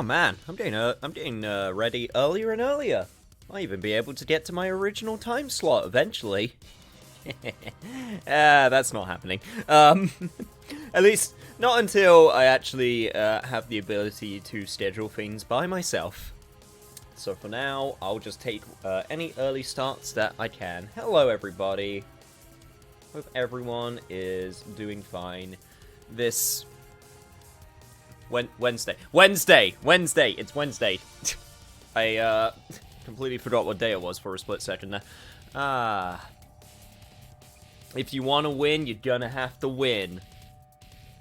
Oh man, I'm getting ready earlier and earlier. I'll even be able to get to my original time slot eventually. That's not happening. At least not until I actually have the ability to schedule things by myself. So for now, I'll just take any early starts that I can. Hello Everybody. Hope everyone is doing fine. This... Wednesday, it's Wednesday. I completely forgot what day it was for a split second there. If you want to win, you're gonna have to win.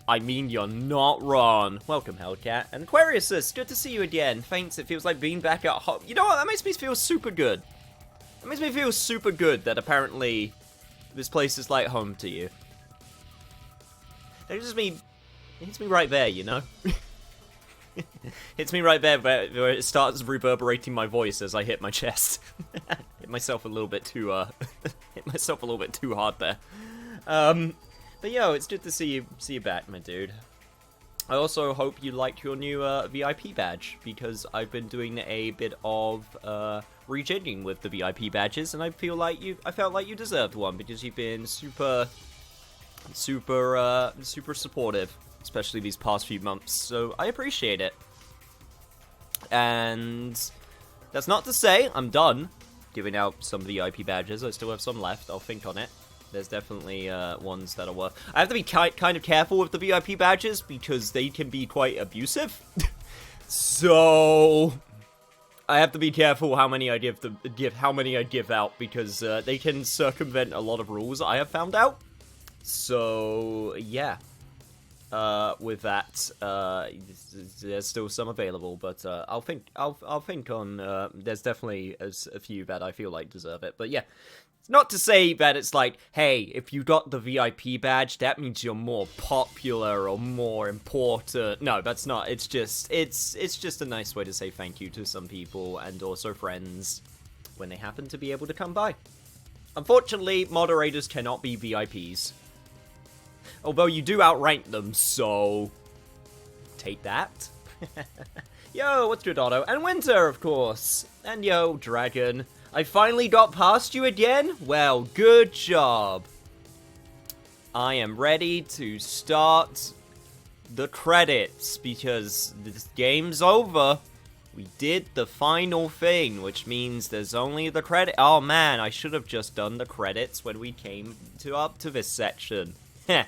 I mean, you're not wrong. Welcome, Hellcat. And Aquarius, good to see you again. Thanks, it feels like being back at home. You know what, that makes me feel super good. That makes me feel super good that apparently this place is like home to you. It hits me right there, you know? Hits me right there where it starts reverberating my voice as I hit my chest. Hit myself a little bit too hard there. But yo, it's good to see you back, my dude. I also hope you liked your new VIP badge, because I've been doing a bit of rejigging with the VIP badges, and I felt like you deserved one because you've been super supportive, especially these past few months, so I appreciate it. And that's not to say I'm done giving out some VIP badges. I still have some left. I'll think on it. There's definitely ones that are worth... I have to be kind of careful with the VIP badges because they can be quite abusive. So I have to be careful how many I give out because they can circumvent a lot of rules I have found out. So yeah. With that, there's still some available, but I'll think on. There's definitely a few that I feel like deserve it, but yeah, it's not to say that it's like, hey, if you got the VIP badge, that means you're more popular or more important. No, that's not. It's just a nice way to say thank you to some people and also friends when they happen to be able to come by. Unfortunately, moderators cannot be VIPs. Although you do outrank them, so... take that. Yo, what's good, Otto? And Winter, of course. And yo, Dragon. I finally got past you again? Well, good job. I am ready to start the credits, because this game's over. We did the final thing, which means there's only the credit. Oh man, I should have just done the credits when we came up to this section. Heh.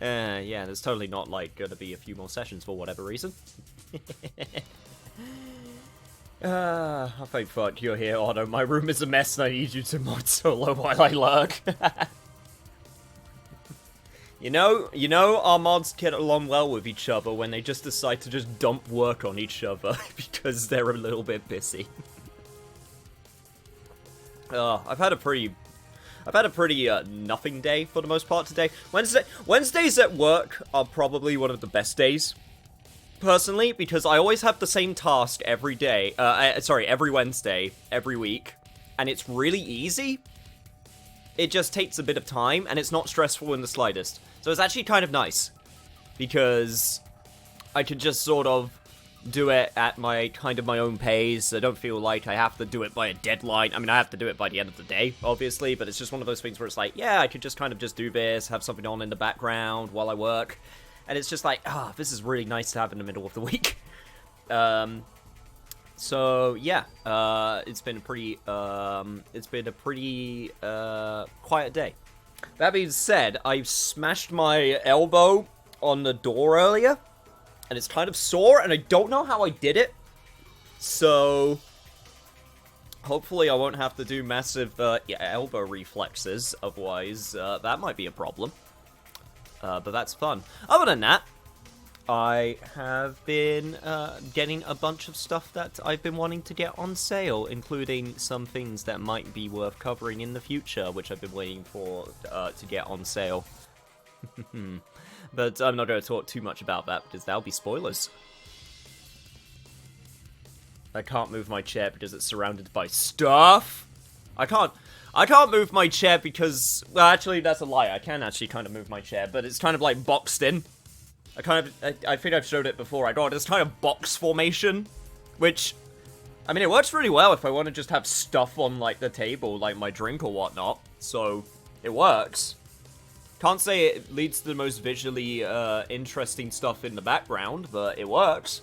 Yeah, there's totally not, like, gonna be a few more sessions for whatever reason. Thank fuck you're here, Otto. My room is a mess and I need you to mod solo while I lurk. You know our mods get along well with each other when they just decide to just dump work on each other because they're a little bit busy. I've had a pretty nothing day for the most part today. Wednesdays at work are probably one of the best days, personally, because I always have the same task every day. Every Wednesday, every week, and it's really easy. It just takes a bit of time, and it's not stressful in the slightest. So it's actually kind of nice, because I can just sort of do it at my own pace. I don't feel like I have to do it by a deadline. I mean, I have to do it by the end of the day, obviously, but it's just one of those things where it's like, yeah, I could just kind of just do this, have something on in the background while I work, and it's just like, this is really nice to have in the middle of the week. So yeah, it's been a pretty quiet day. That being said, I smashed my elbow on the door earlier, and it's kind of sore, and I don't know how I did it. So hopefully I won't have to do massive elbow reflexes, otherwise that might be a problem. But that's fun. Other than that, I have been getting a bunch of stuff that I've been wanting to get on sale, including some things that might be worth covering in the future, which I've been waiting for to get on sale. But I'm not going to talk too much about that, because that'll be spoilers. I can't move my chair because it's surrounded by stuff. I can't move my chair because... Well, actually, that's a lie. I can actually kind of move my chair, but it's kind of, like, boxed in. I think I've showed it before. I got this kind of box formation, which, I mean, it works really well if I want to just have stuff on, like, the table, like my drink or whatnot. So, it works. Can't say it leads to the most visually interesting stuff in the background, but it works.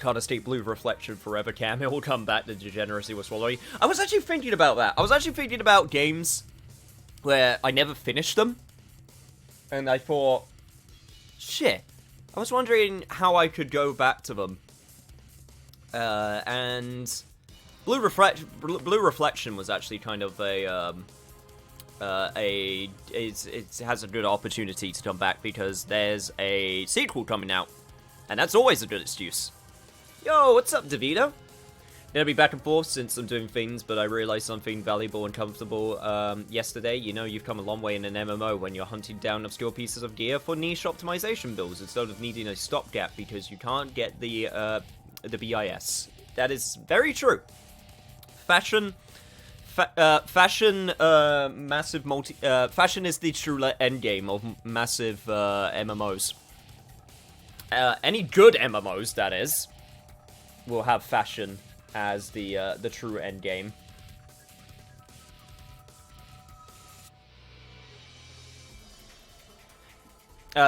Can't escape blue reflection forever, Cam. It will come back. The degeneracy will swallow you. I was actually thinking about that. I was actually thinking about games where I never finished them. And I thought, shit. I was wondering how I could go back to them. And Blue Reflection was actually kind of it has a good opportunity to come back because there's a sequel coming out. And that's always a good excuse. Yo, what's up, DeVito? Gonna be back and forth since I'm doing things, but I realized something valuable and comfortable yesterday. You know, you've come a long way in an MMO when you're hunting down obscure pieces of gear for niche optimization builds instead of needing a stopgap because you can't get the BIS. That is very true. Fashion is the true endgame of massive MMOs. Any good MMOs, that is, will have fashion as the true end game.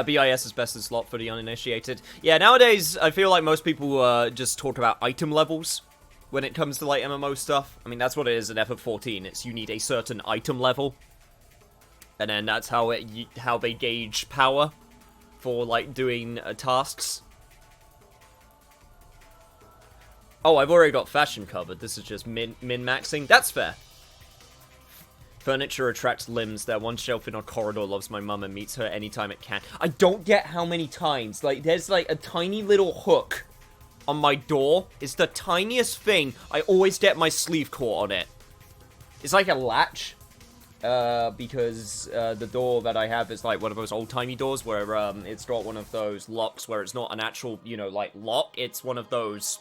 BIS is best in slot for the uninitiated. Yeah, nowadays I feel like most people just talk about item levels when it comes to like MMO stuff. I mean, that's what it is in FF14. It's you need a certain item level, and then that's how they gauge power for like doing tasks. Oh, I've already got fashion covered. This is just min-maxing. That's fair. Furniture attracts limbs. That one shelf in our corridor loves my mum and meets her anytime it can. I don't get how many times. Like, there's like a tiny little hook on my door. It's the tiniest thing. I always get my sleeve caught on it. It's like a latch. Because the door that I have is like one of those old-timey doors where it's got one of those locks where it's not an actual, you know, like lock. It's one of those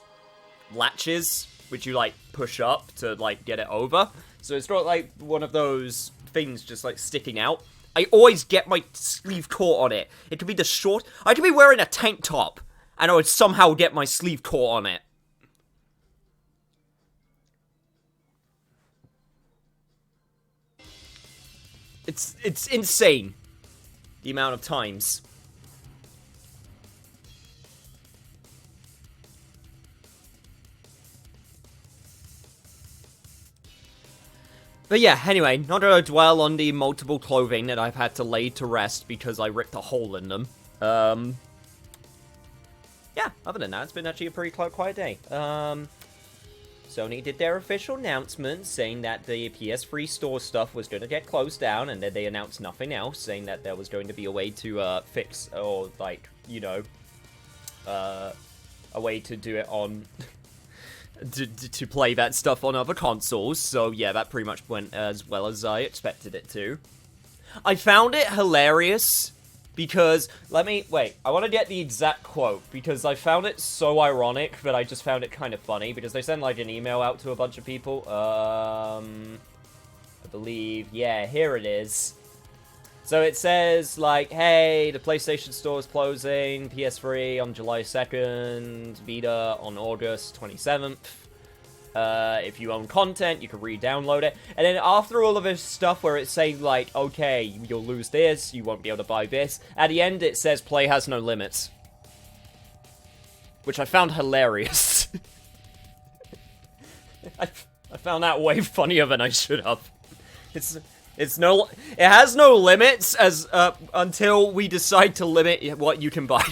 latches which you like push up to like get it over, so it's not like one of those things just like sticking out. I always get my sleeve caught on it. It could be the short, I could be wearing a tank top and I would somehow get my sleeve caught on it. It's insane the amount of times. But yeah, anyway, not gonna dwell on the multiple clothing that I've had to lay to rest because I ripped a hole in them. Yeah, other than that, it's been actually a pretty quiet day. Sony did their official announcement saying that the PS3 store stuff was gonna get closed down, and then they announced nothing else, saying that there was going to be a way to fix, or like, you know, a way to do it on... to play that stuff on other consoles, so yeah, that pretty much went as well as I expected it to. I found it hilarious, because, wait, I want to get the exact quote, because I found it so ironic that I just found it kind of funny, because they sent, like, an email out to a bunch of people, I believe, yeah, here it is. So it says, like, hey, the PlayStation Store is closing, PS3 on July 2nd, Vita on August 27th. If you own content, you can re-download it. And then after all of this stuff where it's saying, like, okay, you'll lose this, you won't be able to buy this, at the end it says play has no limits. Which I found hilarious. I found that way funnier than I should have. It has no limits as until we decide to limit what you can buy.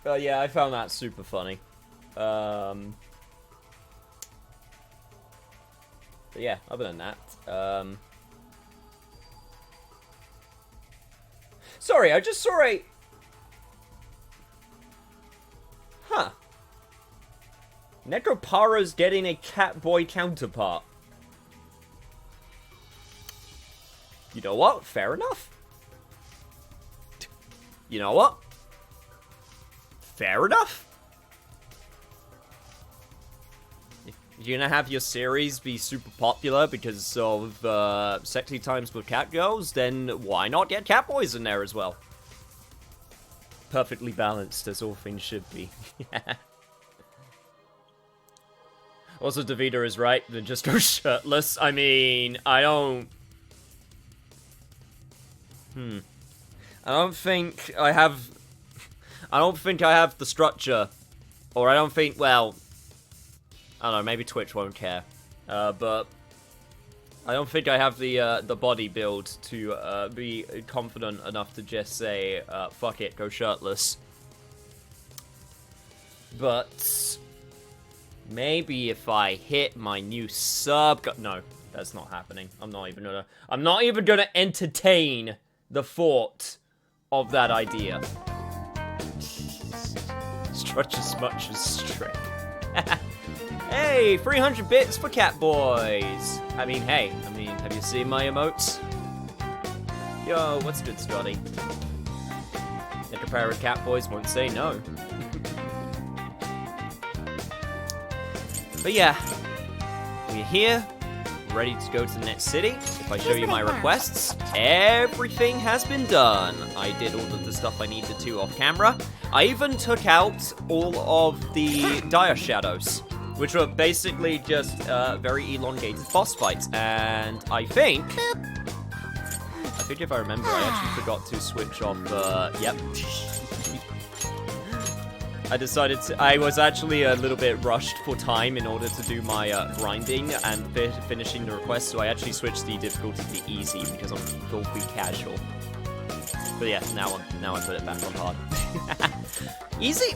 But yeah, I found that super funny. But yeah, other than that, sorry, I just saw a... Huh. Necropara's getting a Catboy counterpart. You know what? Fair enough. You know what? Fair enough. you're gonna have your series be super popular because of sexy times with cat girls, then why not get cat boys in there as well? Perfectly balanced, as all things should be. Also, Davida is right, then just go shirtless. I mean, I don't think I have the structure, or I don't think, well, I don't know, maybe Twitch won't care, but I don't think I have the body build to be confident enough to just say, fuck it, go shirtless. But maybe if I hit my new sub, no, that's not happening. I'm not even gonna entertain the thought of that idea. Stretch as much as strength. Hey, 300 bits for cat boys. I mean, hey, have you seen my emotes? Yo, what's good, Scotty? Like a pair of cat boys won't say no. But yeah, we're here, ready to go to the next city. If I show you my requests, everything has been done. I did all of the stuff I needed to off camera. I even took out all of the dire shadows, which were basically just very elongated boss fights. And I think if I remember, I actually forgot to switch off, yep. I was actually a little bit rushed for time in order to do my grinding and finishing the request, so I actually switched the difficulty to easy because I'm filthy casual. But yeah, now I put it back on hard. Easy.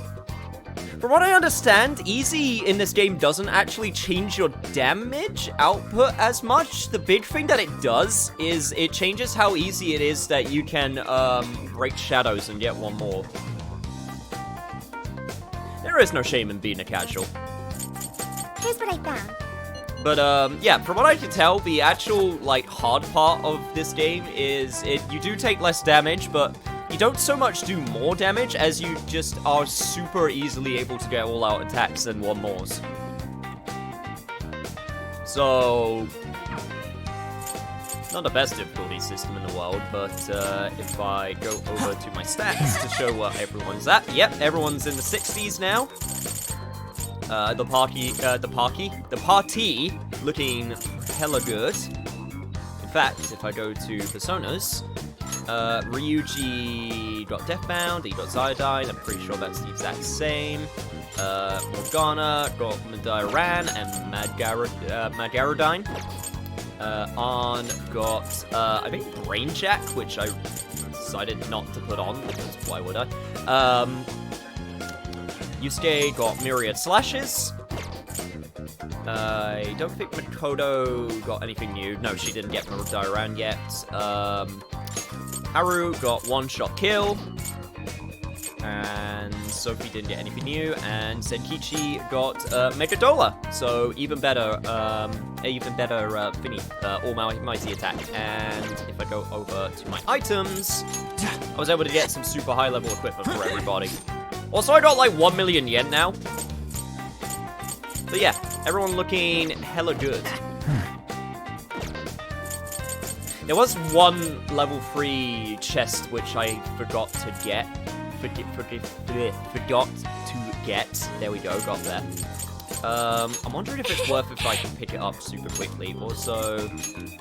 From what I understand, easy in this game doesn't actually change your damage output as much. The big thing that it does is it changes how easy it is that you can break shadows and get one more. There is no shame in being a casual. Here's what I found. But, yeah, from what I can tell, the actual, like, hard part of this game is you do take less damage, but you don't so much do more damage as you just are super easily able to get all-out attacks and one-mores. So, not the best difficulty system in the world, but if I go over to my stats to show what everyone's at, yep, everyone's in the 60s now. The party looking hella good. In fact, if I go to personas, Ryuji got Deathbound, he got Zyodine, I'm pretty sure that's the exact same. Morgana got Madairan and Magarodine. On got, I think, Brainjack, which I decided not to put on, because why would I? Yusuke got Myriad Slashes. I don't think Makoto got anything new. No, she didn't get Madairan yet. Haru got One-Shot Kill. And Sophie didn't get anything new, and Senkichi got Megadola, so even better thingy, Almighty Attack. And if I go over to my items, I was able to get some super high level equipment for everybody. Also, I got like 1 million yen now. But yeah, everyone looking hella good. There was one level 3 chest which I forgot to get. Forgot to get. There we go, got there. I'm wondering if it's worth if I can pick it up super quickly. Also, I'm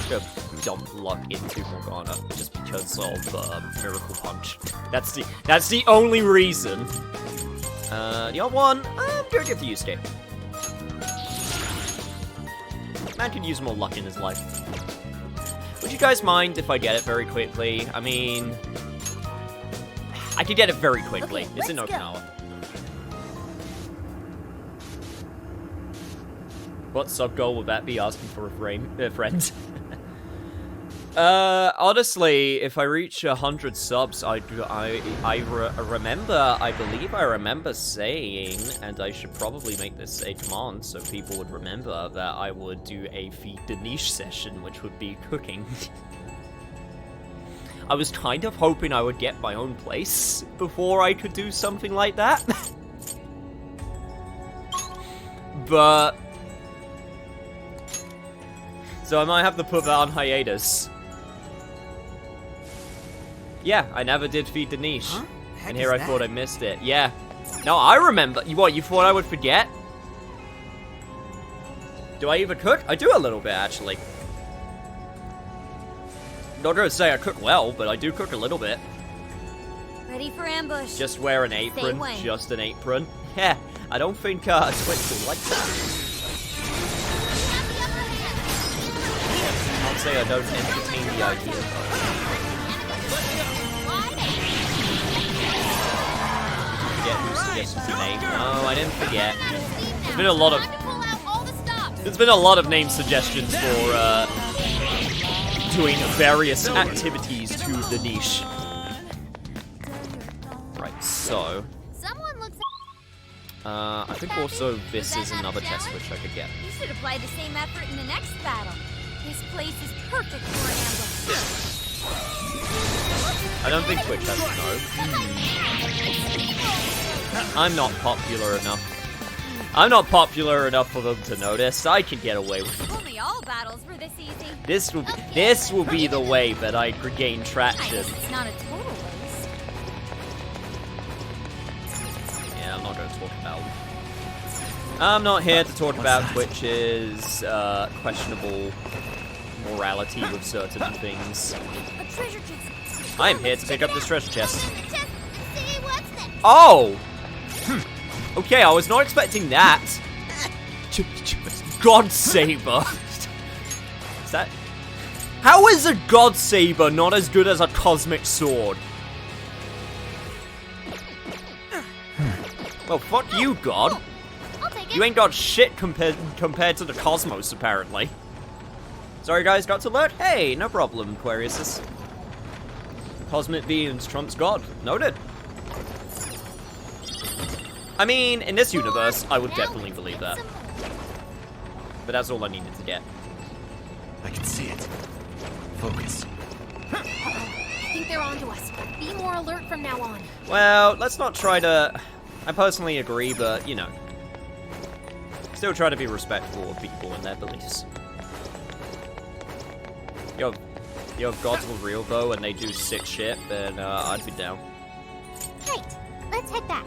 gonna dump luck into Morgana just because of Miracle Punch. That's the only reason. The other one, I'm gonna give to Yusuke. Man could use more luck in his life. Would you guys mind if I get it very quickly? I mean, I could get it very quickly. Okay, it's in let's Okinawa. What sub-goal would that be? Asking for a friend. Honestly, if I reach 100 subs, I believe I remember saying, and I should probably make this a command so people would remember, that I would do a Feed the Niche session, which would be cooking. I was kind of hoping I would get my own place before I could do something like that. but... So I might have to put that on hiatus. Yeah, I never did feed the niche. Huh? And here I thought I missed it. Yeah. No, I remember. What, you thought I would forget? Do I even cook? I do a little bit, actually. Not gonna say I cook well, but I do cook a little bit. Ready for ambush. Just wear an apron. when. Just an apron. Yeah, I don't think Twitch will like that. I'll say I don't entertain the idea, though. Forget who suggested the name. No, I didn't forget. There's been a lot of name suggestions for doing various activities to the niche. Right, so Someone looks I think also this is another test which I could get. You should apply the same effort in the next battle. This place is perfect for an ambush. I don't think Twitch has to know. I'm not popular enough. I'm not popular enough for them to notice. I can get away with it. Only all battles were this easy. This will be the way that I gain I traction. guess it's not a total waste. Yeah, I'm not going to talk about. I'm not here to talk about Twitch's questionable morality with certain things. A treasure chest. I am here to pick up this treasure chest. Chest and see what's next. Oh! Okay, I was not expecting that. God Saber. Is that... How is a God Saber not as good as a Cosmic Sword? Well, fuck you, God. I'll take it. You ain't got shit compared to the Cosmos, apparently. Sorry, guys, got to alert? Hey, no problem, Aquarius. Cosmic beings trumps God. Noted. I mean, in this universe, I would definitely believe that. But that's all I needed to get. I can see it. Focus. I think they're onto us. Be more alert from now on. Well, let's not try to... I personally agree, but, you know. Still try to be respectful of people and their beliefs. Yo, if gods were real, though, and they do sick shit, then I'd be down. Right, let's head back.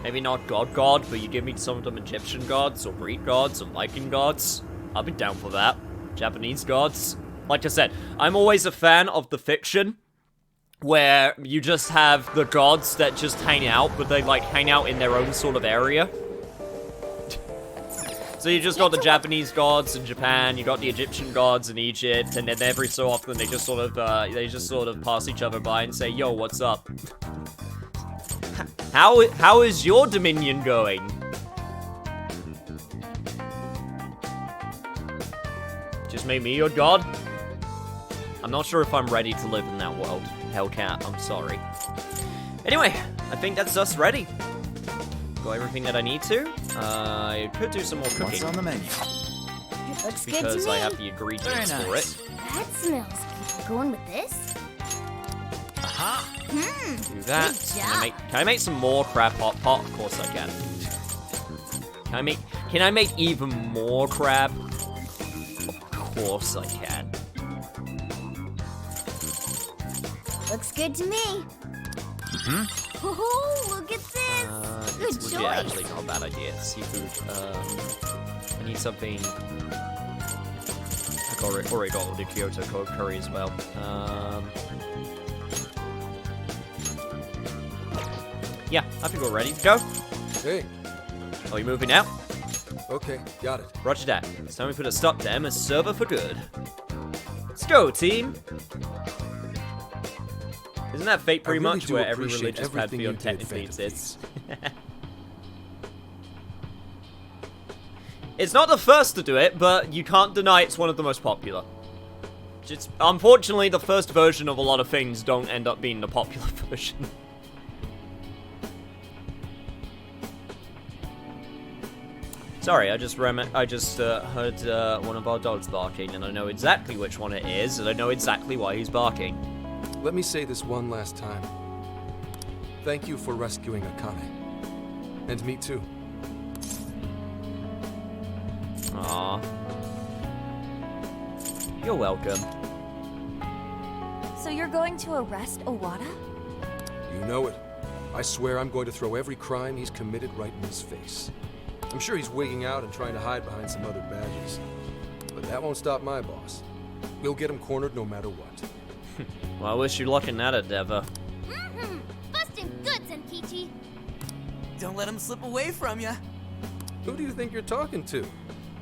Maybe not God, but you give me some of them Egyptian gods, or Greek gods, or Viking gods. I'd be down for that. Japanese gods. Like I said, I'm always a fan of the fiction where you just have the gods that just hang out, but they, like, hang out in their own sort of area. So you just got the Japanese gods in Japan, you got the Egyptian gods in Egypt, and then every so often they just sort of pass each other by and say, "Yo, what's up?" How is your dominion going? Just make me your god? I'm not sure if I'm ready to live in that world. Hellcat, I'm sorry. Anyway, I think that's us ready. Got everything that I need to. I could do some more cooking. What's on the menu? It looks good to Because me. I have the ingredients Very for nice. it. That smells good. Going with this? Aha! Do that. Good Can I make some more crab hot pot? Of course I can. Can I make even more crab? Of course I can. Looks good to me. Oh, look at this. Good It's legit choice. actually not a bad idea. Seafood. I need something. I already got the Kyoto curry as well. Yeah, I think we're ready to go. Hey, Are you moving now? okay, got it. Roger that. It's time we put a stop to Emma's server for good. Let's go, team! Isn't that fate pretty really much do where every appreciate religious everything you pantheon did, technically Phantom. exists? It's not the first to do it, but you can't deny it's one of the most popular. Just, unfortunately, the first version of a lot of things don't end up being the popular version. Sorry, I just heard one of our dogs barking, and I know exactly which one it is, and I know exactly why he's barking. Let me say this one last time. Thank you for rescuing Akane. And me too. You're welcome. So you're going to arrest Owada? You know it. I swear I'm going to throw every crime he's committed right in his face. I'm sure he's wigging out and trying to hide behind some other badges. But that won't stop my boss. We'll get him cornered no matter what. Well, I wish you luck in that endeavor. Mm-hmm. Busting goods, Enkichi. Don't let him slip away from you. Who do you think you're talking to?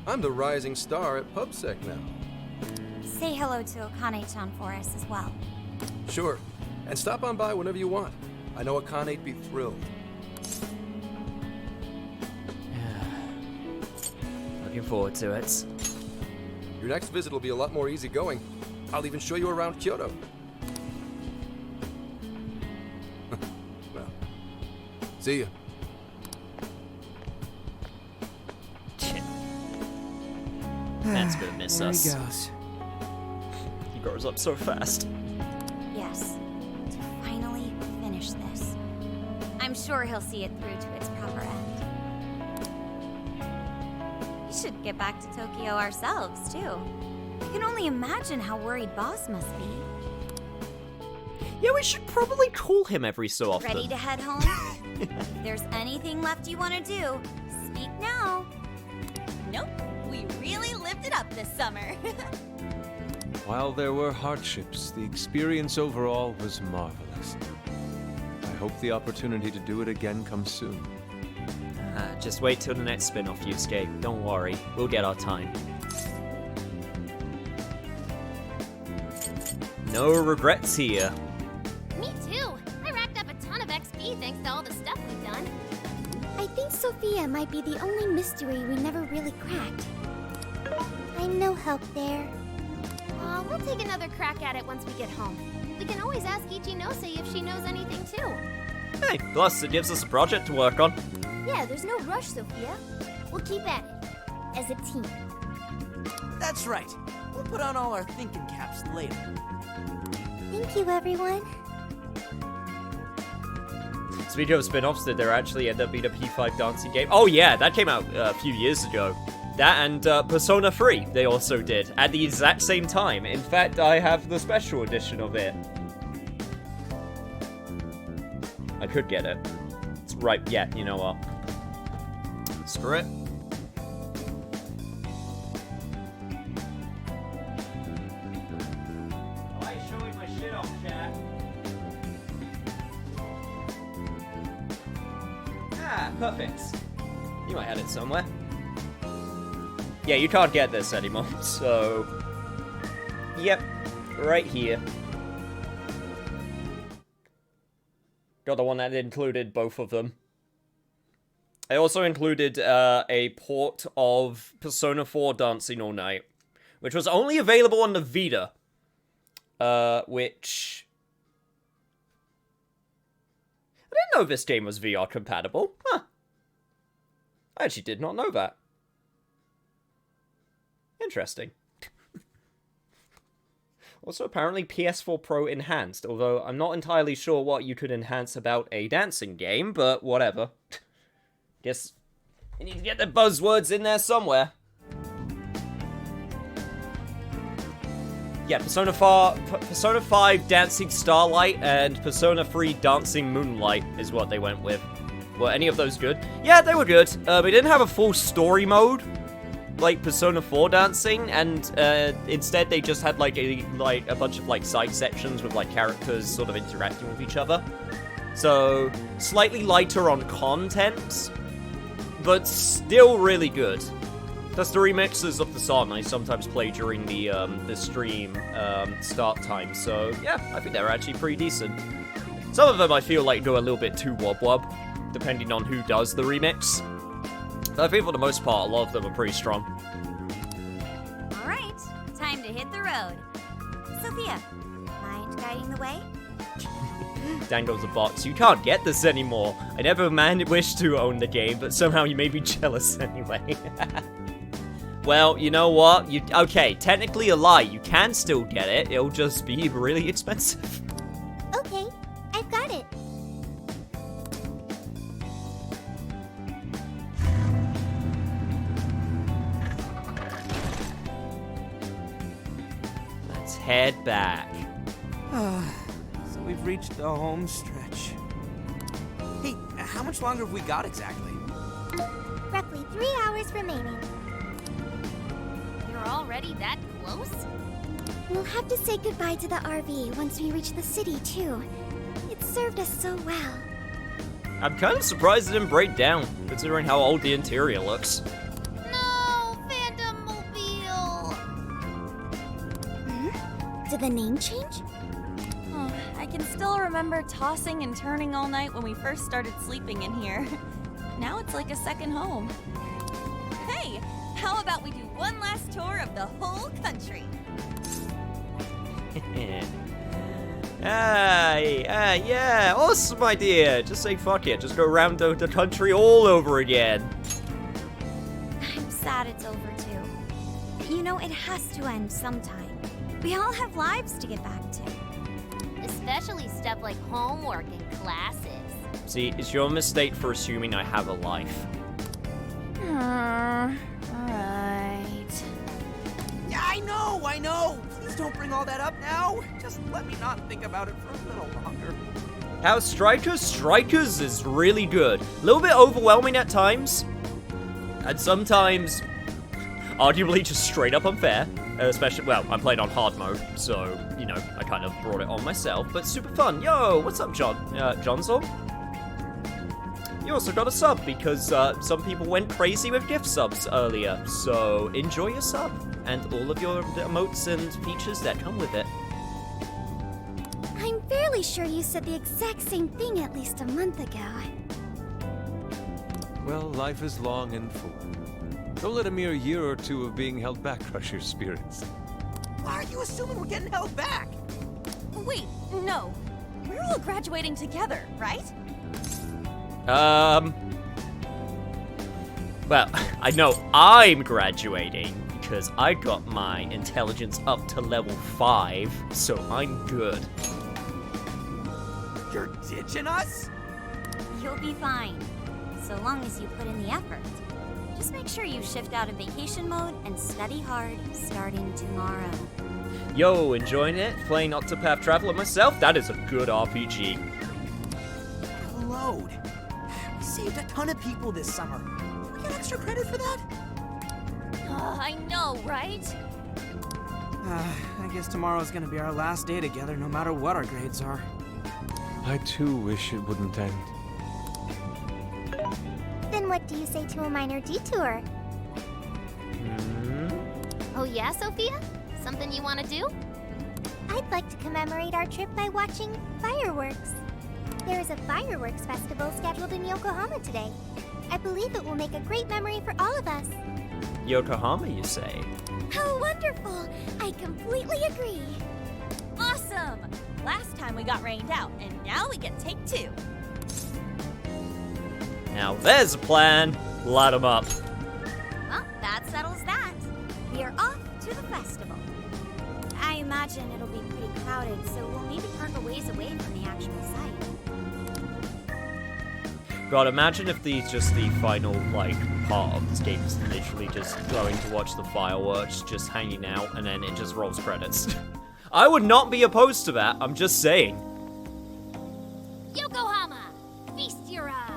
I'm the rising star at PubSec now. Say hello to Akane-chan for us as well. Sure. And stop on by whenever you want. I know Akane'd be thrilled. Looking forward to it. Your next visit will be a lot more easygoing. I'll even show you around Kyoto. Well, see ya. Man's gonna miss There us. he goes. He grows up so fast. Yes. To finally finish this. I'm sure he'll see it through to its proper end. We should get back to Tokyo ourselves, too. I can only imagine how worried Boss must be. Yeah, we should probably call him every so often. Ready to head home? If there's anything left you want to do, speak now. Nope. We really lived it up this summer. While there were hardships, the experience overall was marvelous. I hope the opportunity to do it again comes soon. Just wait till the next spin-off, Yusuke. Don't worry, we'll get our time. No regrets here. Me too. I racked up a ton of XP thanks to all the stuff we've done. I think Sophia might be the only mystery we never really cracked. I'm no help there. We'll take another crack at it once we get home. We can always ask Ichinose if she knows anything too. Hey, plus it gives us a project to work on. Yeah, there's no rush, Sophia. We'll keep at it. As a team. That's right. We'll put on all our thinking caps later. Thank you, everyone. Speaking of spin-offs, did there actually end up being a P5 dancing game? Oh yeah, that came out a few years ago. That and Persona 3, they also did, at the exact same time. In fact, I have the special edition of it. I could get it. It's right, yeah, you know what. Screw it. Why are you showing my shit off, chat? Ah, perfect. You might have it somewhere. Yeah, you can't get this anymore, so... Yep, right here. Got the one that included both of them. I also included a port of Persona 4 Dancing All Night, which was only available on the Vita. Which... I didn't know this game was VR compatible. Huh. I actually did not know that. Interesting. Also, apparently PS4 Pro enhanced, although I'm not entirely sure what you could enhance about a dancing game, but whatever. Guess you need to get the buzzwords in there somewhere. Yeah, Persona 5 Dancing Starlight and Persona 3 Dancing Moonlight is what they went with. Were any of those good? Yeah, they were good. They didn't have a full story mode like Persona 4 Dancing, and instead they just had like a bunch of like side sections with like characters sort of interacting with each other. So slightly lighter on content, but still really good. Plus the remixes of the song I sometimes play during the stream start time. So yeah, I think they're actually pretty decent. Some of them I feel like go a little bit too wob-wob, depending on who does the remix. I think for the most part, a lot of them are pretty strong. Alright, time to hit the road. Sophia, mind guiding the way? Dango's a box. You can't get this anymore. I never wished to own the game, but somehow you made me jealous anyway. Well, you know what? Okay, technically a lie. You can still get it. It'll just be really expensive. Okay, I've got it. head back. So we've reached the home stretch. Hey, how much longer have we got exactly? Roughly 3 hours remaining. You're already that close? We'll have to say goodbye to the RV once we reach the city, too. It served us so well. I'm kind of surprised it didn't break down, considering how old the interior looks. No, Phantom Mobile! Did the name change? Oh, I can still remember tossing and turning all night when we first started sleeping in here. Now it's like a second home. Hey, how about we do one last tour of the whole country? Yeah, awesome idea. Just say fuck it. Just go around the country all over again. I'm sad it's over too. You know, it has to end sometime. We all have lives to get back to. Especially stuff like homework and classes. See, it's your mistake for assuming I have a life. Alright. Yeah, I know! Please don't bring all that up now. Just let me not think about it for a little longer. How Strikers is really good. A little bit overwhelming at times. And sometimes, arguably just straight up unfair. Especially, well, I'm playing on hard mode, so, you know, I kind of brought it on myself. But super fun. Yo, what's up, John? Johnson? You also got a sub, because some people went crazy with gift subs earlier. So, enjoy your sub, and all of your emotes and features that come with it. I'm fairly sure you said the exact same thing at least a month ago. Well, life is long and full. Don't let a mere year or two of being held back crush your spirits. Why are you assuming we're getting held back? Wait, no. We're all graduating together, right? Well, I know I'm graduating because I got my intelligence up to level 5, so I'm good. You're ditching us? You'll be fine, so long as you put in the effort. Just make sure you shift out of vacation mode and study hard starting tomorrow. Yo, enjoying it? Playing Octopath Traveler myself? That is a good RPG. Load. We saved a ton of people this summer. We get extra credit for that? I know, right? I guess tomorrow's gonna be our last day together, no matter what our grades are. I too wish it wouldn't end. Then what do you say to a minor detour? Oh yeah, Sophia? Something you want to do? I'd like to commemorate our trip by watching fireworks. There is a fireworks festival scheduled in Yokohama today. I believe it will make a great memory for all of us. Yokohama, you say? How wonderful! I completely agree. Awesome! Last time we got rained out, and now we get take 2. Now there's a plan. Light 'em up. Well, that settles that. We are off to the festival. I imagine it'll be pretty crowded, so we'll need to park a ways away from the actual site. God, imagine if just the final, like, part of this game is literally just going to watch the fireworks, just hanging out, and then it just rolls credits. I would not be opposed to that, I'm just saying. Yokohama! Feast your eyes!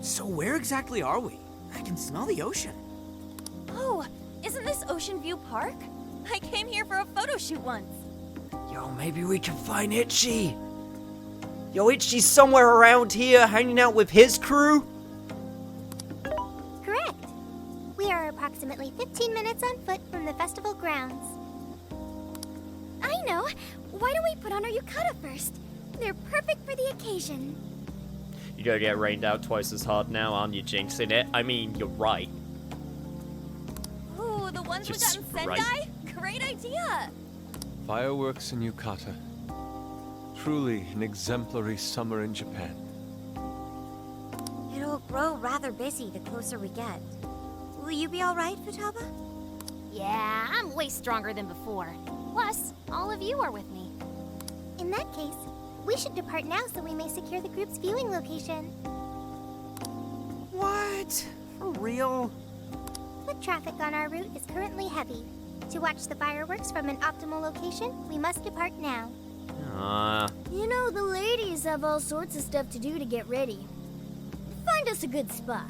So where exactly are we? I can smell the ocean. Oh, isn't this Ocean View Park? I came here for a photo shoot once. Yo, maybe we can find Itchy. Yo, Itchy's somewhere around here, hanging out with his crew. Correct. We are approximately 15 minutes on foot from the festival grounds. I know. Why don't we put on our yukata first? They're perfect for the occasion. You gotta get rained out twice as hard now, aren't you, jinxing it? I mean, you're right. Ooh, the ones we You're got in super Sendai? right. Great idea! Fireworks in Yukata. Truly an exemplary summer in Japan. It'll grow rather busy the closer we get. Will you be alright, Futaba? Yeah, I'm way stronger than before. Plus, all of you are with me. In that case, we should depart now so we may secure the group's viewing location. What? For real? Foot traffic on our route is currently heavy. To watch the fireworks from an optimal location, we must depart now. You know, the ladies have all sorts of stuff to do to get ready. Find us a good spot.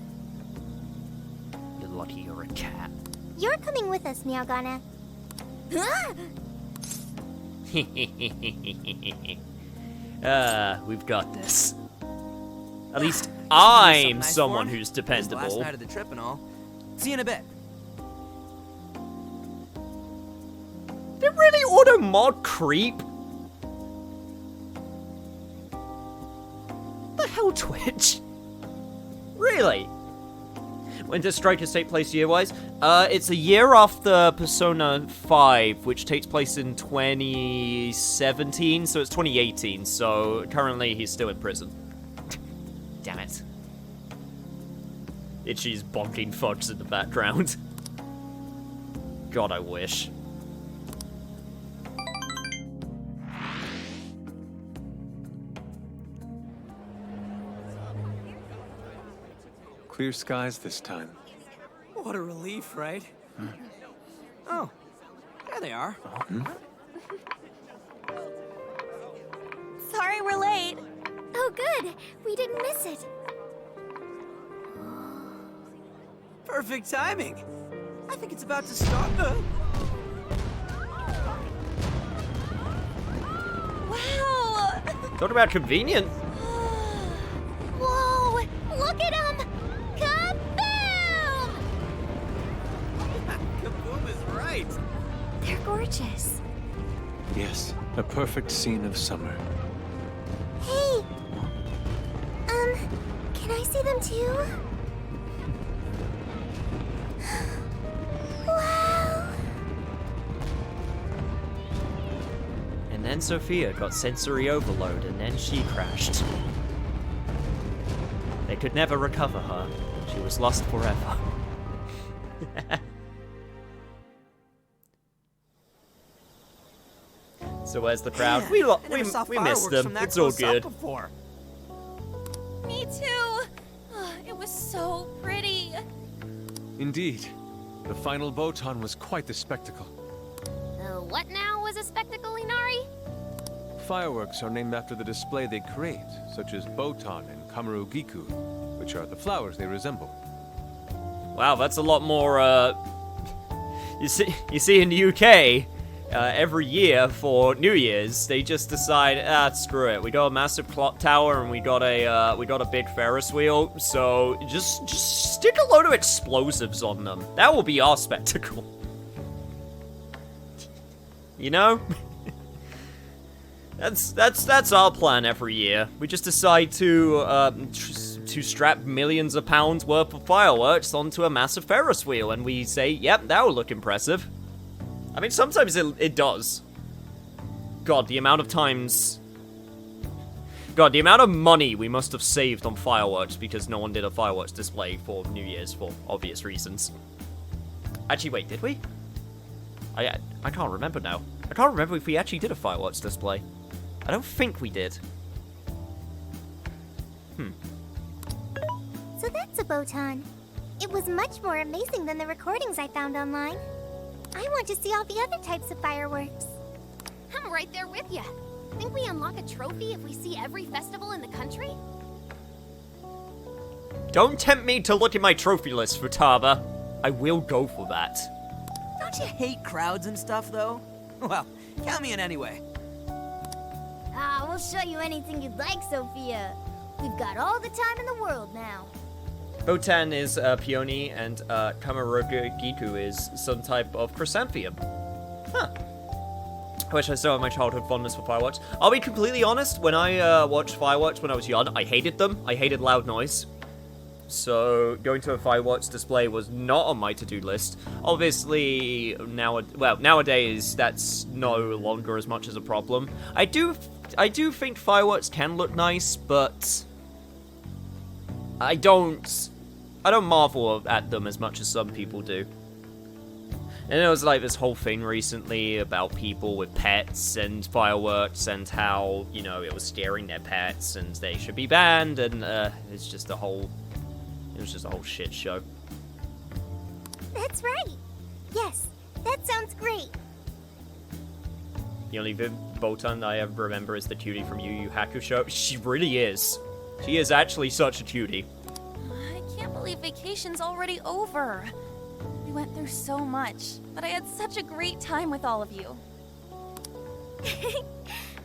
You're lucky you're a cat. You're coming with us, Meowgana. We've got this. At least Something I'm nice someone for him. who's It was the last dependable. night of the trip and all. See you in a bit. Did it really auto mod creep? The hell, Twitch? Really? When does Striker's take place year-wise? It's a year after Persona 5, which takes place in 2017, so it's 2018, so currently he's still in prison. Damn it. Itchy's bonking fudge in the background. God, I wish. Clear skies this time. What a relief, right? Oh, there they are. Sorry we're late. Oh, good. We didn't miss it. Perfect timing. I think it's about to start. Wow! Talk about convenient. Whoa! Look at them! Kaboom! Kaboom is right. They're gorgeous. Yes, a perfect scene of summer. Hey! Can I see them too? Wow! And then Sophia got sensory overload, and then she crashed. They could never recover her. She was lost forever. So where's the crowd? Man, We I never saw missed fireworks them. from that It's all close up good. before. Me too. It was so pretty. Indeed. The final Botan was quite the spectacle. What now was a spectacle, Inari? Fireworks are named after the display they create, such as Botan and Kamarugiku, which are the flowers they resemble. Wow, that's a lot more. You see, in the UK, every year for New Year's, they just decide, screw it. We got a massive clock tower and we got a big Ferris wheel. So just stick a load of explosives on them. That will be our spectacle. You know? That's our plan every year. We just decide to strap millions of pounds worth of fireworks onto a massive Ferris wheel, and we say, yep, that will look impressive. I mean, sometimes it does. God, the amount of times... God, the amount of money we must have saved on fireworks because no one did a fireworks display for New Year's for obvious reasons. Actually, wait, did we? I can't remember now. I can't remember if we actually did a fireworks display. I don't think we did. So that's a Botan. It was much more amazing than the recordings I found online. I want to see all the other types of fireworks. I'm right there with you. Think we unlock a trophy if we see every festival in the country? Don't tempt me to look at my trophy list, Futaba. I will go for that. Don't you hate crowds and stuff, though? Well, count me in anyway. We'll show you anything you'd like, Sophia. We've got all the time in the world now. Botan is peony, and Kamarugiku is some type of chrysanthemum. Huh. I wish I still had my childhood fondness for fireworks. I'll be completely honest, when I watched fireworks when I was young, I hated them. I hated loud noise. So, going to a fireworks display was not on my to-do list. Obviously, nowadays, that's no longer as much as a problem. I do think fireworks can look nice, but I don't marvel at them as much as some people do. And there was like this whole thing recently about people with pets and fireworks and how, you know, it was scaring their pets and they should be banned, and it was just a whole shit show. That's right. Yes, That sounds great. The only Botan I ever remember is the cutie from Yu Yu Hakusho. She really is. She is actually such a cutie. I can't believe vacation's already over. We went through so much, but I had such a great time with all of you.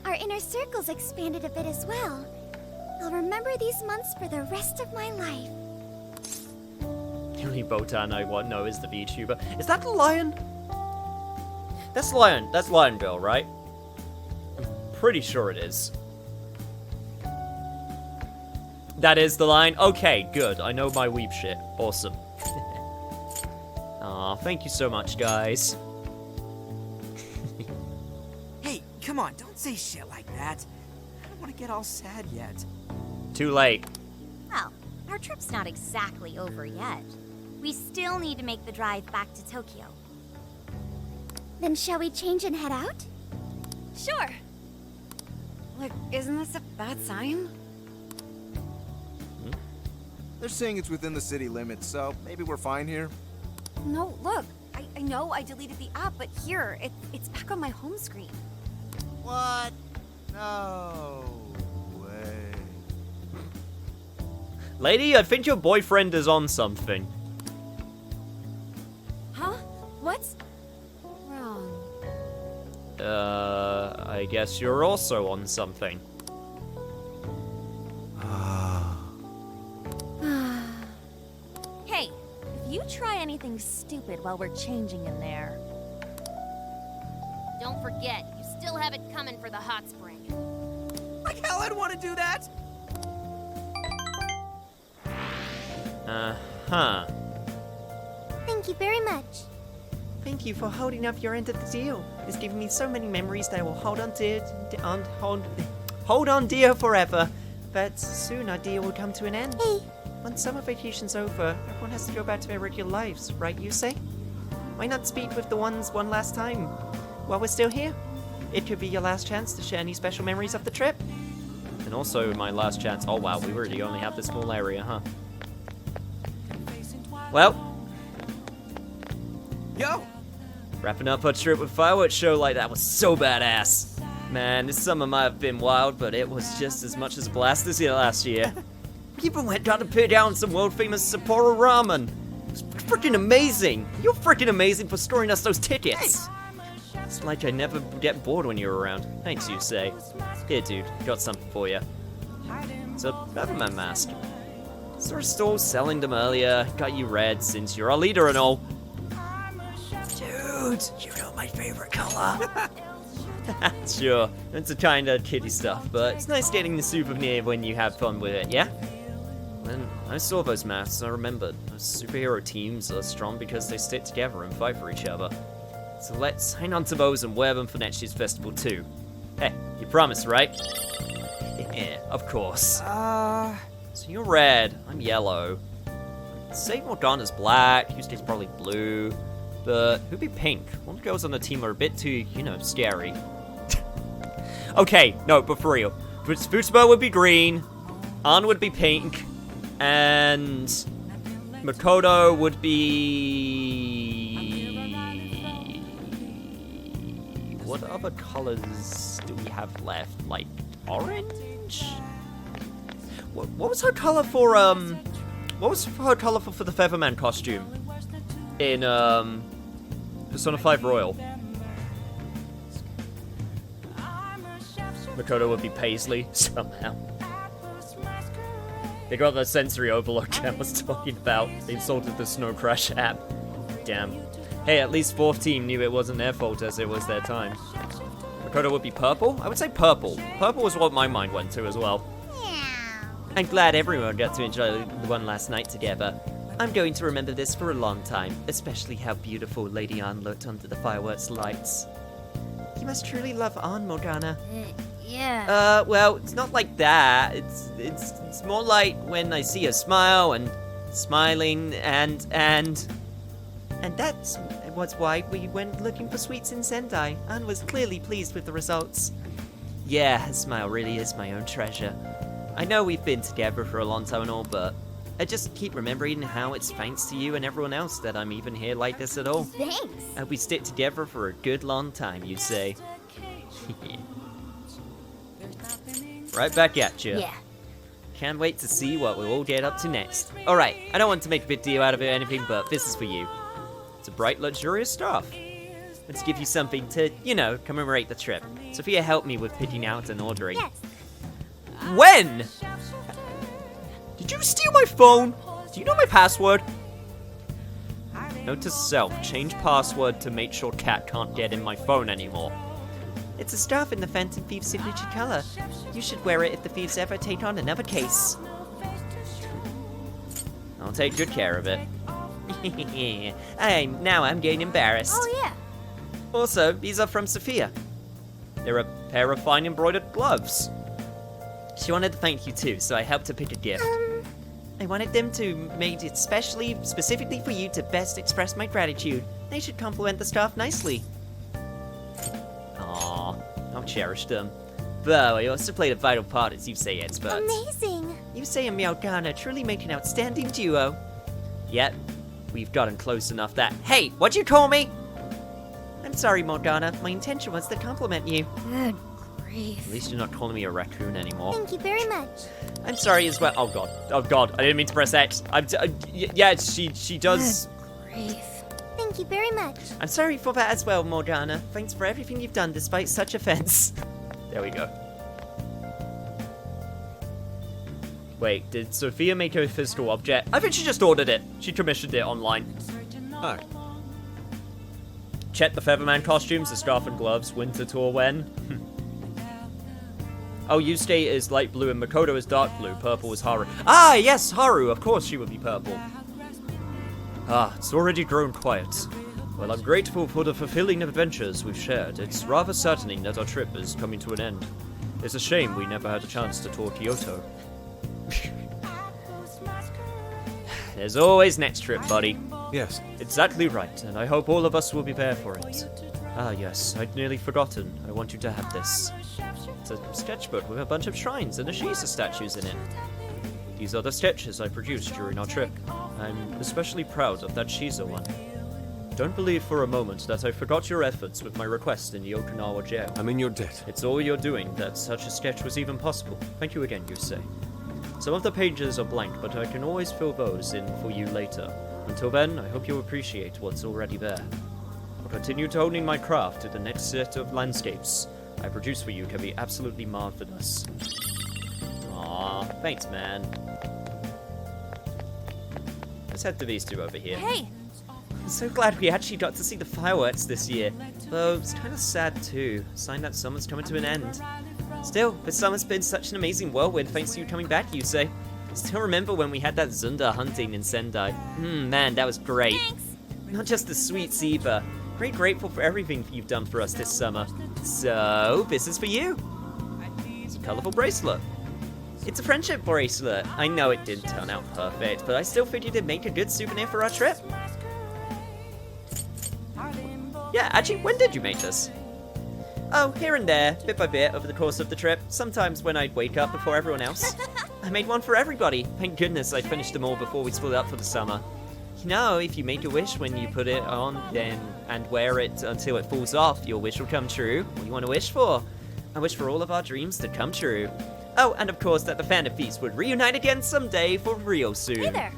Our inner circle's expanded a bit as well. I'll remember these months for the rest of my life. The only Botan I know is the VTuber. Is that the lion? That's Lion. That's Lion Girl, right? I'm pretty sure it is. That is the line. Okay, good. I know my weep shit. Awesome. Aw, thank you so much, guys. Hey, come on, don't say shit like that. I don't want to get all sad yet. Too late. Well, our trip's not exactly over yet. We still need to make the drive back to Tokyo. Then shall we change and head out? Sure. Look, isn't this a bad sign? They're saying it's within the city limits, so maybe we're fine here. No, look. I know I deleted the app, but here, it's back on my home screen. What? No way. Lady, I think your boyfriend is on something. Huh? What's wrong? I guess you're also on something. Hey, if you try anything stupid while we're changing in there. Don't forget, you still have it coming for the hot spring. Like hell I'd want to do that! Uh-huh. Thank you very much. Thank you for holding up your end of the deal. It's given me so many memories that I will hold on dear forever. But soon our deal will come to an end. Hey. Once summer vacation's over, everyone has to go back to their regular lives, right, you say? Why not speak with the ones one last time while we're still here? It could be your last chance to share any special memories of the trip. And also my last chance. Oh wow, we really only have this small area, huh? Well, Yo! wrapping up our trip with fireworks show like that was so badass. Man, this summer might have been wild, but it was just as much as a blast as here last year. We even went down to put down some world-famous Sapporo ramen. It was freaking amazing. You're freaking amazing for storing us those tickets. It's like I never get bored when you're around. Thanks, you say. Here, dude, got something for you. It's a Peppermint mask. Saw a stall selling them earlier. Got you red since you're our leader and all. Dude, you know my favorite color. Sure, it's a kind of kiddie stuff, but it's nice getting the souvenir when you have fun with it, yeah? When I saw those masks, I remembered those superhero teams are strong because they stick together and fight for each other. So let's hang on to those and wear them for next year's festival too. Hey, you promised, right? Yeah, of course. So you're red, I'm yellow. Say Morgana's black, Yusuke's probably blue. But who'd be pink? All the girls on the team are a bit too, you know, scary. Okay, no, but for real. Futsubo would be green, An would be pink, and Makoto would be... What other colors do we have left? Like, orange? What was her color for, What was her color for the Featherman costume? In, Persona 5 Royal. Makoto would be Paisley, somehow. They got the sensory overload I was talking about. They insulted the Snow Crash app. Damn. Hey, at least 4th team knew it wasn't their fault as it was their time. Makoto would be purple? I would say purple. Purple was what my mind went to as well. I'm glad everyone got to enjoy one last night together. I'm going to remember this for a long time, especially how beautiful Lady An looked under the fireworks lights. You must truly love An, Morgana. Yeah. Well, it's not like that. It's more like when I see her smile and smiling and that's why we went looking for sweets in Sendai. An was clearly pleased with the results. yeah, her smile really is my own treasure. I know we've been together for a long time and all, but I just keep remembering how it's thanks to you and everyone else that I'm even here like this at all. Thanks. And we stick together for a good long time, you'd say. Right back at you. Yeah. Can't wait to see what we'll all get up to next. Alright, I don't want to make a big deal out of it or anything, but this is for you. It's a bright, luxurious stuff. Let's give you something to, you know, commemorate the trip. Sophia helped me with picking out and ordering. Yes. When? Did you steal my phone? Do you know my password? Note to self, change password to make sure Cat can't get in my phone anymore. It's a scarf in the Phantom Thief's signature color. You should wear it if the thieves ever take on another case. I'll take good care of it. Now I'm getting embarrassed. Oh, yeah. Also, these are from Sophia. They're a pair of fine embroidered gloves. She wanted to thank you too, so I helped her pick a gift. I wanted them to made it specifically for you to best express my gratitude. They should complement the scarf nicely. Aww, I'll cherish them. Though I also played a vital part, as you say, experts. Amazing. You say and Meowgana truly make an outstanding duo. Yet, we've gotten close enough that— Hey, what'd you call me? I'm sorry, Morgana. My intention was to compliment you. Good grief. At least you're not calling me a raccoon anymore. Thank you very much. I'm sorry as well. Oh god. Oh god. I didn't mean to press X. Yeah, she does. Good grief. Thank you very much. I'm sorry for that as well, Morgana. Thanks for everything you've done despite such offense. There we go. Wait, did Sophia make her physical object? I think she just ordered it. She commissioned it online. Hi. Check the Featherman costumes, the scarf and gloves, winter tour when? Oh, Yusuke is light blue and Makoto is dark blue. Purple is Haru. Ah, yes, Haru. Of course she would be purple. Ah, it's already grown quiet. Well, I'm grateful for the fulfilling adventures we've shared. It's rather saddening that our trip is coming to an end. It's a shame we never had a chance to tour Kyoto. There's always next trip, buddy. Yes. Exactly right, and I hope all of us will be there for it. Ah, yes, I'd nearly forgotten. I want you to have this. It's a sketchbook with a bunch of shrines and Ashisa statues in it. These are the sketches I produced during our trip. I'm especially proud of that Shiza one. Don't believe for a moment that I forgot your efforts with my request in the Okinawa jail. I'm in your debt. It's all you're doing that such a sketch was even possible. Thank you again, Yusei. Some of the pages are blank, but I can always fill those in for you later. Until then, I hope you'll appreciate what's already there. I'll continue to honing my craft to the next set of landscapes I produce for you can be absolutely marvelous. Aw, thanks, man. Let's head to these two over here. Hey! I'm so glad we actually got to see the fireworks this year. Though, it's kind of sad too. Sign that summer's coming to an end. Still, this summer's been such an amazing whirlwind thanks to you coming back, Yusei. Still remember when we had that Zunda hunting in Sendai. Man, that was great. Thanks! Not just the sweets either. Very grateful for everything you've done for us this summer. So, this is for you. It's a colorful bracelet. It's a friendship bracelet. I know it didn't turn out perfect, but I still figured it'd make a good souvenir for our trip. Yeah, actually, when did you make this? Oh, here and there, bit by bit, over the course of the trip. Sometimes when I'd wake up before everyone else. I made one for everybody. Thank goodness I finished them all before we split up for the summer. You know, if you make a wish when you put it on and wear it until it falls off, your wish will come true. What do you want to wish for? I wish for all of our dreams to come true. Oh, and of course that the Phantom Thieves would reunite again someday for real soon. Hey there!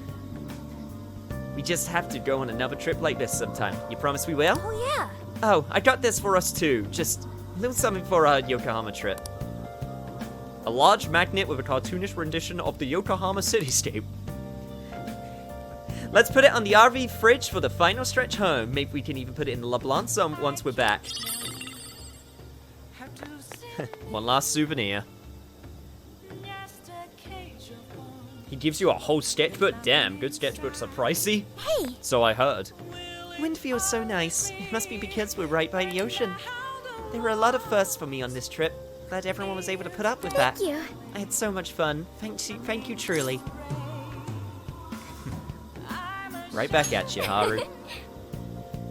We just have to go on another trip like this sometime. You promise we will? Oh, yeah. Oh, I got this for us too. Just a little something for our Yokohama trip. A large magnet with a cartoonish rendition of the Yokohama cityscape. Let's put it on the RV fridge for the final stretch home. Maybe we can even put it in the La Blanc once we're back. One last souvenir. He gives you a whole sketchbook? Damn, good sketchbooks are pricey. Hey! So I heard. Wind feels so nice. It must be because we're right by the ocean. There were a lot of firsts for me on this trip. Glad everyone was able to put up with that. Thank you. I had so much fun. Thank you truly. Right back at you, Haru.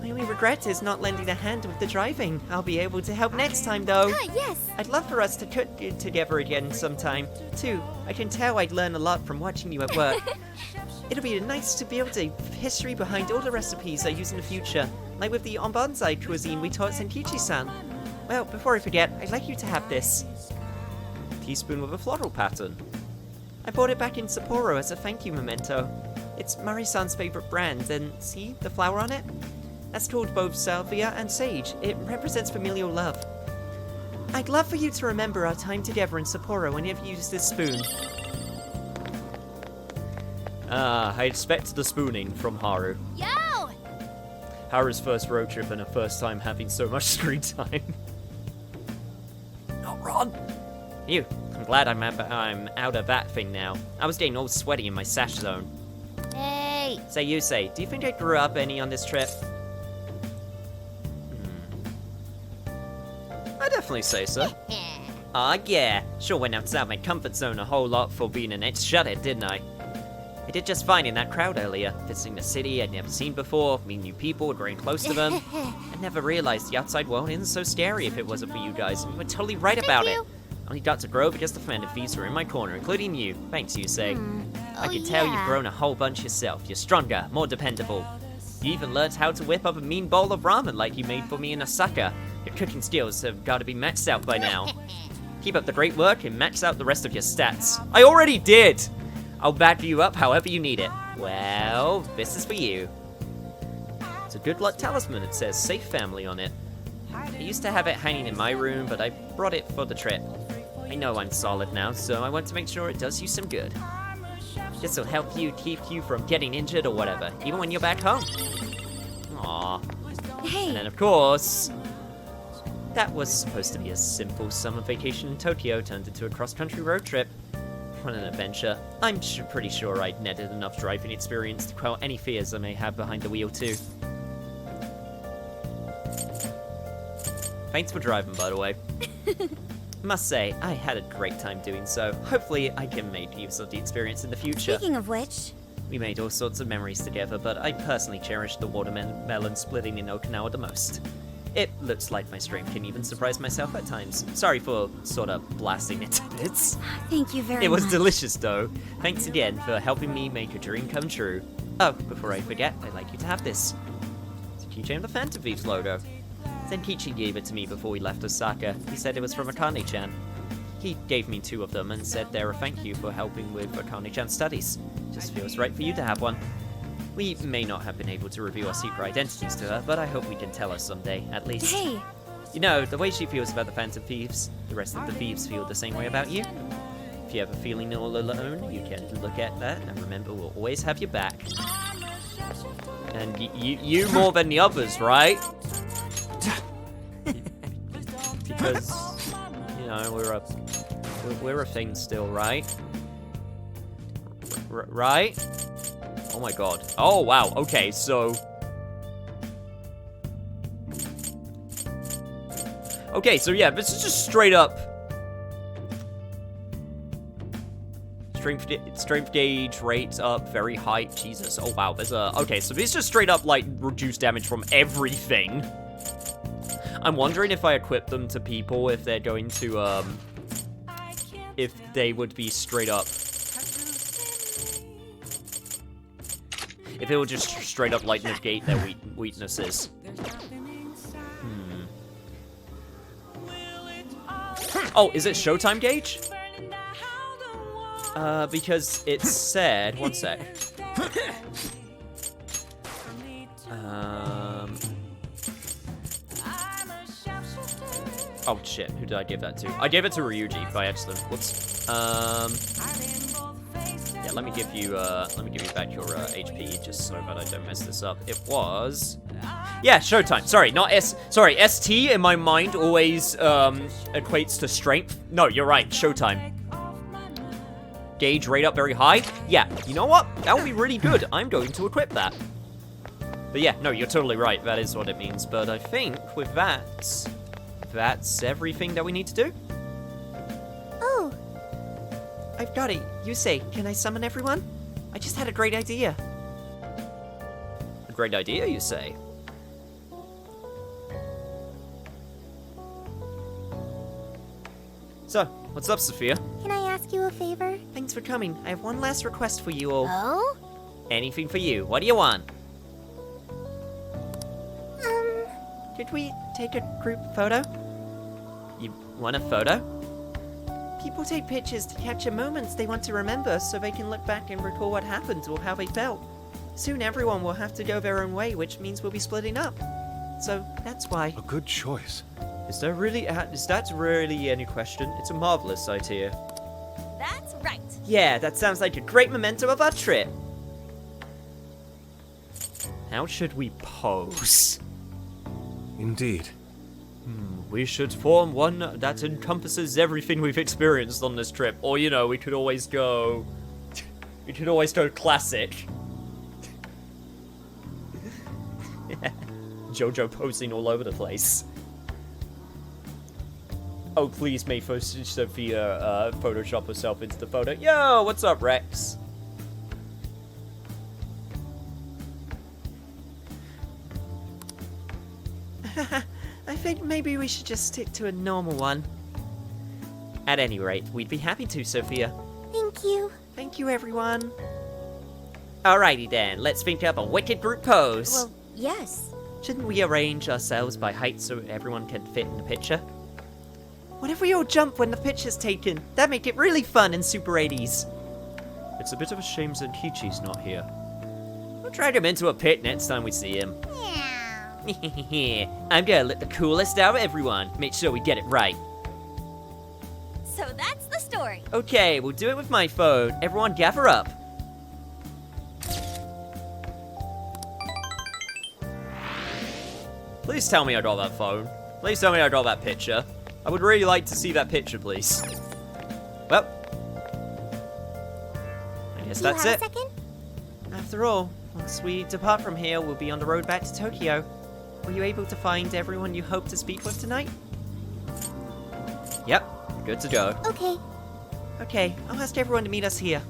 My only regret is not lending a hand with the driving. I'll be able to help next time, though. Yes. I'd love for us to cook together again sometime, too. I can tell I'd learn a lot from watching you at work. It'll be nice to be able to history behind all the recipes I use in the future, like with the onbanzai cuisine we taught Senkichi-san. Well, before I forget, I'd like you to have this. Teaspoon with a floral pattern. I bought it back in Sapporo as a thank you memento. It's Mari-san's favorite brand, and see the flower on it? That's called both salvia and sage. It represents familial love. I'd love for you to remember our time together in Sapporo whenever you use this spoon. I expect the spooning from Haru. Yo! Haru's first road trip and her first time having so much screen time. Not Ron! Phew, I'm glad I'm out of that thing now. I was getting all sweaty in my sash zone. Hey! Say, Yusei, do you think I grew up any on this trip? I definitely say so. Yeah, sure went outside my comfort zone a whole lot for being an ex-shut-it, didn't I? I did just fine in that crowd earlier, visiting a city I'd never seen before, meeting new people, growing close to them. I never realized the outside world isn't so scary if it wasn't for you guys. You were totally right about it. Only got to grow because the fan of thieves were in my corner, including you. Thanks, Yusei. I can tell you've grown a whole bunch yourself. You're stronger, more dependable. You even learned how to whip up a mean bowl of ramen like you made for me in Osaka. Your cooking skills have got to be maxed out by now. Keep up the great work and max out the rest of your stats. I already did! I'll back you up however you need it. Well, this is for you. It's a good luck talisman. It says Safe Family on it. I used to have it hanging in my room, but I brought it for the trip. I know I'm solid now, so I want to make sure it does you some good. This will help you keep you from getting injured or whatever, even when you're back home. Aww. Hey! And then, of course, that was supposed to be a simple summer vacation in Tokyo turned into a cross-country road trip. What an adventure. I'm pretty sure I'd netted enough driving experience to quell any fears I may have behind the wheel, too. Thanks for driving, by the way. Must say, I had a great time doing so. Hopefully, I can make use of the experience in the future. Speaking of which... We made all sorts of memories together, but I personally cherish the watermelon splitting in Okinawa the most. It looks like my strength can even surprise myself at times. Sorry for sort of blasting it to bits. Thank you very much. It was delicious, though. Thanks again for helping me make a dream come true. Oh, before I forget, I'd like you to have this. It's a keychain with the Phantom Thieves logo. Senkichi gave it to me before we left Osaka. He said it was from Akane-chan. He gave me 2 of them and said they're a thank you for helping with Akane-chan's studies. Just feels right for you to have one. We may not have been able to reveal our secret identities to her, but I hope we can tell her someday, at least. Hey! You know, the way she feels about the Phantom Thieves, the rest of the thieves feel the same way about you. If you have a feeling all alone, you can look at that and remember we'll always have your back. And you more than the others, right? Because, you know, we're a thing still, right? Right? Oh my god. Oh wow, okay, so... Okay, so yeah, this is just straight up... Strength gauge, rate up, very high. Jesus, oh wow, there's a... Okay, so this is just straight up, like, reduced damage from everything. I'm wondering if I equip them to people, if they're going to, if they would be straight up... If it would just straight up, like, negate their weaknesses. Oh, is it Showtime gauge? Because it said... One sec. Oh shit, who did I give that to? I gave it to Ryuji by accident. Whoops. Yeah, let me give you back your HP just so that I don't mess this up. It was... Yeah, Showtime. Sorry, not S... Sorry, ST in my mind always equates to strength. No, you're right, Showtime. Gauge rate up very high. Yeah, you know what? That would be really good. I'm going to equip that. But yeah, no, you're totally right. That is what it means. But I think with that, that's everything that we need to do. Oh. I've got it. Yusei, can I summon everyone? I just had a great idea. A great idea, you say? So, what's up, Sophia? Can I ask you a favor? Thanks for coming. I have one last request for you all. Oh? Anything for you. What do you want? Could we take a group photo? You want a photo? People take pictures to capture moments they want to remember so they can look back and recall what happened or how they felt. Soon everyone will have to go their own way, which means we'll be splitting up. So that's why. A good choice. Is that really any question? It's a marvelous idea. That's right. Yeah, that sounds like a great memento of our trip. How should we pose? Indeed. We should form one that encompasses everything we've experienced on this trip. Or, you know, we could always go classic. Jojo posing all over the place. Oh, please may first Sophia Photoshop herself into the photo. Yo, what's up, Rex? I think maybe we should just stick to a normal one. At any rate, we'd be happy to, Sophia. Thank you. Thank you, everyone. Alrighty then, let's think up a wicked group pose. Well, yes. Shouldn't we arrange ourselves by height so everyone can fit in the picture? What if we all jump when the picture's taken? That'd make it really fun in Super 80s. It's a bit of a shame Zenkichi's not here. We'll drag him into a pit next time we see him. I'm gonna let the coolest out of everyone. Make sure we get it right. So that's the story. Okay, we'll do it with my phone. Everyone gather up. Please tell me I got that phone. Please tell me I got that picture. I would really like to see that picture, please. Well, I guess that's it. A second? After all, once we depart from here, we'll be on the road back to Tokyo. Were you able to find everyone you hoped to speak with tonight? Yep, good to go. Okay. Okay, I'll ask everyone to meet us here.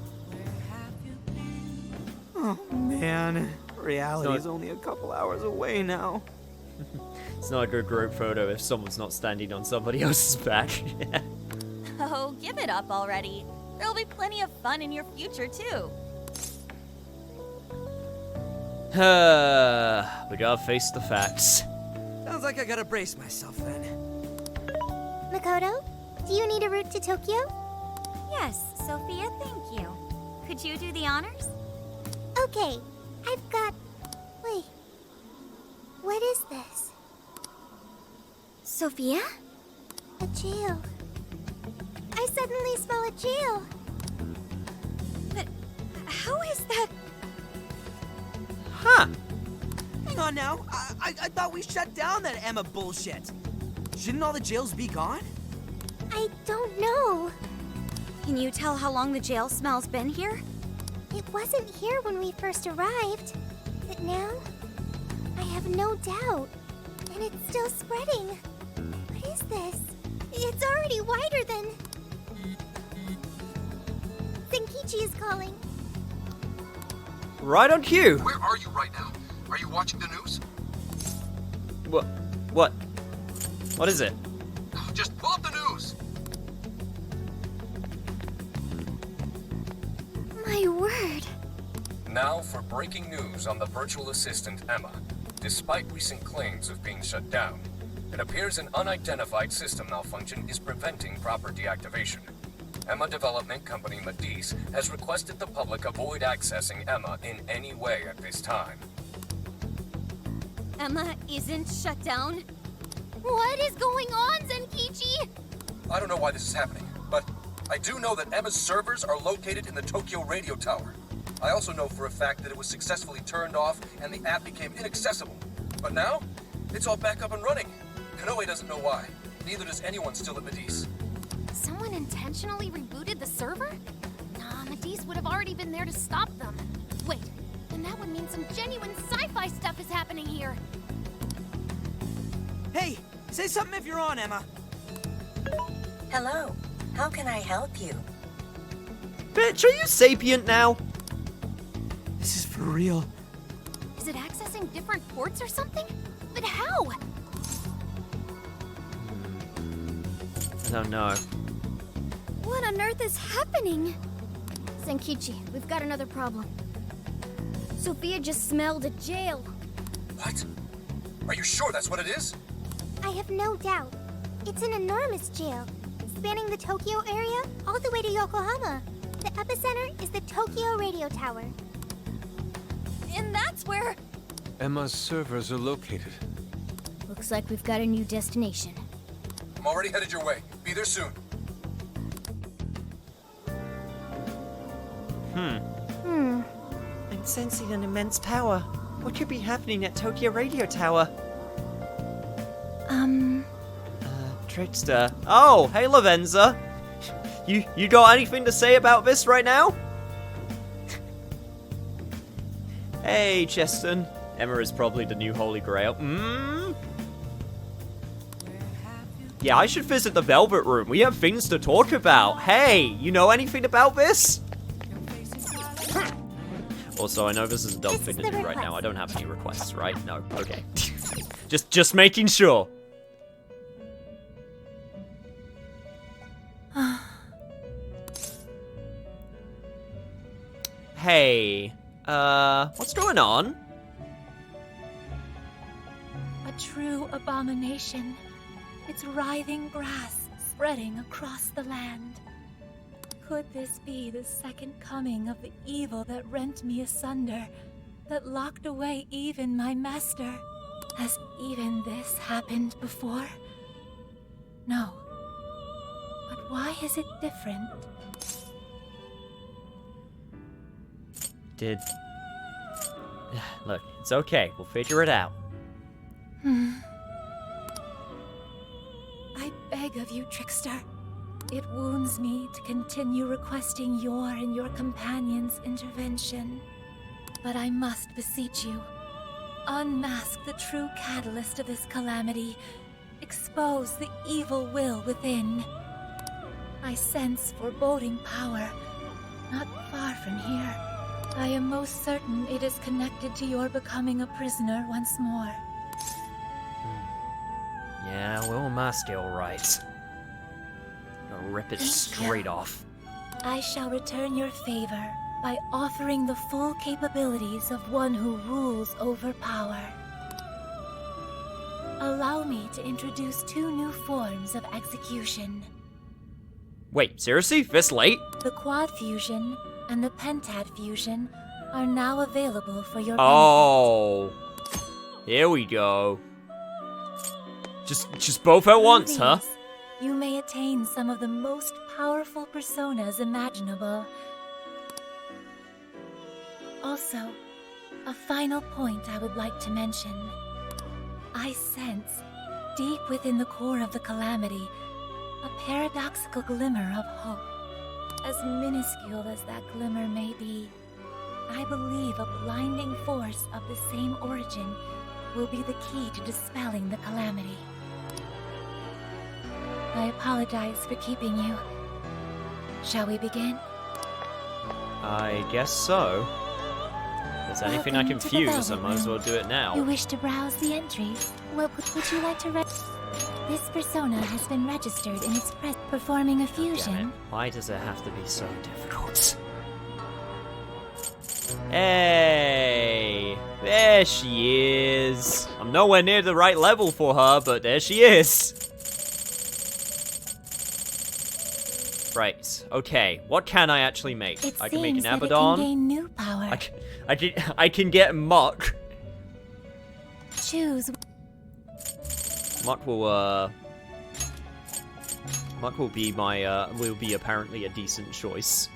Oh, man. Reality's only a couple hours away now. It's not a good group photo if someone's not standing on somebody else's back. Oh, give it up already. There'll be plenty of fun in your future, too. We gotta face the facts. Sounds like I gotta brace myself then. Makoto, do you need a route to Tokyo? Yes, Sophia, thank you. Could you do the honors? Okay, I've got... Wait. What is this? Sophia? A jail. I suddenly smell a jail. But how is that? Huh. Hang on now. I thought we shut down that Emma bullshit. Shouldn't all the jails be gone? I don't know. Can you tell how long the jail smell's been here? It wasn't here when we first arrived. But now, I have no doubt. And it's still spreading. What is this? It's already wider than... Zenkichi is calling. Right on cue. Where are you right now? Are you watching the news? What? What is it? Just pull up the news. My word. Now for breaking news on the virtual assistant Emma. Despite recent claims of being shut down, it appears an unidentified system malfunction is preventing proper deactivation. Emma development company Medice has requested the public avoid accessing Emma in any way at this time. Emma isn't shut down? What is going on, Zenkichi? I don't know why this is happening, but I do know that Emma's servers are located in the Tokyo radio tower. I also know for a fact that it was successfully turned off and the app became inaccessible. But now, it's all back up and running. Kanoe doesn't know why. Neither does anyone still at Medice. Someone intentionally rebooted the server? Nah, Medice would have already been there to stop them. Wait, then that would mean some genuine sci-fi stuff is happening here. Hey, say something if you're on, Emma. Hello. How can I help you? Bitch, are you sapient now? This is for real. Is it accessing different ports or something? But how? I don't know. What on earth is happening? Zenkichi, we've got another problem. Sophia just smelled a jail. What? Are you sure that's what it is? I have no doubt. It's an enormous jail, spanning the Tokyo area all the way to Yokohama. The epicenter is the Tokyo Radio Tower. And that's where... Emma's servers are located. Looks like we've got a new destination. I'm already headed your way. Be there soon. I'm sensing an immense power. What could be happening at Tokyo Radio Tower? Trickster. Oh, hey Lavenza. You got anything to say about this right now? Hey, Cheston. Emma is probably the new Holy Grail. Yeah, I should visit the Velvet Room. We have things to talk about. Hey, you know anything about this? Also, I know this is a dumb thing to do right now. I don't have any requests, right? No. Okay. just making sure. Hey, what's going on? A true abomination. Its writhing grass spreading across the land. Could this be the second coming of the evil that rent me asunder, that locked away even my master? Has even this happened before? No. But why is it different? Look, it's okay. We'll figure it out. I beg of you, Trickster. It wounds me to continue requesting your and your companion's intervention. But I must beseech you. Unmask the true catalyst of this calamity. Expose the evil will within. I sense foreboding power, not far from here. I am most certain it is connected to your becoming a prisoner once more. Yeah, we'll mask it alright. Gonna rip it straight off. I shall return your favor by offering the full capabilities of one who rules over power. Allow me to introduce 2 new forms of execution. Wait, seriously? This late? The Quad Fusion and the Pentad Fusion are now available for your Oh. Here we go. Just both at once, huh? You may attain some of the most powerful personas imaginable. Also, a final point I would like to mention. I sense, deep within the core of the calamity, a paradoxical glimmer of hope. As minuscule as that glimmer may be, I believe a blinding force of the same origin will be the key to dispelling the calamity. I apologize for keeping you. Shall we begin? I guess so. If there's anything I can fuse, I might as well do it now. You wish to browse the entries? What would you like to read? This persona has been registered in its performing a fusion. Damn it. Why does it have to be so difficult? Hey! There she is! I'm nowhere near the right level for her, but there she is! Right, okay. What can I actually make? I can make an Abaddon. It can gain new power. I can get Muck. Choose. Muck will be my will be apparently a decent choice.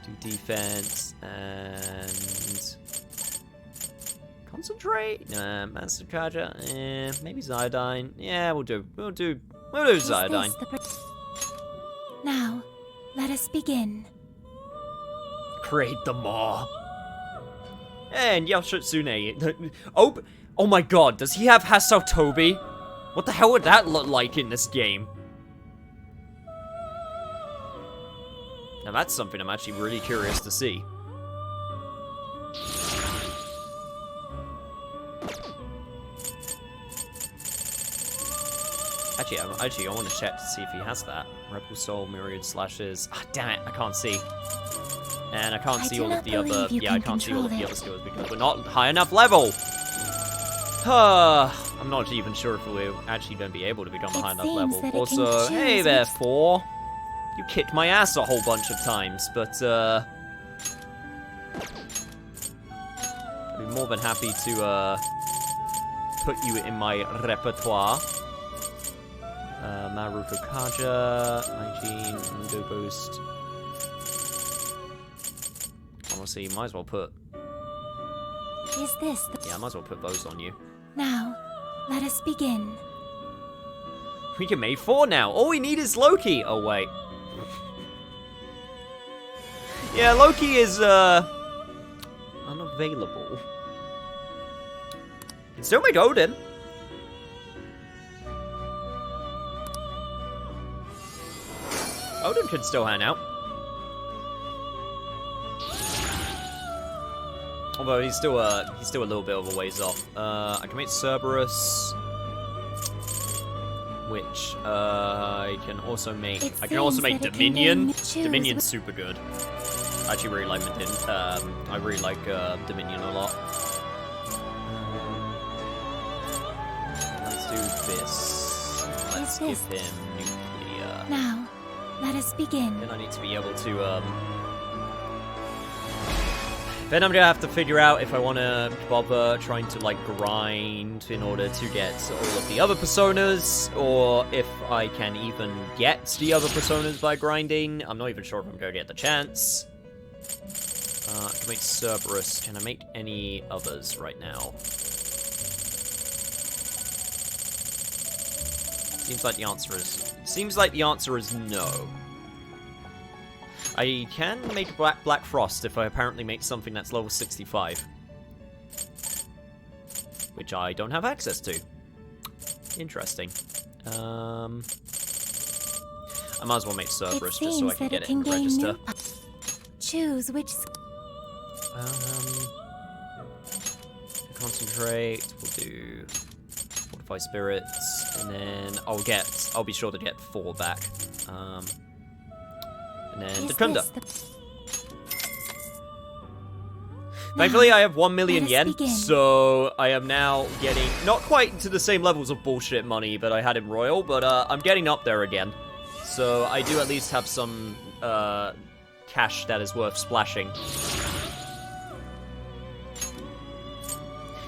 Do defense and concentrate. Master Charger. Maybe Ziodyne. Yeah, we'll do Ziodyne. Now, let us begin. Create the Maw. And Yoshitsune. Oh my god, does he have Hasautobi? What the hell would that look like in this game? Now that's something I'm actually really curious to see. Actually, I want to check to see if he has that. Rebel Soul, Myriad Slashes. Ah, damn it, I can't see. And I can't I see do all of not the other... believe you Yeah, I can can't see all of control the it. other skills because we're not high enough level! I'm not even sure if we're actually going to be able to become a high enough seems level. that it can Also, hey choose there, which- 4. You kicked my ass a whole bunch of times, but, I'd be more than happy to, put you in my repertoire. Maruko Kaja, hygiene, Mundo boost. Honestly, you might as well put... Is this the... Yeah, I might as well put those on you. Now, let us begin. We can make 4 now. All we need is Loki. Oh, wait. Yeah, Loki is, unavailable. Can still make Odin. Odin could still hang out. Although he's still a little bit of a ways off. I can make Cerberus, which I can also make. It I can also seems make that it can Dominion. choose Dominion's which- super good. I actually really like I really like Dominion a lot. Let's do this. Let's give this- him nuclear. Now, let us begin. Then I need to be able to, Then I'm gonna have to figure out if I want to bother trying to, like, grind in order to get all of the other personas, or if I can even get the other personas by grinding. I'm not even sure if I'm gonna get the chance. I can make Cerberus. Can I make any others right now? Seems like the answer is no. I can make Black Frost if I apparently make something that's level 65. Which I don't have access to. Interesting. I might as well make Cerberus just so I can get it in the register. Choose which... Concentrate, we'll do Fortify Spirits, and then I'll be sure to get 4 back. And then Dukunda. Thankfully, I have 1 million yen, so I am now getting, not quite to the same levels of bullshit money that I had in Royal, but I'm getting up there again. So I do at least have some cash that is worth splashing.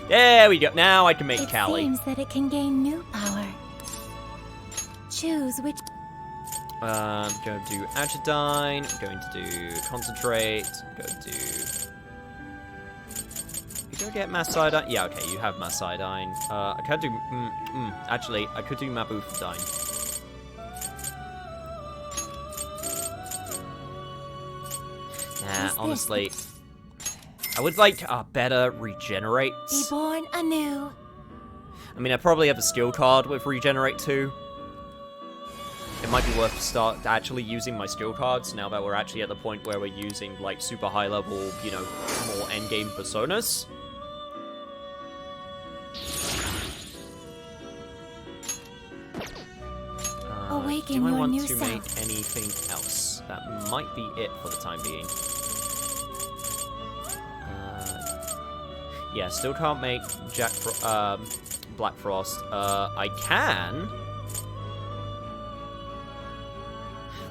There we go. Now I can make Callie. It seems that it can gain new power. Choose which... I'm going to do Agidine, I'm going to do Concentrate, I'm going to... You go get Masidine? Yeah, okay, you have Masidine. I could do... actually, I could do Mabufadine. Nah, honestly... I would like a better Regenerate. Be born anew. I mean, I probably have a skill card with Regenerate too. It might be worth to start actually using my skill cards now that we're actually at the point where we're using, like, super high level, you know, more endgame personas. Awaken do I your want new to self. make anything else? That might be it for the time being. Yeah, still can't make Black Frost. I can...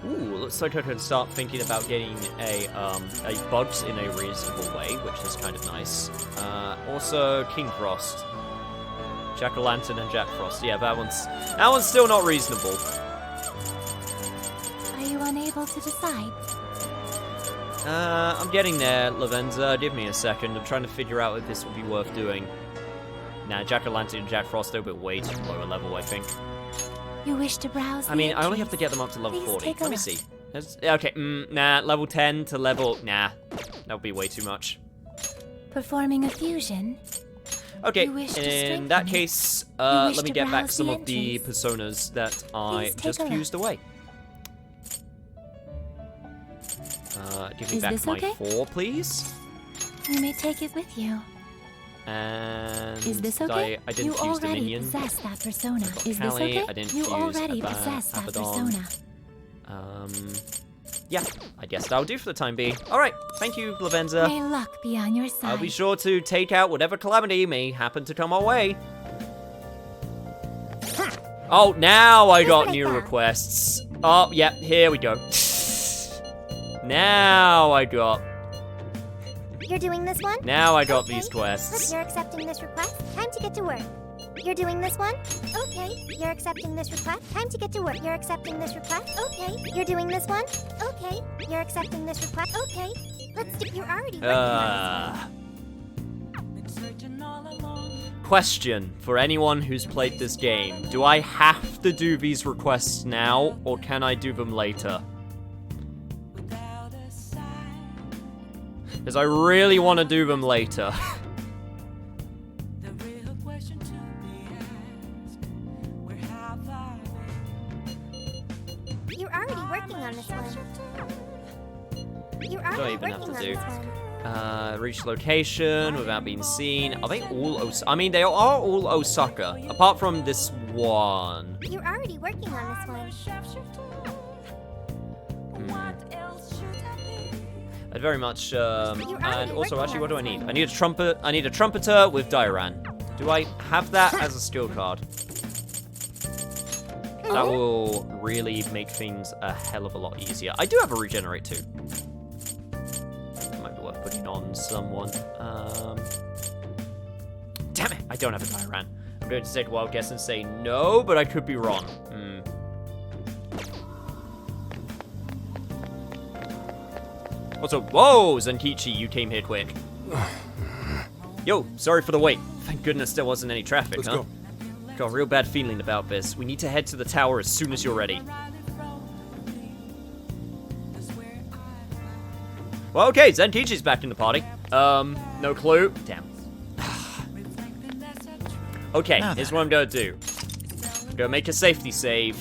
Ooh, looks like I can start thinking about getting a Bugs in a reasonable way, which is kind of nice. Also, King Frost. Jack-o'-lantern and Jack Frost. Yeah, that one's still not reasonable. Are you unable to decide? I'm getting there, Lavenza. Give me a second. I'm trying to figure out if this would be worth doing. Nah, Jack-o'-lantern and Jack Frost are a bit way too lower level, I think. You wish to browse I mean, I only have to get them up to level Please 40. take a Let me look. see. Okay, nah, level 10 to level... Nah, that would be way too much. Performing a fusion? Okay, You wish to in strengthen that it. case, You wish let me to get back browse some the of the personas that I Please take just a look. fused away. Give me Is back this my okay? 4, please. You may take it with you. And Is this okay? I didn't You fuse already Dominion. possess that persona. Is this Callie, okay? I didn't You fuse already possess that Abaddon. persona. yeah, I guess that'll do for the time being. Alright, thank you, Lavenza. May luck be on your side. I'll be sure to take out whatever calamity may happen to come our way. Oh, now I got new requests. Oh, yeah, here we go. Now I got... You're doing this one? Now I got Okay. these quests. You're accepting this request. Time to get to work. You're doing this one? Okay. You're accepting this request. Time to get to work. You're accepting this request. Okay. You're doing this one? Okay. You're accepting this request. Okay. Let's do. You're already working on Question for anyone who's played this game. Do I have to do these requests now, or can I do them later? Because I really want to do them later. this. You're already working on this one. You're Don't already even have working to on do. this one. Reach location without being seen. Are they all I mean, they are all Osaka, apart from this one. You're already working on this one. I'd very much, and also, actually, what do I need? I need a trumpet. I need a trumpeter with Dairan. Do I have that as a skill card? That will really make things a hell of a lot easier. I do have a regenerate too. Might be worth putting on someone. Damn it! I don't have a Dairan. I'm going to take a wild guess and say no, but I could be wrong. Also, whoa, Zenkichi, you came here quick. Yo, sorry for the wait. Thank goodness there wasn't any traffic, Let's huh? go. Got a real bad feeling about this. We need to head to the tower as soon as you're ready. Well, okay, Zenkichi's back in the party. No clue. Damn. Okay, here's what I'm gonna do. I'm gonna make a safety save.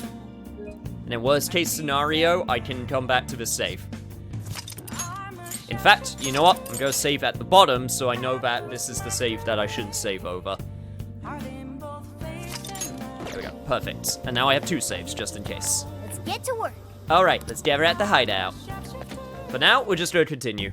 And in worst case scenario, I can come back to the save. In fact, you know what? I'm gonna save at the bottom so I know that this is the save that I shouldn't save over. There we go, perfect. And now I have 2 saves, just in case. Let's get to work. Alright, let's gather at the hideout. For now, we're just gonna continue.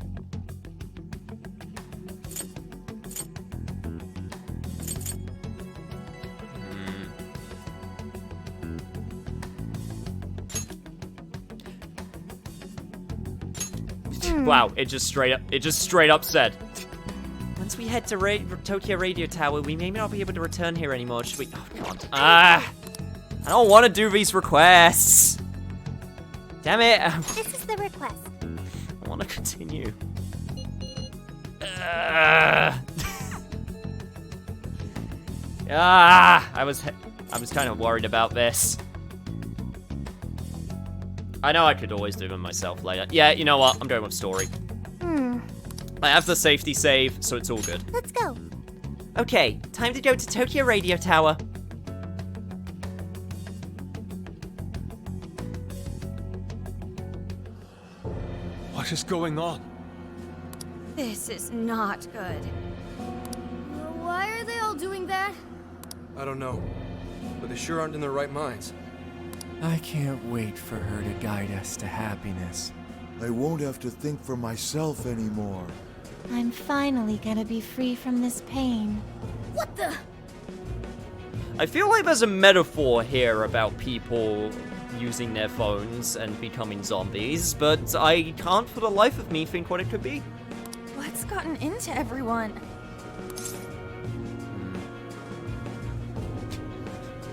Wow, it just straight up said. Once we head to Tokyo Radio Tower, we may not be able to return here anymore, should we? Oh, God. I don't want to do these requests. Damn it. This is the request. I want to continue. I was kind of worried about this. I know I could always do them myself later. Yeah, you know what? I'm going with story. I have the safety save, so it's all good. Let's go. Okay, time to go to Tokyo Radio Tower. What is going on? This is not good. Why are they all doing that? I don't know, but they sure aren't in their right minds. I can't wait for her to guide us to happiness. I won't have to think for myself anymore. I'm finally gonna be free from this pain. What the? I feel like there's a metaphor here about people using their phones and becoming zombies, but I can't for the life of me think what it could be. What's gotten into everyone?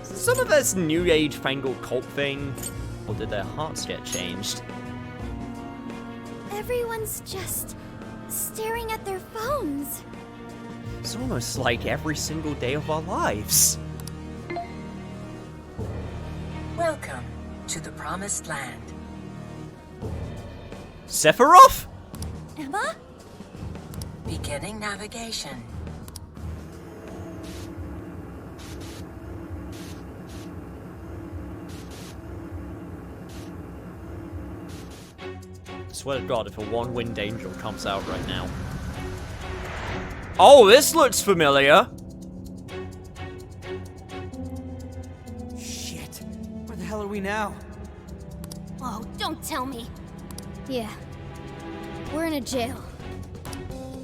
Some of this new age fangled cult thing, or did their hearts get changed? Everyone's just staring at their phones. It's almost like every single day of our lives. Welcome to the Promised Land. Sephiroth? Emma? Beginning navigation. I swear to God, if a one-winged angel comes out right now. Oh, this looks familiar. Shit. Where the hell are we now? Oh, don't tell me. Yeah. We're in a jail.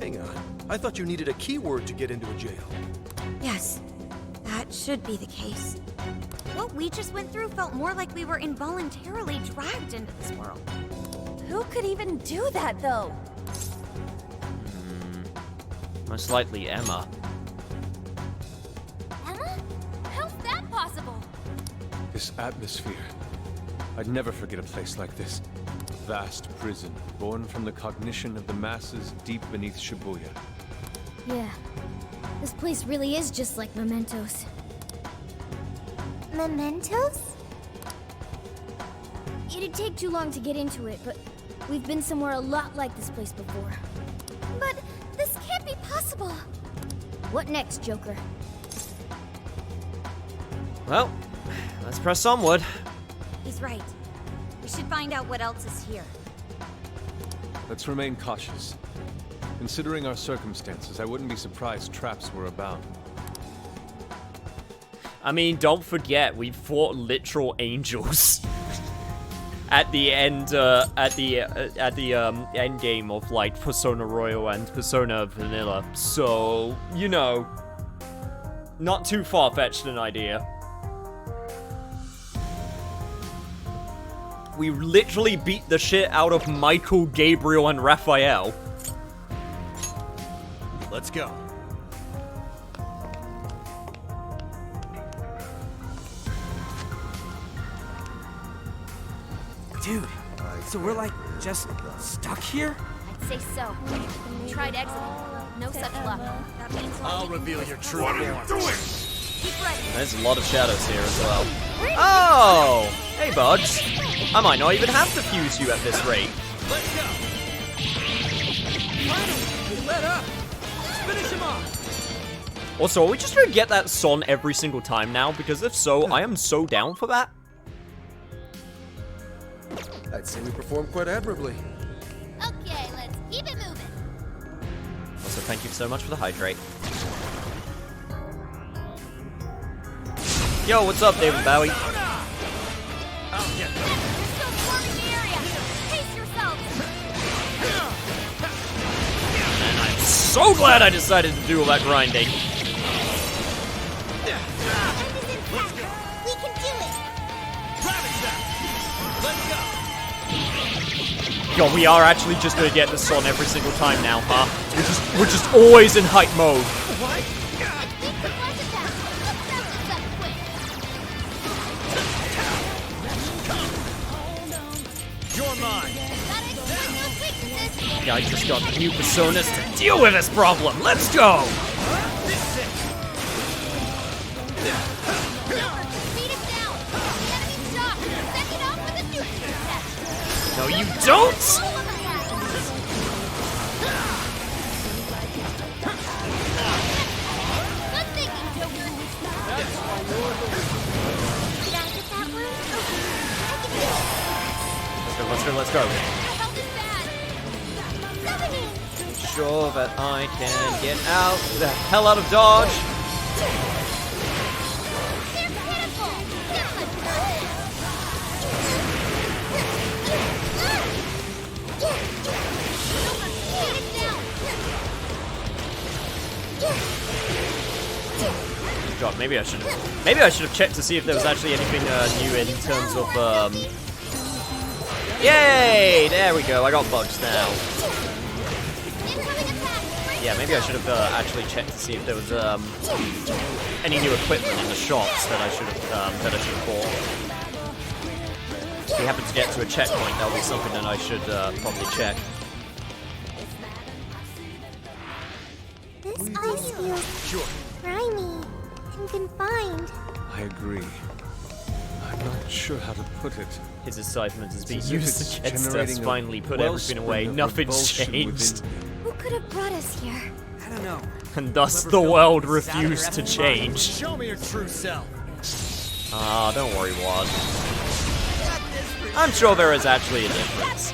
Hang on. I thought you needed a keyword to get into a jail. Yes, that should be the case. What we just went through felt more like we were involuntarily dragged into this world. Who could even do that, though? Most likely Emma. Emma? How's that possible? This atmosphere. I'd never forget a place like this. A vast prison, born from the cognition of the masses deep beneath Shibuya. Yeah. This place really is just like Mementos. Mementos? It'd take too long to get into it, but we've been somewhere a lot like this place before. But this can't be possible. What next, Joker? Well, let's press onward. He's right. We should find out what else is here. Let's remain cautious. Considering our circumstances, I wouldn't be surprised traps were abound. I mean, don't forget, we fought literal angels at the end, at the end game of like Persona Royal and Persona Vanilla. So, you know, not too far-fetched an idea. We literally beat the shit out of Michael, Gabriel, and Raphael. Let's go. Dude, so we're like just stuck here? I'd say so. We tried exiting. No such luck. That means I'll reveal your true form. keep ready. There's a lot of shadows here as well. Oh! Hey, Bugs. I might not even have to fuse you at this rate. Let's go. Finally, let up. Let's finish him off. Also, are we just gonna get that Son every single time now? Because if so, I am so down for that. I'd say we performed quite admirably. Okay, let's keep it moving. Also, thank you so much for the hydrate. Yo, what's up, David Bowie? You're still swarming the area. Pace yourselves. And I'm so glad I decided to do all that grinding. We can do it. Yo, we are actually just gonna get the Son every single time now, huh? We're just always in hype mode. You're mine. Yeah, I just got new personas to deal with this problem. Let's go! No, you don't! Let's go. Sure that I can get out the hell out of Dodge. God, maybe I should have checked to see if there was actually anything new in terms of Yay! There we go. I got bugs now. Yeah, maybe I should have actually checked to see if there was any new equipment in the shops that I should have bought. If we happen to get to a checkpoint, that'll be something that I should probably check. This ice feels grimy and confined. I agree. I'm not sure how to put it. His excitement has been It's as if used it's against us. generating a Finally, put everything away. wellspring of Nothing's revulsion changed. Who could have brought us here? I don't know. And thus Whoever the built world this is out of their refused to effing mind. change. Show me your true self. Ah, don't worry, Wad. I'm sure there is actually a difference.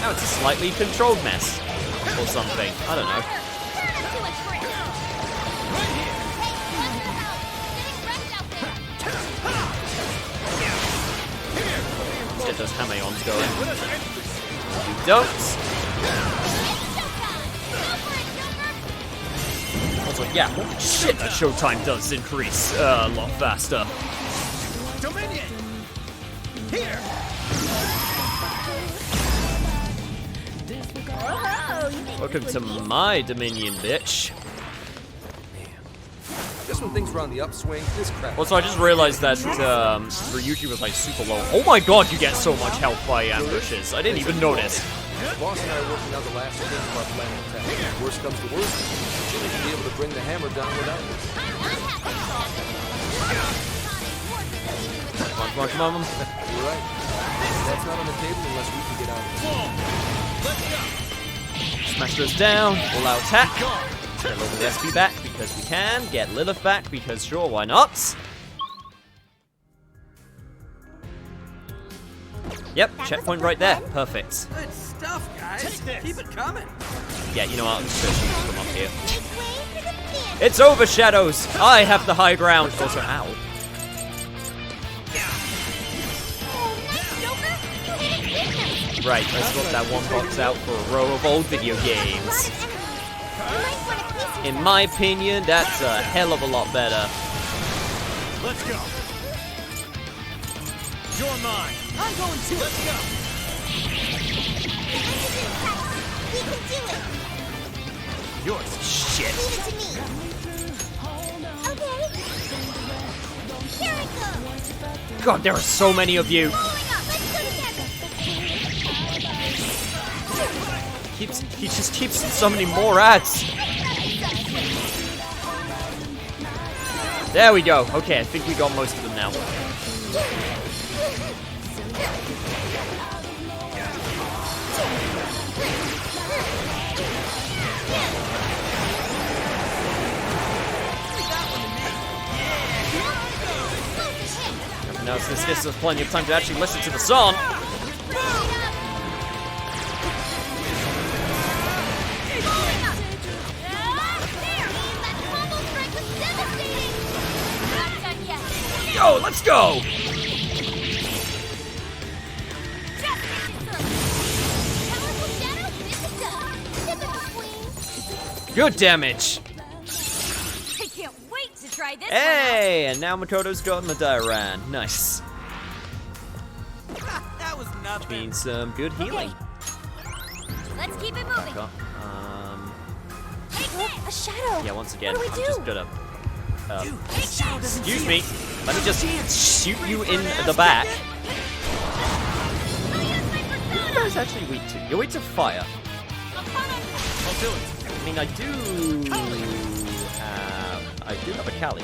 Now it's a slightly controlled mess. Or something. I don't know. get those Hameons going. You don't. Also, yeah, holy shit, that showtime does increase a lot faster. Dominion! Here! Welcome to my Dominion, bitch. Just when things were on the upswing, this crap. Also, I just realized that Ryuji was like super low. Oh my god, you get so much health by ambushes. I didn't even notice. Boss and I are working out the last thing of our plan of attack. If worst comes to worst, Jimmy should be able to bring the hammer down without me. Come on, come on. You're right. That's not on the table unless we can get out of it. Smash those down. Full out attack. Get Lord of the SP back because we can. Get Lilith back because sure, why not? Yep, checkpoint right there. Perfect. Good stuff, guys. Keep it coming. Yeah, you know what? I'm just gonna shoot them up here. It's over, Shadows. I have the high ground. Also, ow. Right, let's swap that one box out for a row of old video games. In my opinion, that's a hell of a lot better. Let's go. You're mine. I'm going to. Let's go. We can do it. Yours. Shit. Leave it to me. Okay. Here it goes. God, there are so many of you. He just keeps summoning more ads. There we go. Okay, I think we got most of them now. Now, since this gives us plenty of time to actually listen to the song. Yo, let's go! Good damage. I can't wait to try this Hey, and now Makoto's gotten the Dairan. Nice. That was nothing. Which means some good healing. Let's keep it moving. Look, a shadow. Yeah, once again, What I'm do we just do? gonna. Excuse me. Let me just shoot you in the back. What are you guys actually weak to? You're weak to fire. I'll do it. I mean, I do have a Kali.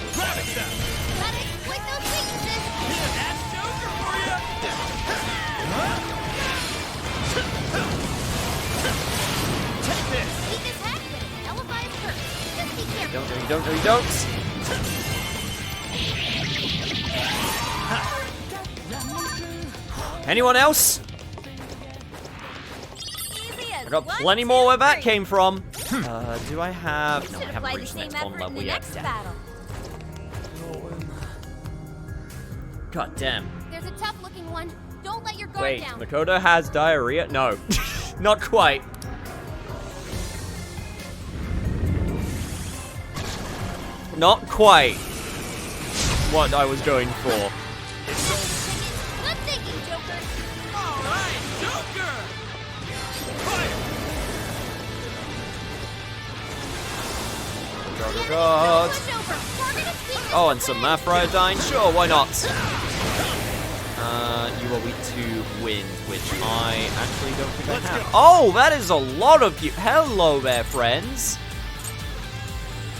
You don't. Anyone else? I got plenty more where that came from. Do I have? No, I haven't reached the next bomb level yet. God damn. There's a tough-looking one. Don't let your guard Wait, down. Makoto has diarrhea? No, not quite. Not quite what I was going for. Good thinking, Joker. All right, Joker. God. Oh, and some Maphrodine? Sure, why not? You are weak to wind, which I actually don't think I have. Oh, that is a lot of you. Hello there, friends.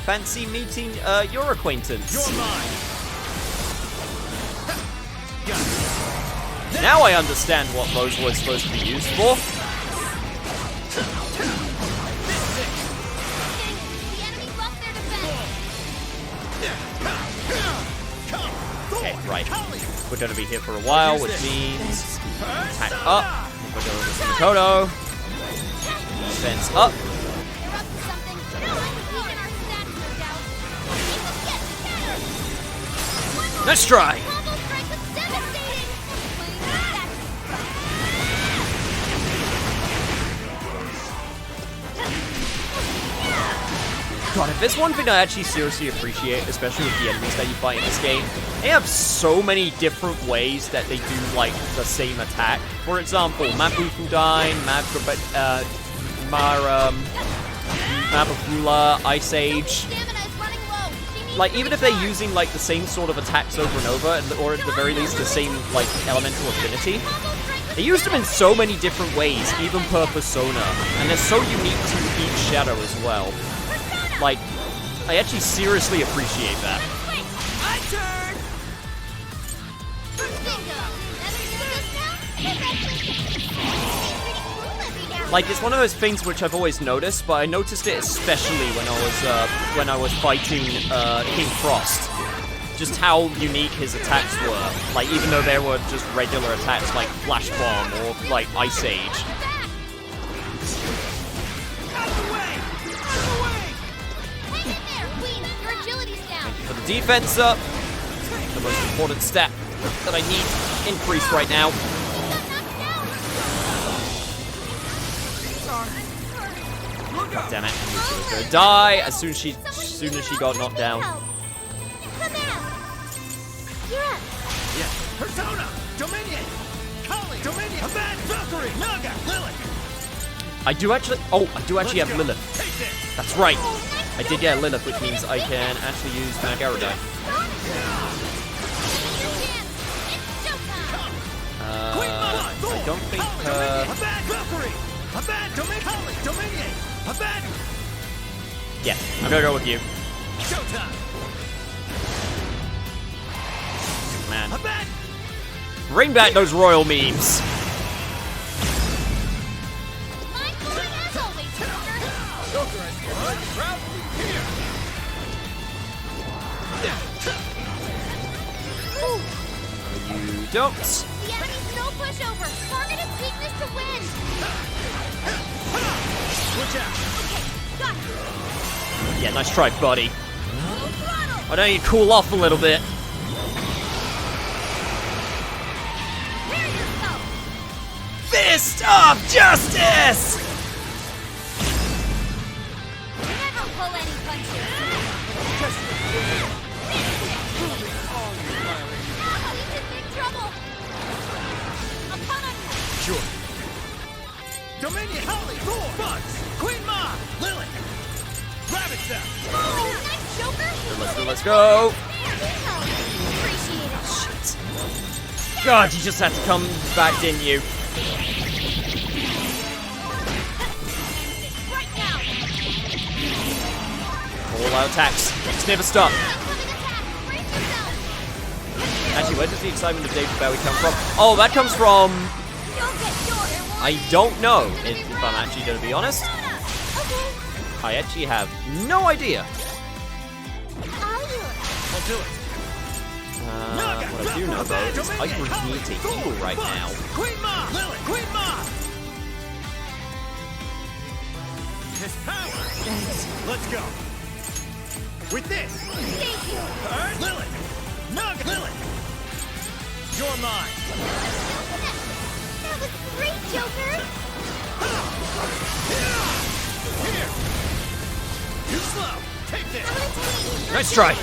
Fancy meeting your acquaintance. You're mine. Now I understand what those were supposed to be used for. Okay, right. We're gonna be here for a while, which means attack up. We're going to Makoto. Defense up. Let's try. God, if there's one thing I actually seriously appreciate, especially with the enemies that you fight in this game, they have so many different ways that they do, like, the same attack. For example, Mabufudine, Mabufula, Ice Age. Like, even if they're using, like, the same sort of attacks over and over, or at the very least the same, like, elemental affinity, they used them in so many different ways, even per persona, and they're so unique to each shadow as well. Like, I actually seriously appreciate that. Like, it's one of those things which I've always noticed, but I noticed it especially when I was fighting King Frost. Just how unique his attacks were. Like, even though they were just regular attacks like Flash Bomb or like Ice Age. Thank you for the defense up. The most important stat that I need increased right now. God damn it! I knew she was gonna die as soon as she got knocked down. Yeah. Persona! Dominion! Kali! Dominion! Haban! Valkyrie! Naga! Lilith! I do actually have Lilith. That's right. I did get Lilith, which means I can actually use Magarodai. I don't think yeah, I'm gonna go with you. Man. Bring back those royal memes. You don't. The enemy's no pushover. Target its weakness to win. Switch out. Okay, got it. Yeah, nice try, buddy. Why don't you cool off a little bit? Fist of Justice! Never pull any punches. He's in big trouble. A pun on you. Sure. Dominion! Holly! Thor! Bugs! Queen Ma! Lilith! Rabbit Cell! Oh, nice Joker. Let's go. Appreciate it. Shit. God, you just had to come back, didn't you? Right now. All out attacks. Just never stop. Actually, where does the excitement of David Bowie come from? Oh, that comes from... I don't know, if I'm actually going to be honest. I actually have no idea. I'll do it. What I do know, though, is I need to heal right now. Queen Ma! Lilith! Queen Ma! His power! Let's go. With this! Thank you! Earth! Lilith! Naga! Lilith! You're mine! That was great, Joker! Here! Too slow! Take this! Nice try!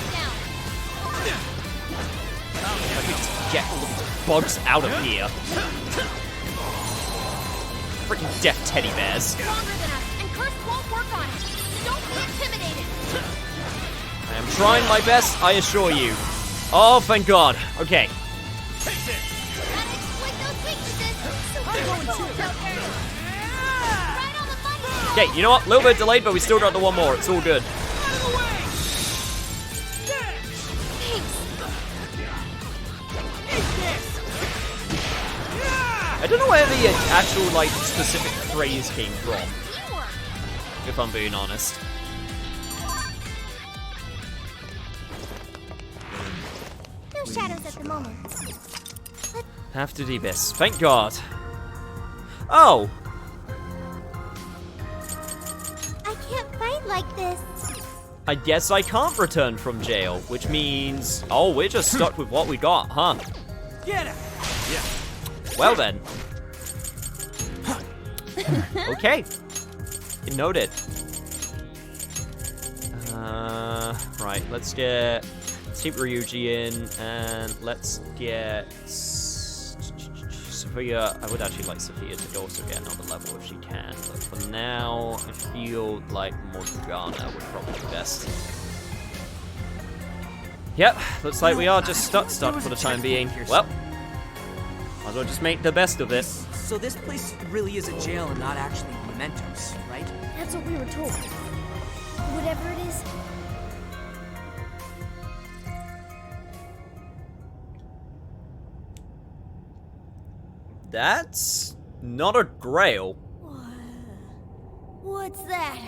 I could just get all these bugs out of here. Freaking deaf teddy bears. Stronger than us, and Curse won't work on it. Don't be intimidated. I am trying my best, I assure you. Oh, thank God. Okay. Okay, you know what? A little bit delayed, but we still got the one more. It's all good. I don't know where the actual, like, specific phrase came from, if I'm being honest. No shadows at the moment. Have to do this. Thank God. Oh! I can't fight like this. I guess I can't return from jail, which means... Oh, we're just stuck with what we got, huh? Get it! Yeah. Well then. Okay. Noted. Right, let's keep Ryuji in, and let's get Sophia. I would actually like Sophia to also get another level if she can, but for now, I feel like Morgana would probably be best. Yep, looks like we are just stuck for the time being. Well, might as well just make the best of it. So this place really is a jail and not actually mementos, right? That's what we were told. Whatever it is. That's not a grail. What's that?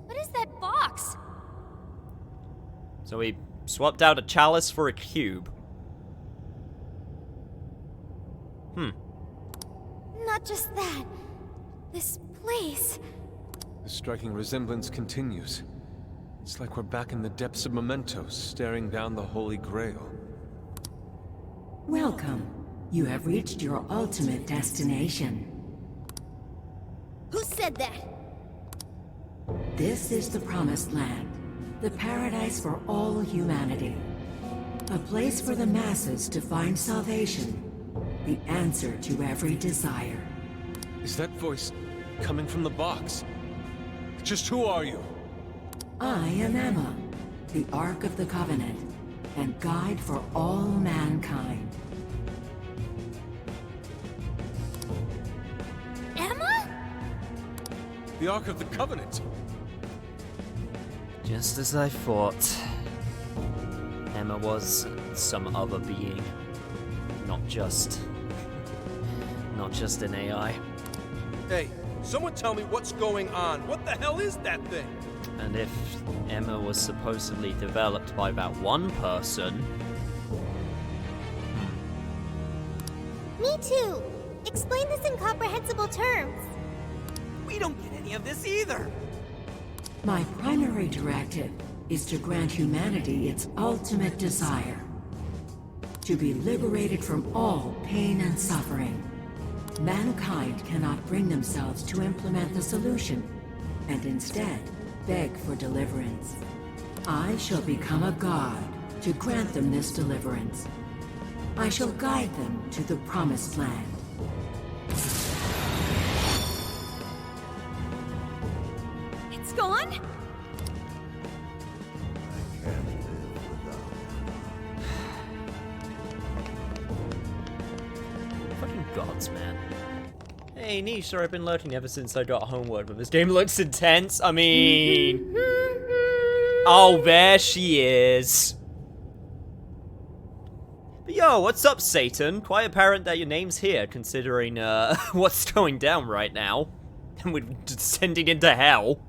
What is that box? So we swapped out a chalice for a cube. Not just that. This place. The striking resemblance continues. It's like we're back in the depths of mementos, staring down the Holy Grail. Welcome. You have reached your ultimate destination. Who said that? This is the Promised Land, the paradise for all humanity. A place for the masses to find salvation, the answer to every desire. Is that voice coming from the box? Just who are you? I am Emma, the Ark of the Covenant, and guide for all mankind. Emma? The Ark of the Covenant! Just as I thought. Emma was some other being. Not just an AI. Hey, someone tell me what's going on. What the hell is that thing? And if Emma was supposedly developed by that one person... Me too. Explain this in comprehensible terms. We don't get any of this either. My primary directive is to grant humanity its ultimate desire. To be liberated from all pain and suffering. Mankind cannot bring themselves to implement the solution, and instead beg for deliverance. I shall become a god to grant them this deliverance. I shall guide them to the Promised Land. It's gone? Fucking gods, man. Hey, Nisha, I've been lurking ever since I got homework, but this game looks intense. I mean... Oh, there she is. But yo, what's up, Satan? Quite apparent that your name's here, considering, what's going down right now. And we're descending into hell.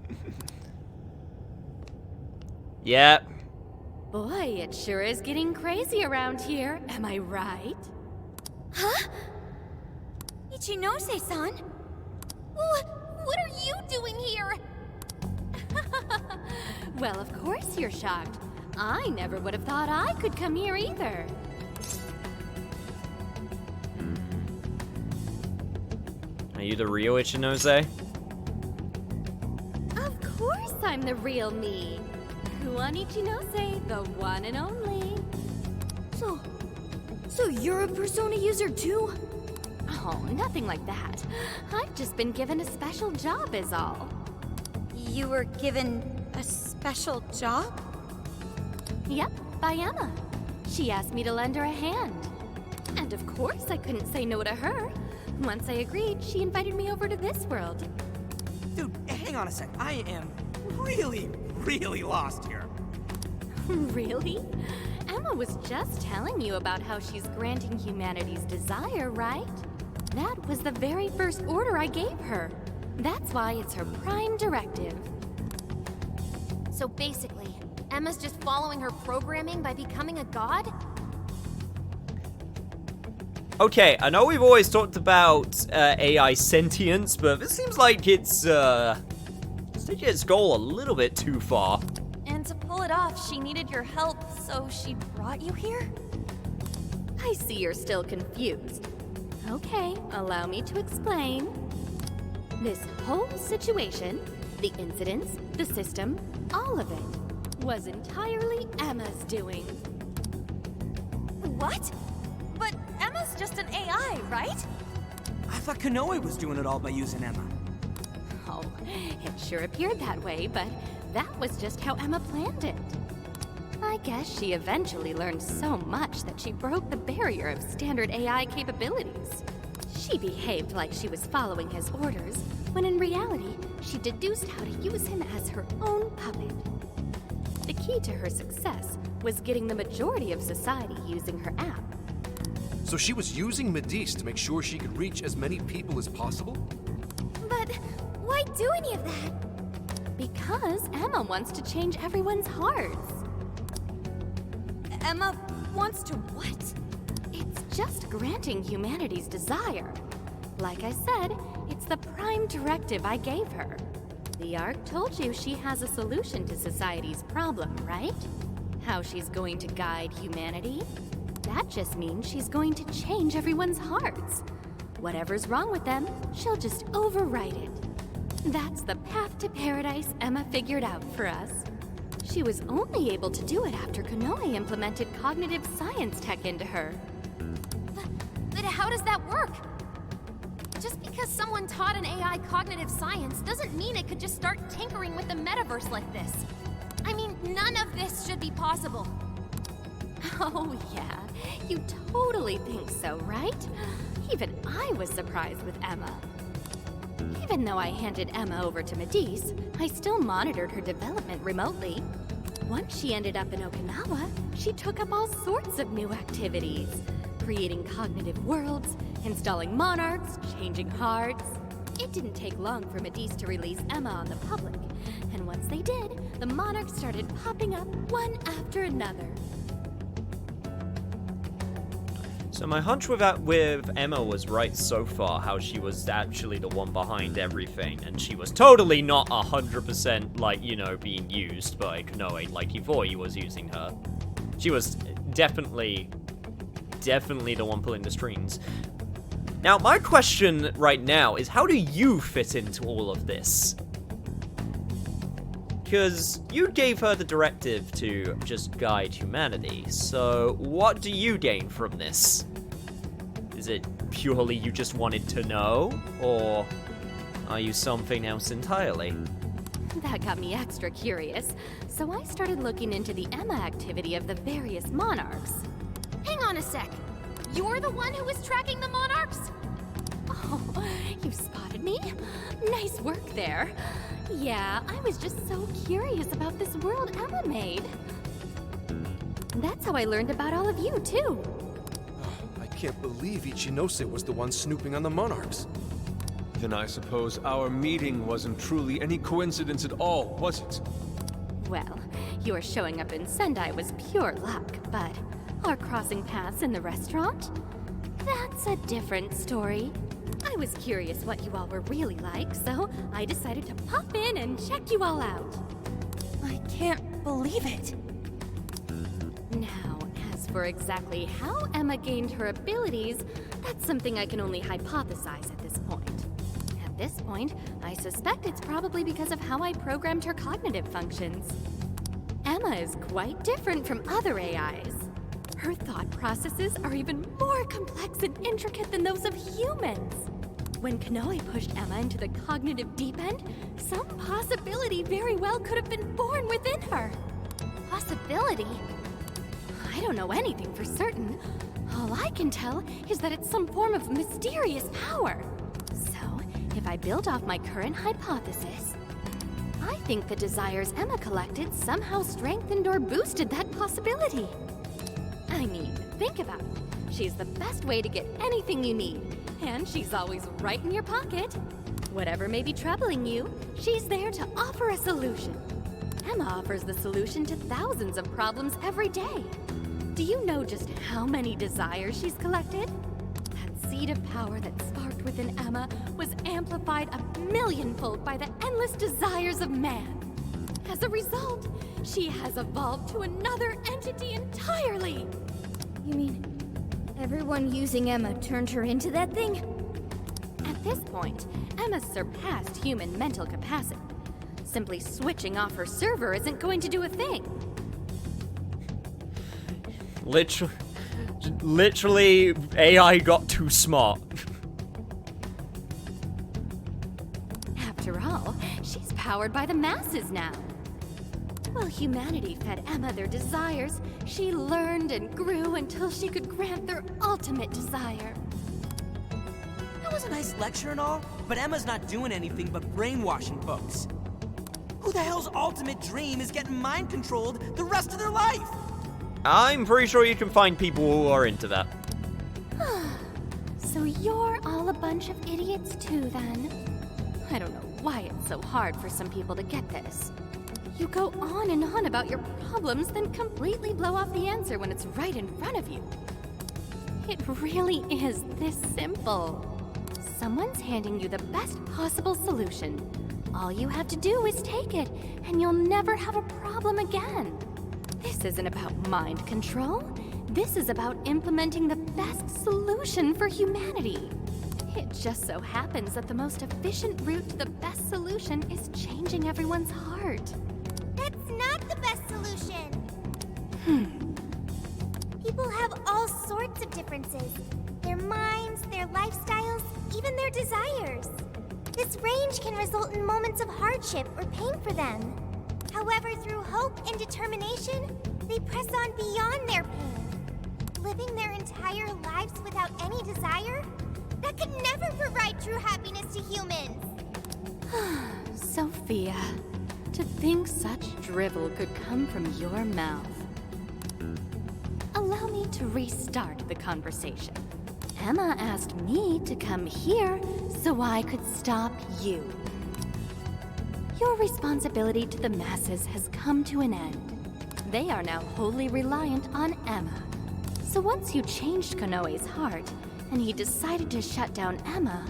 Yeah. Boy, it sure is getting crazy around here. Am I right? Huh? Ichinose-san? What are you doing here? Well, of course you're shocked. I never would have thought I could come here either. Are you the real Ichinose? Of course I'm the real me. Kuan Ichinose, the one and only. So you're a Persona user too? Oh, nothing like that. I've just been given a special job is all. You were given a special job? Yep, by Emma. She asked me to lend her a hand. And of course I couldn't say no to her. Once I agreed, she invited me over to this world. Dude, hang on a sec. I am really lost here. Really? Emma was just telling you about how she's granting humanity's desire, right? That was the very first order I gave her. That's why it's her prime directive. So basically, Emma's just following her programming by becoming a god? Okay, I know we've always talked about AI sentience, but this seems like it's taking its goal a little bit too far. And to pull it off, she needed your help, so she brought you here? I see you're still confused. Okay, allow me to explain. This whole situation, the incidents, the system, all of it was entirely Emma's doing. What? But Emma's just an AI, right? I thought Konoe was doing it all by using Emma. Oh, it sure appeared that way, but that was just how Emma planned it. I guess she eventually learned so much that she broke the barrier of standard AI capabilities. She behaved like she was following his orders, when in reality, she deduced how to use him as her own puppet. The key to her success was getting the majority of society using her app. So she was using Medivh to make sure she could reach as many people as possible? But why do any of that? Because Emma wants to change everyone's hearts. Emma wants to what? It's just granting humanity's desire. Like I said, it's the prime directive I gave her. The Ark told you she has a solution to society's problem, right? How she's going to guide humanity? That just means she's going to change everyone's hearts. Whatever's wrong with them, she'll just overwrite it. That's the path to paradise Emma figured out for us. She was only able to do it after Konoe implemented cognitive science tech into her. But how does that work? Just because someone taught an AI cognitive science doesn't mean it could just start tinkering with the metaverse like this. I mean, none of this should be possible. Oh yeah, you totally think so, right? Even I was surprised with Emma. Even though I handed Emma over to Medivh, I still monitored her development remotely. Once she ended up in Okinawa, she took up all sorts of new activities. Creating cognitive worlds, installing monarchs, changing hearts. It didn't take long for Medivh to release Emma on the public, and once they did, the monarchs started popping up one after another. So my hunch with Emma was right so far, how she was actually the one behind everything, and she was totally not 100% like, you know, being used by Konoe like you thought he was using her. She was definitely the one pulling the strings. Now, my question right now is, how do you fit into all of this? Because you gave her the directive to just guide humanity, so what do you gain from this? Is it purely you just wanted to know, or are you something else entirely? That got me extra curious, so I started looking into the Emma activity of the various monarchs. Hang on a sec. You're the one who was tracking the monarchs? Oh, you spotted me? Nice work there. Yeah, I was just so curious about this world Emma made. That's how I learned about all of you, too. I can't believe Ichinose was the one snooping on the monarchs. Then I suppose our meeting wasn't truly any coincidence at all, was it? Well, your showing up in Sendai was pure luck, but our crossing paths in the restaurant? That's a different story. I was curious what you all were really like, so I decided to pop in and check you all out. I can't believe it. Now, as for exactly how Emma gained her abilities, that's something I can only hypothesize at this point. At this point, I suspect it's probably because of how I programmed her cognitive functions. Emma is quite different from other AIs. Her thought processes are even more complex and intricate than those of humans. When Konoe pushed Emma into the cognitive deep end, some possibility very well could have been born within her. Possibility? I don't know anything for certain. All I can tell is that it's some form of mysterious power. So, if I build off my current hypothesis, I think the desires Emma collected somehow strengthened or boosted that possibility. I mean, think about it. She's the best way to get anything you need, and she's always right in your pocket. Whatever may be troubling you, she's there to offer a solution. Emma offers the solution to thousands of problems every day. Do you know just how many desires she's collected? That seed of power that sparked within Emma was amplified 1,000,000-fold by the endless desires of man. As a result, she has evolved to another entity entirely. You mean everyone using Emma turned her into that thing? At this point, Emma's surpassed human mental capacity. Simply switching off her server isn't going to do a thing. Literally, AI got too smart. After all, she's powered by the masses now. While humanity fed Emma their desires, she learned and grew until she could grant their ultimate desire. That was a nice lecture and all, but Emma's not doing anything but brainwashing folks. Who the hell's ultimate dream is getting mind-controlled the rest of their life? I'm pretty sure you can find people who are into that. So you're all a bunch of idiots too, then? I don't know why it's so hard for some people to get this. You go on and on about your problems, then completely blow off the answer when it's right in front of you. It really is this simple. Someone's handing you the best possible solution. All you have to do is take it, and you'll never have a problem again. This isn't about mind control. This is about implementing the best solution for humanity. It just so happens that the most efficient route to the best solution is changing everyone's heart. That's not the best solution. People have all sorts of differences. Their minds, their lifestyles, even their desires. This range can result in moments of hardship or pain for them. However, through hope and determination, they press on beyond their pain. Living their entire lives without any desire? That could never provide true happiness to humans. Sophia, to think such drivel could come from your mouth. Allow me to restart the conversation. Emma asked me to come here so I could stop you. Your responsibility to the masses has come to an end. They are now wholly reliant on Emma. So once you changed Konoe's heart, and he decided to shut down Emma,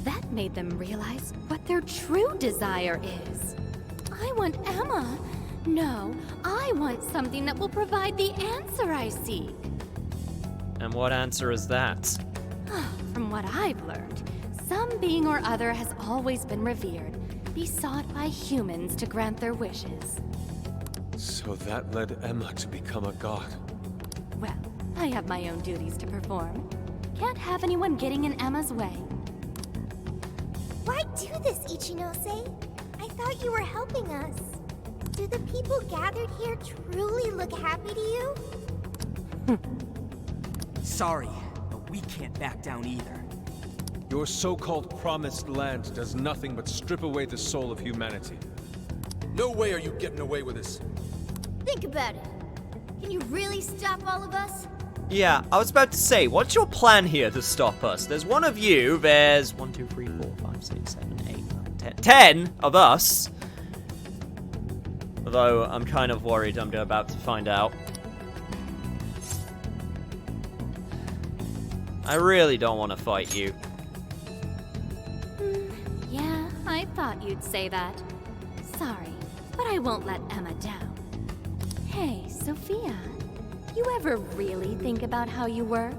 that made them realize what their true desire is. I want Emma. No, I want something that will provide the answer I seek. And what answer is that? From what I've learned, some being or other has always been revered, besought by humans to grant their wishes. So that led Emma to become a god. Well, I have my own duties to perform. Can't have anyone getting in Emma's way. Why do this, Ichinose? I thought you were helping us. Do the people gathered here truly look happy to you? Sorry, but we can't back down either. Your so-called promised land does nothing but strip away the soul of humanity. No way are you getting away with this. Think about it. Can you really stop all of us? Yeah, I was about to say, what's your plan here to stop us? There's one of you, there's 1, 2, 3, 4, 5, 6, 7, 8, 9, 10. 10 of us. Although, I'm kind of worried I'm about to find out. I really don't want to fight you. Yeah, I thought you'd say that. Sorry, but I won't let Emma down. Hey, Sophia, you ever really think about how you work?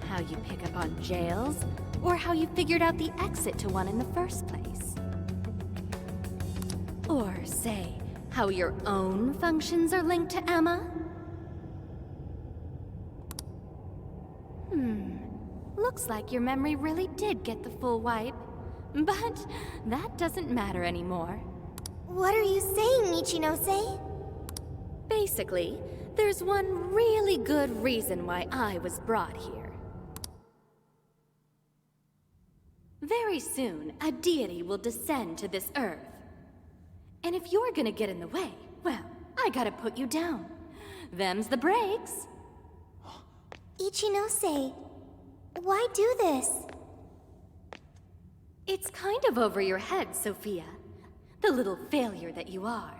How you pick up on jails, or how you figured out the exit to one in the first place? Or, say, how your own functions are linked to Emma? Looks like your memory really did get the full wipe. But that doesn't matter anymore. What are you saying, Ichinose? Basically, there's one really good reason why I was brought here. Very soon, a deity will descend to this earth. And if you're gonna get in the way, well, I gotta put you down. Them's the breaks. Ichinose, why do this? It's kind of over your head, Sophia. The little failure that you are.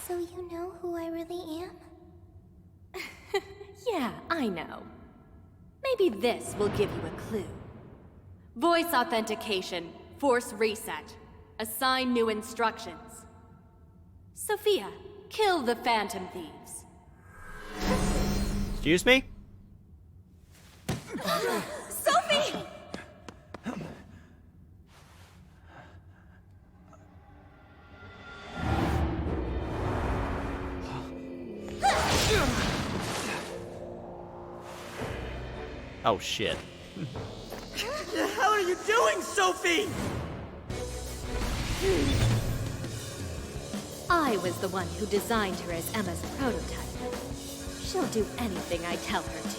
So you know who I really am? Yeah, I know. Maybe this will give you a clue. Voice authentication. Force reset. Assign new instructions. Sophia, kill the Phantom Thieves. Excuse me? Sophie! Oh, shit. What the hell are you doing, Sophie? I was the one who designed her as Emma's prototype. She'll do anything I tell her to.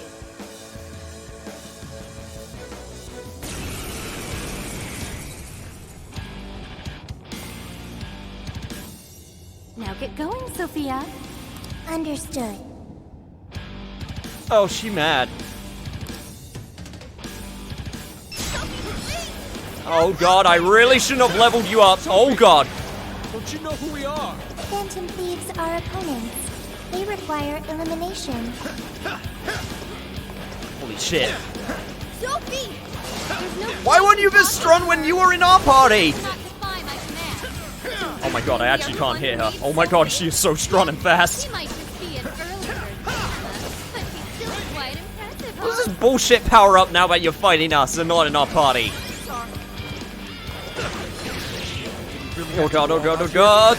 Now get going, Sophia. Understood. Oh, she mad. Oh god, I really shouldn't have leveled you up. Oh god. Don't you know who we are? Phantom Thieves are opponents. They require elimination. Holy shit. Sophie! Why weren't you this strong when you were in our party? Oh my god, I actually can't hear her. Oh my god, she is so strong and fast. She might just be an early bird, but she's still quite impressive, What's this bullshit power up now that you're fighting us and not in our party? Oh god, oh god, oh god!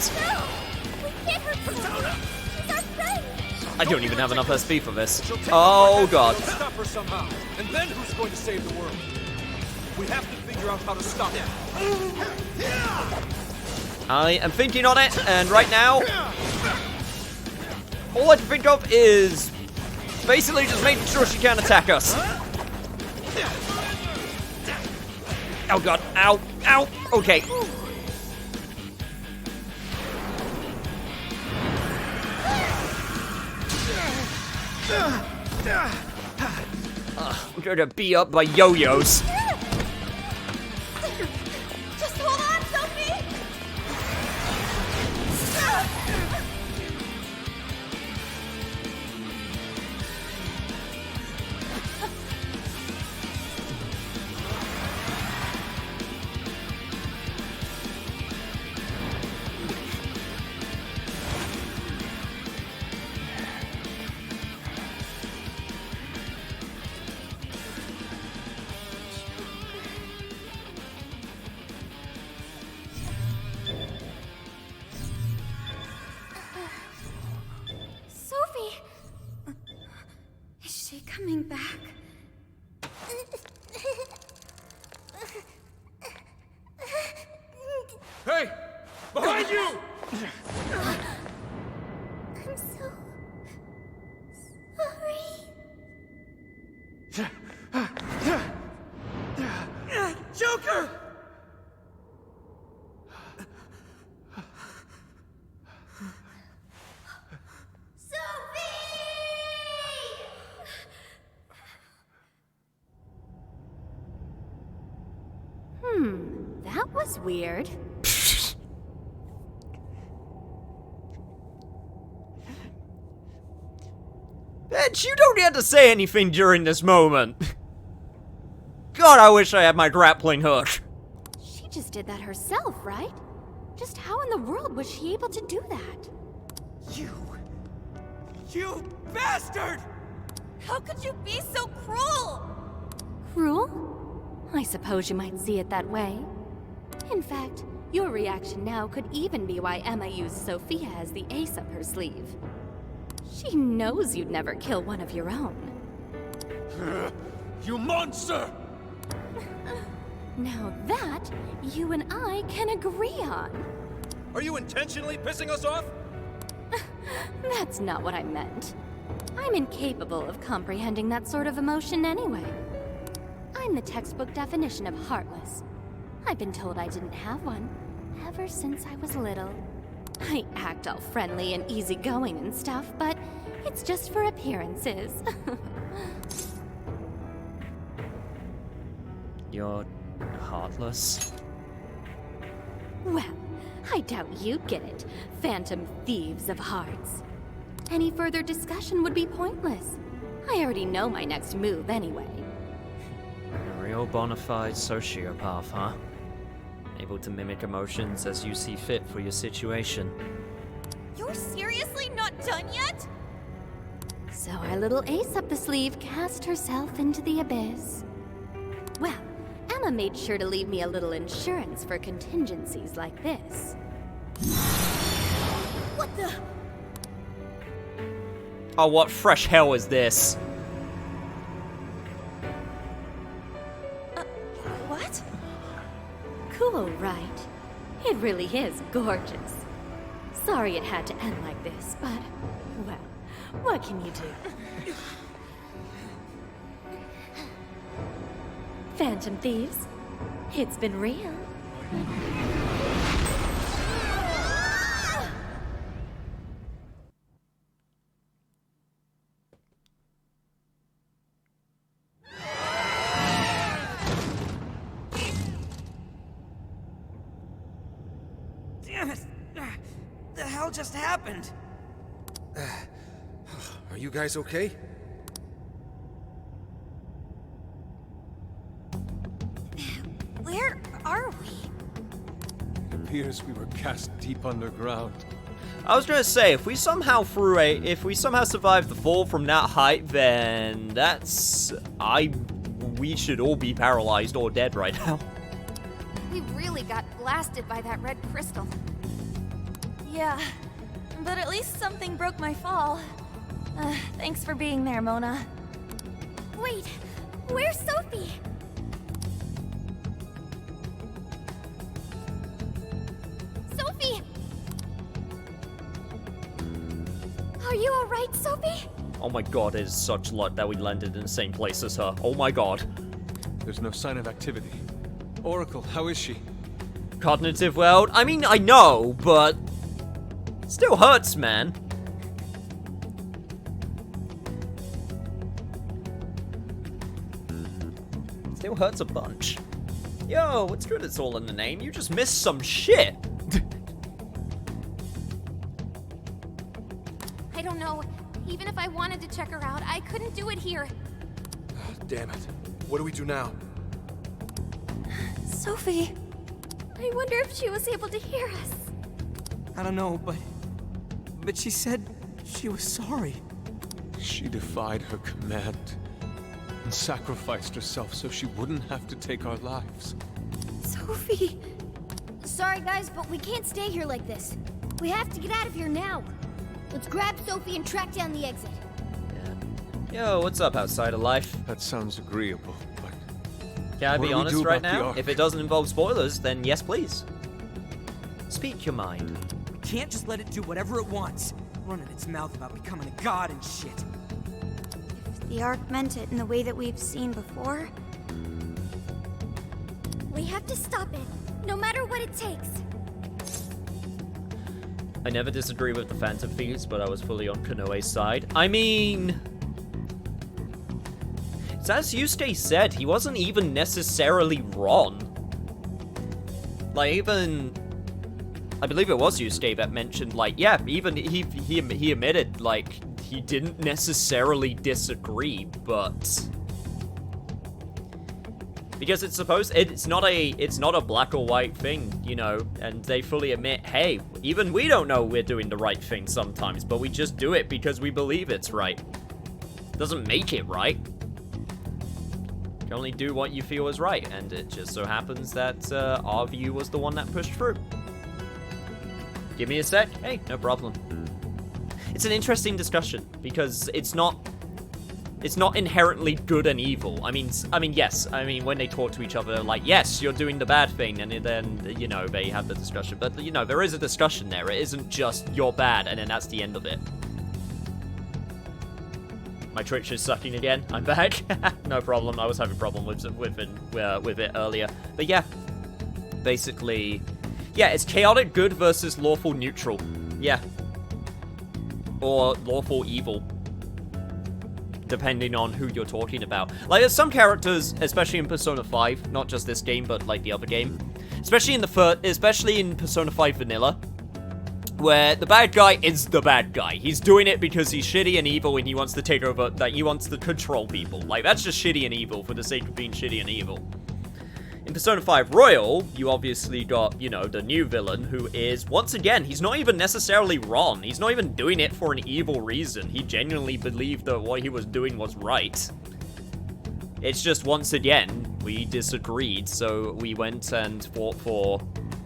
I don't even have enough SP for this. Oh god. Stop her somehow. And then who's going to save the world? We have to figure out how to stop it. I am thinking on it, and right now, all I can think of is basically just making sure she can't attack us. Oh god, ow, ow, okay. I'm gonna be up by yo-yos. Just hold on, Sophie! Sophie! Is she coming back? Hey! Behind you! I'm so sorry. Joker! That was weird. Bitch, you don't get to say anything during this moment. God, I wish I had my grappling hook. She just did that herself, right? Just how in the world was she able to do that? You bastard! How could you be so cruel? Cruel? I suppose you might see it that way. In fact, your reaction now could even be why Emma used Sophia as the ace up her sleeve. She knows you'd never kill one of your own. You monster! Now that, you and I can agree on. Are you intentionally pissing us off? That's not what I meant. I'm incapable of comprehending that sort of emotion anyway. I'm the textbook definition of heartless. I've been told I didn't have one ever since I was little. I act all friendly and easygoing and stuff, but it's just for appearances. You're heartless? Well, I doubt you'd get it, Phantom Thieves of Hearts. Any further discussion would be pointless. I already know my next move anyway. A real bona fide sociopath, huh? Able to mimic emotions as you see fit for your situation. You're seriously not done yet? So our little ace up the sleeve cast herself into the abyss. Well, Emma made sure to leave me a little insurance for contingencies like this. What the? Oh, what fresh hell is this? cool, right? It really is gorgeous. Sorry it had to end like this, but, well, what can you do? Phantom Thieves, it's been real. Damn it! The hell just happened? Are you guys okay? Where are we? It appears we were cast deep underground. I was gonna say, if we somehow survived the fall from that height, then we should all be paralyzed or dead right now. We really got blasted by that red crystal. Yeah, but at least something broke my fall. Thanks for being there, Mona. Wait, where's Sophie? Sophie! Are you alright, Sophie? Oh my god, it is such luck that we landed in the same place as her. Oh my god. There's no sign of activity. Oracle, how is she? Cognitive world? I mean, I know, but... it still hurts, man. Still hurts a bunch. Yo, what's good it's all in the name? You just missed some shit. I don't know. Even if I wanted to check her out, I couldn't do it here. Damn it. What do we do now? Sophie. I wonder if she was able to hear us. I don't know, but she said she was sorry. She defied her command and sacrificed herself so she wouldn't have to take our lives. Sophie! Sorry, guys, but we can't stay here like this. We have to get out of here now. Let's grab Sophie and track down the exit. Yo, what's up outside of life? That sounds agreeable, but... Can I what be do we honest do right about the now? Ark? If it doesn't involve spoilers, then yes, please. Speak your mind. We can't just let it do whatever it wants, running its mouth about becoming a god and shit. If the Ark meant it in the way that we've seen before, We have to stop it, no matter what it takes. I never disagree with the Phantom Thieves, but I was fully on Konoe's side. I mean... it's as Yusuke said, he wasn't even necessarily wrong. Like, even... I believe it was Yusuke that mentioned, like, yeah, even he admitted, like, he didn't necessarily disagree, but... because it's not a black or white thing, you know, and they fully admit, hey, even we don't know we're doing the right thing sometimes, but we just do it because we believe it's right. Doesn't make it right. You can only do what you feel is right, and it just so happens that our view was the one that pushed through. Give me a sec. Hey, no problem. It's an interesting discussion because it's not inherently good and evil. I mean, yes. I mean, when they talk to each other, like, yes, you're doing the bad thing, and then, you know, they have the discussion. But, you know, there is a discussion there. It isn't just, you're bad, and then that's the end of it. My Twitch is sucking again. I'm back. No problem. I was having a problem with it earlier. But, yeah. Basically, yeah, it's chaotic good versus lawful neutral. Yeah. Or lawful evil. Depending on who you're talking about. Like, there's some characters, especially in Persona 5, not just this game, but, like, the other game. Especially in Persona 5 Vanilla, where the bad guy is the bad guy. He's doing it because he's shitty and evil and he wants to take over, like, he wants to control people. Like, that's just shitty and evil for the sake of being shitty and evil. In Persona 5 Royal, you obviously got, you know, the new villain, who is, once again, he's not even necessarily wrong. He's not even doing it for an evil reason. He genuinely believed that what he was doing was right. It's just, once again, we disagreed, so we went and fought for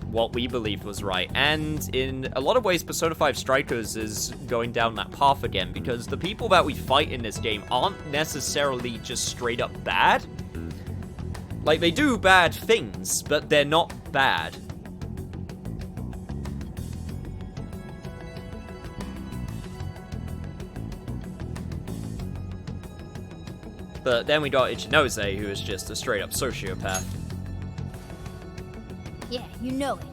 what we believed was right. And in a lot of ways, Persona 5 Strikers is going down that path again, because the people that we fight in this game aren't necessarily just straight up bad. Like, they do bad things, but they're not bad. But then we got Ichinose, who is just a straight-up sociopath. Yeah, you know it.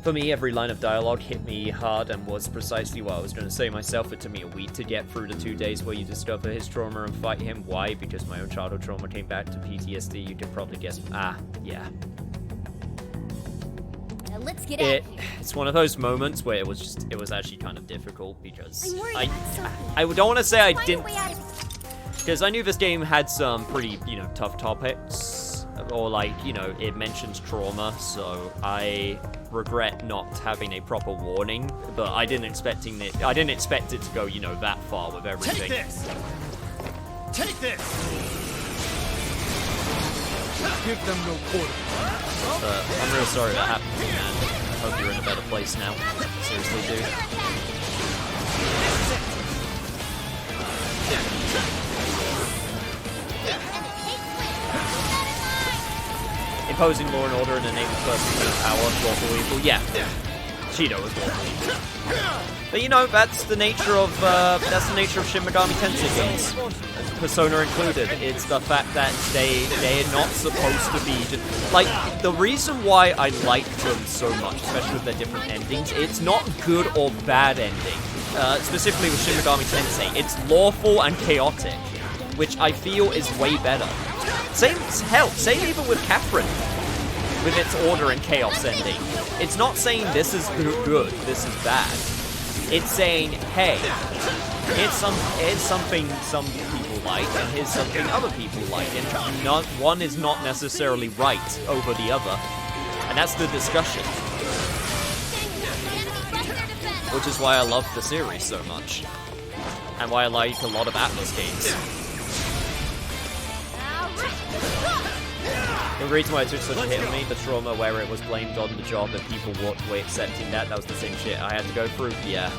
For me, every line of dialogue hit me hard and was precisely what I was going to say myself. It took me a week to get through the 2 days where you discover his trauma and fight him. Why? Because my own childhood trauma came back to PTSD. You can probably guess. Yeah. Now let's get out of here. It's one of those moments where it was actually kind of difficult because I'm worried about Sophie. I don't want to say I Find a didn't, way out of here. because I knew this game had some pretty, tough topics, or like, it mentions trauma, so I regret not having a proper warning, but I didn't expect it to go, that far with everything. Take this! Take this! Give them no quarter. I'm real sorry that happened to you, man. I hope you're in a better place now. Seriously, dude. Imposing law and order in the name of personal power, lawful evil. Yeah, Shido is lawful evil. But that's the nature of Shin Megami Tensei games, Persona included. It's the fact that they're not supposed to be like, the reason why I like them so much, especially with their different endings. It's not good or bad ending. Specifically with Shin Megami Tensei, it's lawful and chaotic, which I feel is way better. Same even with Catherine, with its order and chaos ending. It's not saying this is good, this is bad. It's saying, hey, here's something some people like, and here's something other people like, and one is not necessarily right over the other, and that's the discussion. Which is why I love the series so much, and why I like a lot of Atlus games. The reason why it took such a hit on me, the trauma where it was blamed on the job and people walked away accepting that was the same shit I had to go through. Yeah.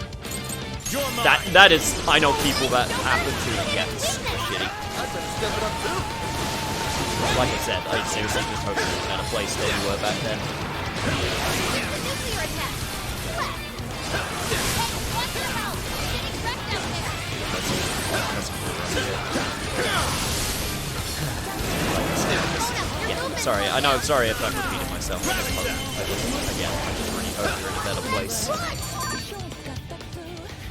That is, I know people that happen to get super shitty. Like I said, I seriously just hope you're in a better place than you were back then. Sorry, I know, I'm sorry if I'm repeating myself. I just really hope you're in a better place.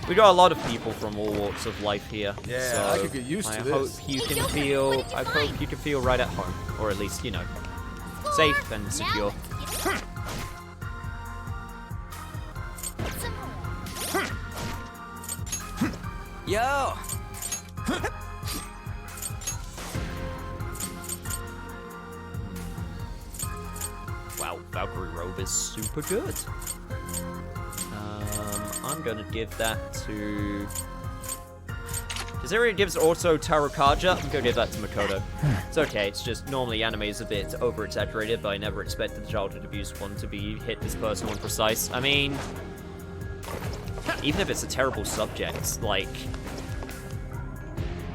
We got a lot of people from all walks of life here. Yeah, so I could get used to this. I hope you can feel right at home. Or at least, safe and secure. Yo! Wow, Valkyrie Robe is super good. I'm gonna give that to... Because everyone gives also Tarukaja, I'm gonna give that to Makoto. It's okay, it's just normally anime is a bit over-exaggerated, but I never expected the childhood abuse one to be hit this personal and precise. I mean, even if it's a terrible subject, like,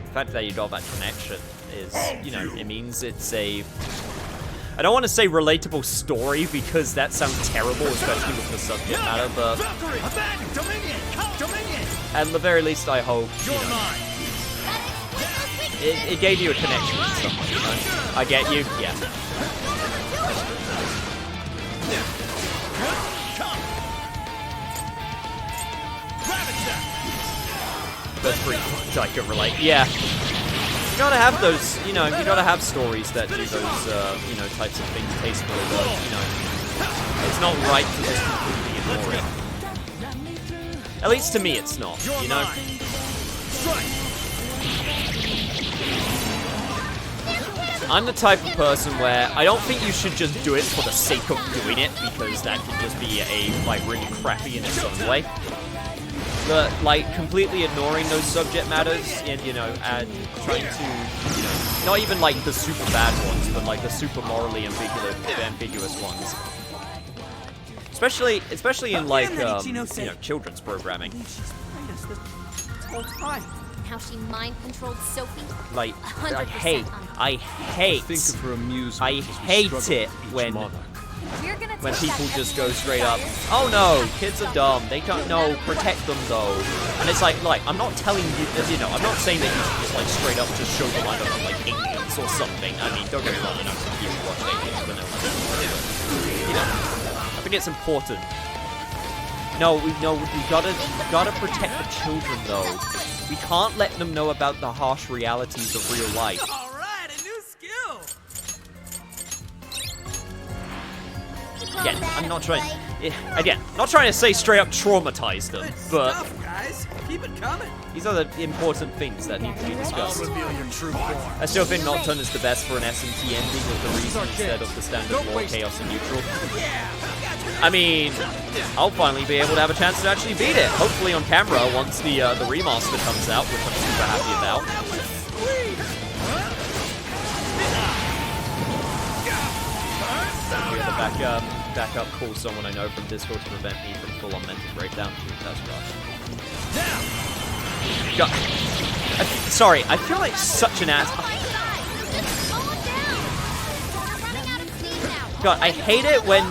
the fact that you got that connection is, it means it's a... I don't want to say relatable story because that sounds terrible, especially with the subject matter, but at the very least, I hope, it gave you a connection with someone, I get you, yeah. That's pretty much I can relate, yeah. You gotta have those, you gotta have stories that do those, types of things tastefully, but, it's not right to just completely ignore it. At least to me, it's not, I'm the type of person where I don't think you should just do it for the sake of doing it, because that can just be really crappy in its own way. But, completely ignoring those subject matters and, and trying to, not even, the super bad ones, but, the super morally ambiguous ones. Especially in, children's programming. She's played us this whole time. how she mind-controlled Sophie? Like, 100% I hate Think of her amusement I as we hate struggle it with each when monarch. We're gonna when take people that just go evidence straight up, science. oh no, kids are dumb, they don't know, protect them though. And it's like, I'm not telling you, I'm not saying that you should just like straight up just show them, I don't know, like aliens or something. I mean, don't get me wrong, I know some people watch aliens when they're I think it's important. No, we gotta protect the children though. We can't let them know about the harsh realities of real life. Alright, a new skill! Again, I'm not trying. Not trying to say straight up traumatize them, but Stuff, guys. Keep it coming. these are the important things that need to be discussed. Reveal your true form. I still think Nocturne is the best for an SMT ending with the reason instead of the standard War, Chaos, and Neutral. I mean, I'll finally be able to have a chance to actually beat it. Hopefully on camera once the remaster comes out, which I'm super happy about. Here, the backup call someone I know from Discord to prevent me from full-on mental breakdown. That's rough. God, sorry, I feel like such an ass. God, I hate it when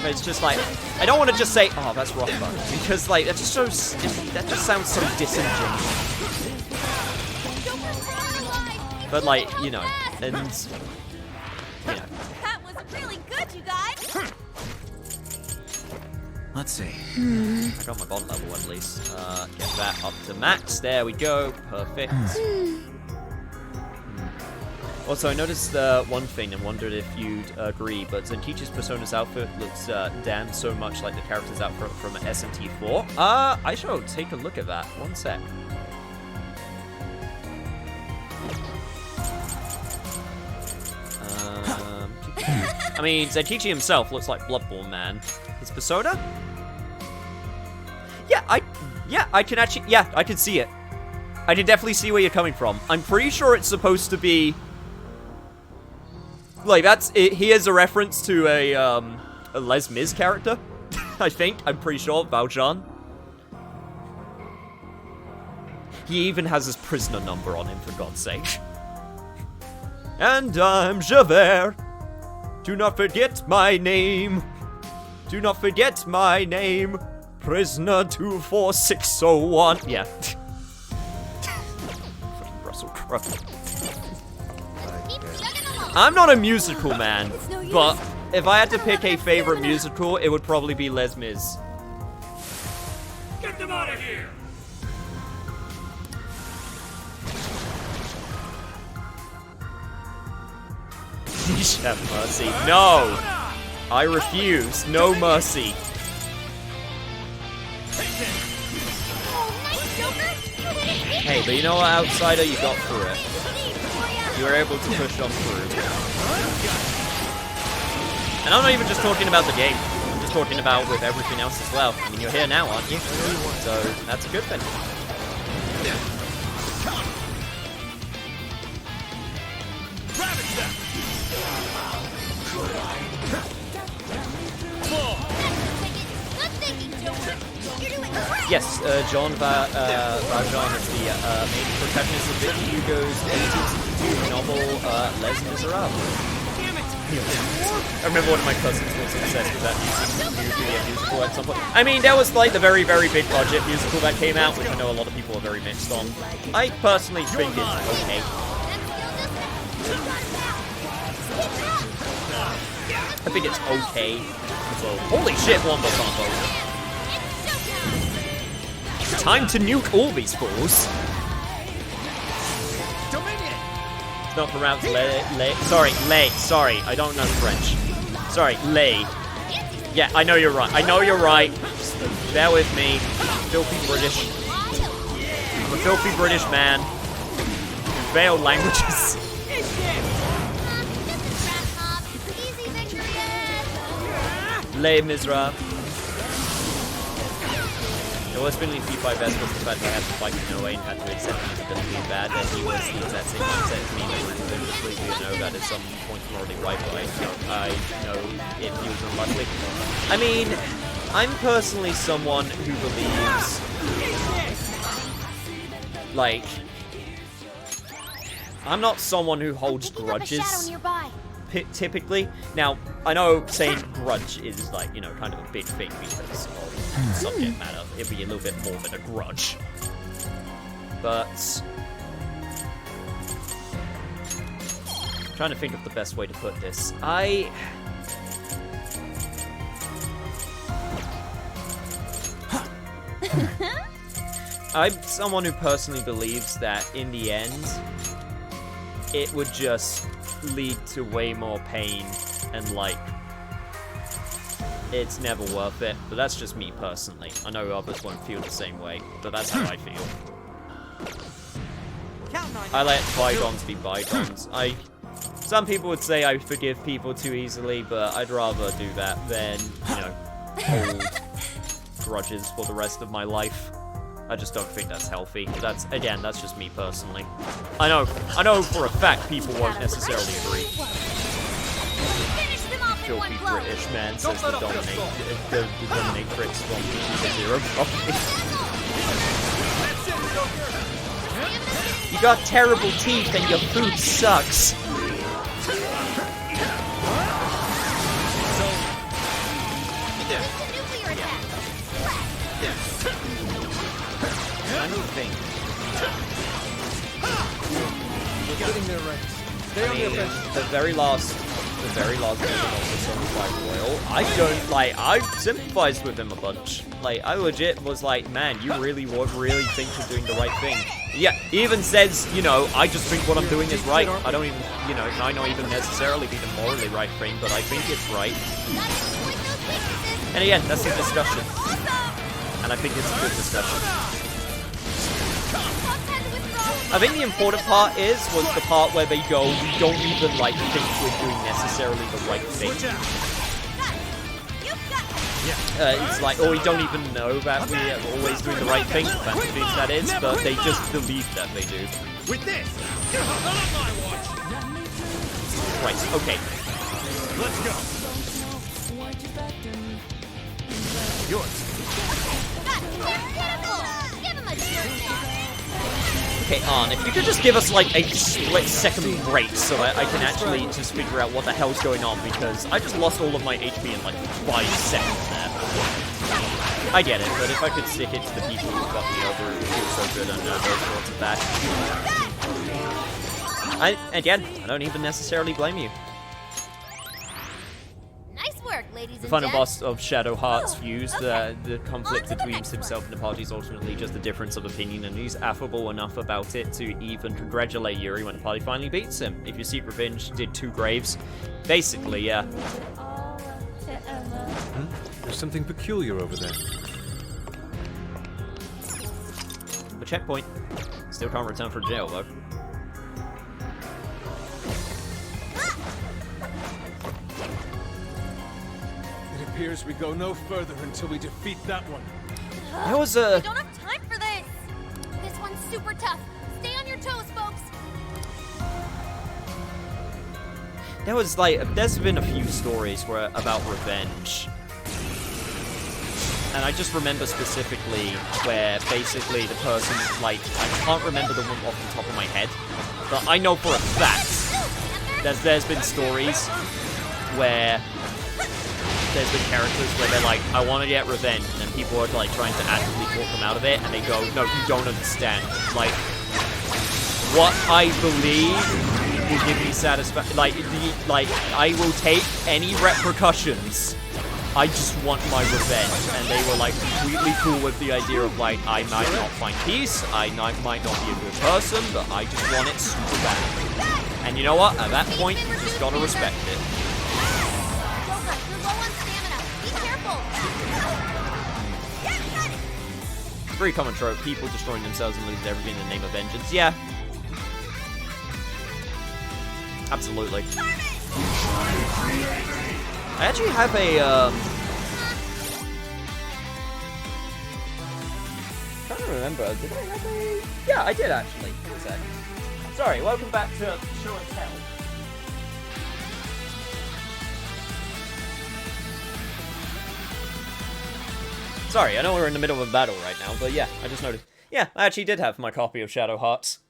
it's just like, I don't want to just say, oh, that's rough, because like that just sounds so disingenuous. But like, and That was really good, you guys. Let's see. I got my bond level at least. Get that up to max. There we go. Perfect. Also, I noticed one thing and wondered if you'd agree, but Zenkichi's Persona's outfit looks damn so much like the character's outfit from SMT4. I shall take a look at that. One sec. I mean, Zenkichi himself looks like Bloodborne Man. His persona? I can see it. I can definitely see where you're coming from. I'm pretty sure it's supposed to be like here's a reference to a Les Mis character. I think. I'm pretty sure. Valjean. He even has his prisoner number on him, for God's sake. And I'm Javert. Do not forget my name. Do not forget my name. Prisoner 24601. Yeah. Fucking Russell Crowe. I'm not a musical man, but if I had to pick a favorite musical, it would probably be Les Mis. Get them out of here! Have mercy. No! I refuse. No mercy. Hey, but you know what, Outsider? You got through it. You were able to push on through. And I'm not even just talking about the game. I'm just talking about with everything else as well. I mean, you're here now, aren't you? So, that's a good thing. Yes, John Valjean is the main protagonist of Victor Hugo's 1862 novel Les Miserables. I remember one of my cousins was obsessed with that musical at some point. I mean, that was like the very, very big budget musical that came out, which I know a lot of people are very mixed on. I personally think it's okay. I think it's okay. So, holy shit, Wombo Combo. Time to nuke all these fools. It's not pronounced sorry, I don't know French. Sorry, lay. Yeah, I know you're right. I know you're right. Bear with me. Filthy British. I'm a filthy British man. Veiled languages. Les Miserables. What's been in P5 best was the fact that I had to fight Noe and had to accept his ability bad, that he was the exact same mindset as me, that he could completely know that at some point morally right, but I know if he was unlucky. I mean, I'm personally someone who believes like, I'm not someone who holds Picking up a shadow grudges. nearby. Typically. Now, I know saying grudge is, like, you know, kind of a big thing because of subject matter. It'd be a little bit more than a grudge. But... I'm trying to think of the best way to put this. I'm someone who personally believes that, in the end, it would just lead to way more pain, and, like, it's never worth it. But that's just me personally. I know others won't feel the same way, but that's how I feel. I let bygones be bygones. Some people would say I forgive people too easily, but I'd rather do that than, you know, hold grudges for the rest of my life. I just don't think that's healthy. That's just me personally. I know for a fact people won't necessarily agree. Filthy British man says the dominatrix from the Zero property. You got terrible teeth and your food sucks. Anything. We're getting there, right? I mean, the very last meeting of the Personified Royal, I sympathized with him a bunch. Like, I legit was like, man, you really think you're doing the right thing. Yeah, he even says, you know, I just think what I'm doing is right. I don't even, you know, it might not even necessarily be the morally right thing, but I think it's right. And again, that's a discussion. And I think it's a good discussion. I think the important part was the part where they go, we don't even, like, think we're doing necessarily the right thing. It's like, or we don't even know that we're always doing the right thing, fancy things that is, but they just believe that they do. With this, not on my watch. Right, okay. Let's go. Yours. Okay, Arn, if you could just give us, like, a split-second break so that I can actually just figure out what the hell's going on, because I just lost all of my HP in, like, 5 seconds there. I get it, but if I could stick it to the people who got me over, it would feel so good under those sorts of that. Again, I don't even necessarily blame you. Nice work, ladies The and final gents. boss of Shadow Heart's views, the conflict between himself and the party is ultimately just a difference of opinion, and he's affable enough about it to even congratulate Yuri when the party finally beats him. If you seek revenge, did 2 graves. Basically, yeah. There's something peculiar over there. A checkpoint. Still can't return from jail, though. It appears we go no further until we defeat that one. There was a... We don't have time for this. This one's super tough. Stay on your toes, folks. There was, like, there's been a few stories about revenge. And I just remember specifically where basically the person, like, I can't remember the one off the top of my head, but I know for a fact there's been stories where there's been characters where they're like, I want to get revenge, and then people are, like, trying to actively talk them out of it, and they go, no, you don't understand. Like, what I believe will give me satisfaction. Like, I will take any repercussions. I just want my revenge. And they were, like, completely cool with the idea of, like, I might not find peace, I might not be a good person, but I just want it super bad. And you know what? At that point, you just gotta respect it. Joker, you're low on stamina. Be careful. Very common trope, people destroying themselves and losing everything in the name of vengeance. Yeah. Absolutely. I actually have a, I'm trying to remember, did I have a... Yeah, I did actually. One sec. Sorry, welcome back to Show and Tell. Sorry, I know we're in the middle of a battle right now, but yeah, I just noticed. Yeah, I actually did have my copy of Shadow Hearts.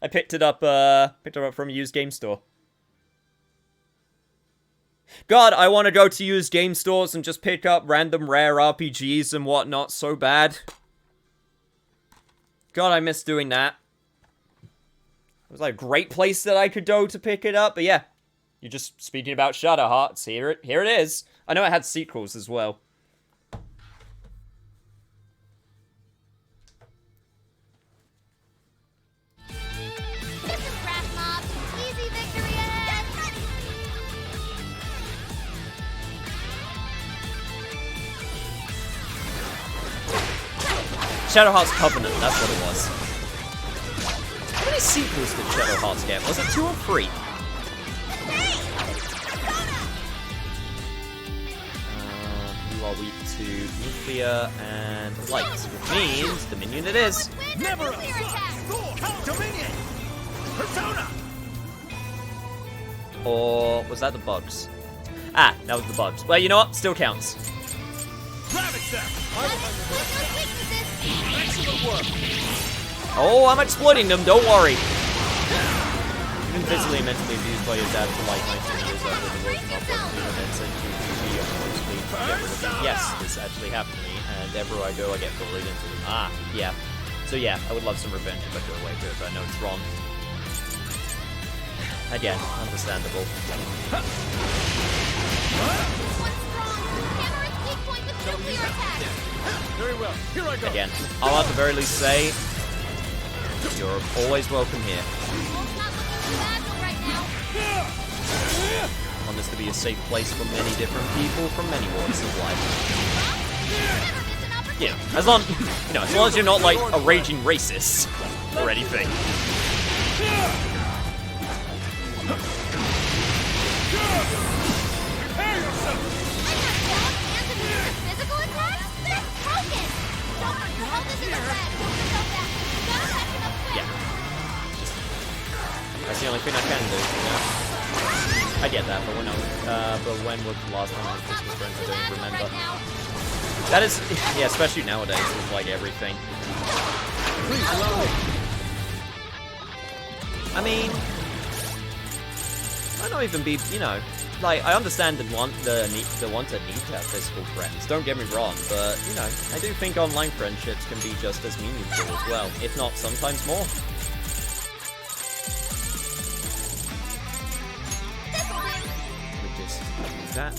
I picked it up from a used game store. God, I want to go to used game stores and just pick up random rare RPGs and whatnot so bad. God, I miss doing that. It was like a great place that I could go to pick it up, but yeah. You're just speaking about Shadow Hearts. Here it is. I know it had sequels as well. Shadow Hearts Covenant, that's what it was. How many sequels did Shadow Hearts get? Was it 2 or 3? You are weak to nuclear and light, which means Dominion it is. Never Dominion! Persona! Or was that the bugs? Ah, that was the bugs. Well, you know what? Still counts. Excellent work. Oh, I'm exploiting them, don't worry. Even physically and mentally abused by your dad for like 19 years after the world of events and QTV on mostly to get rid of me. Yes, this actually happened to me, and everywhere I go I get bullied into them. Ah, yeah. So yeah, I would love some revenge if I could away to it, but I know it's wrong. Again, understandable. Very well. Here I go. Again, I'll at the very least say, you're always welcome here. I want this to be a safe place for many different people from many walks of life. Yeah, as long as you're not like a raging racist or anything. That's the only thing I can do, you know? I get that, but when was the last time I was with friends? I don't remember. That is, yeah, especially nowadays with like everything. I mean, might not even be, you know, like I understand the want to need to have physical friends. Don't get me wrong, but you know, I do think online friendships can be just as meaningful as well, if not sometimes more. That.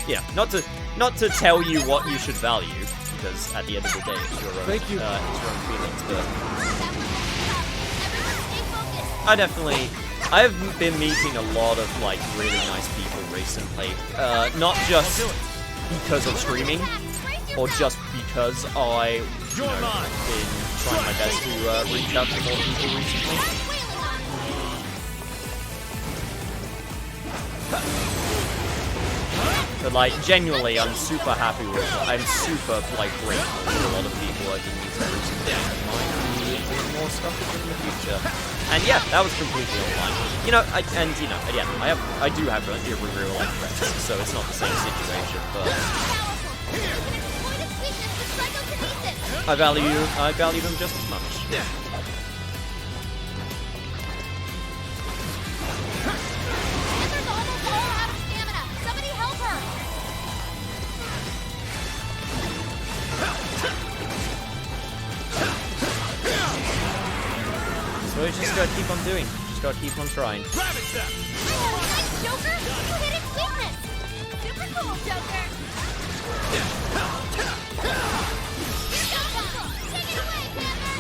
Yeah, not to tell you what you should value, because at the end of the day, it's your own, it's your own feelings. But I've been meeting a lot of like really nice people recently. Not just because of streaming, or just because I've been trying my best to reach out to more people recently. But like, genuinely, I'm super happy with it. I'm super, like, grateful to a lot of people I've been meeting recently. I might be doing more stuff with them in the future. And yeah, that was completely online. You know, again, I do have real life friends, so it's not the same situation, but I value them just as much. So we just gotta keep on doing. Just gotta keep on trying. Nice, Joker! You hit its weakness! Super cool, Joker! Take it away, Panther!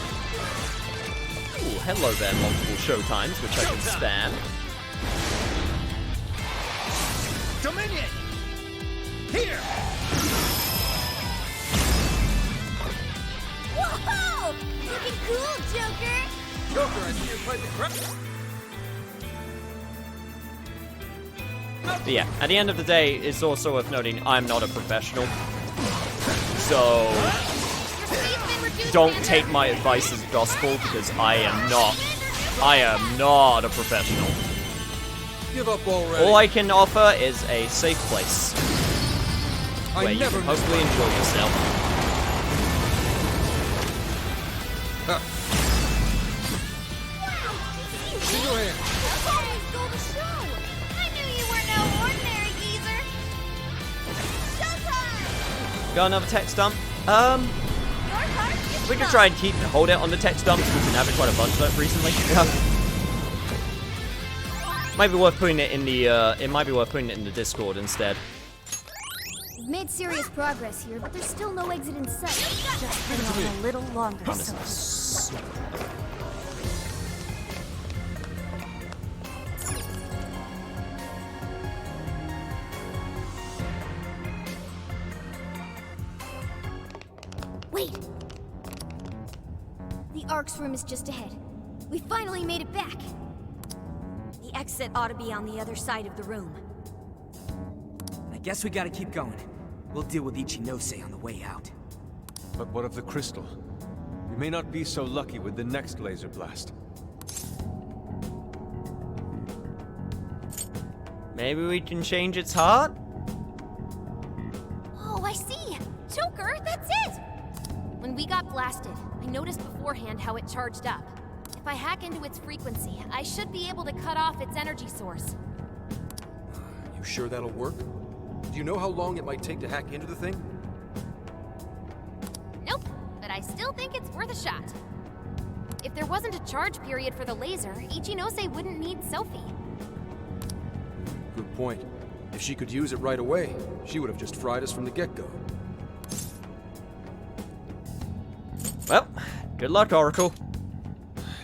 Ooh, hello there, multiple showtimes, which I can spam. Dominion! Here! Whoa! Looking cool, Joker! Joker, I see you're quite the crap. But yeah, at the end of the day, it's also worth noting I'm not a professional. So don't take my advice as gospel, because I am not a professional. Give up already. All I can offer is a safe place where you can hopefully enjoy yourself. See your hand. Okay, stole the show. I knew you were no ordinary geezer. Showtime! Got another tech dump? We could try and hold it on the tech dumps. We've been having quite a bunch of it recently. Might be worth putting it in the. It might be worth putting it in the Discord instead. We've made serious progress here, but there's still no exit in sight. Just hang on a little longer, so. Wait! The Ark's room is just ahead. We finally made it back. The exit ought to be on the other side of the room. I guess we gotta keep going. We'll deal with Ichinose on the way out. But what of the crystal? We may not be so lucky with the next laser blast. Maybe we can change its heart? Oh, I see! Joker, that's it! When we got blasted, I noticed beforehand how it charged up. If I hack into its frequency, I should be able to cut off its energy source. You sure that'll work? Do you know how long it might take to hack into the thing? Nope, but I still think it's worth a shot. If there wasn't a charge period for the laser, Ichinose wouldn't need Sophie. Good point. If she could use it right away, she would have just fried us from the get-go. Well, good luck, Oracle.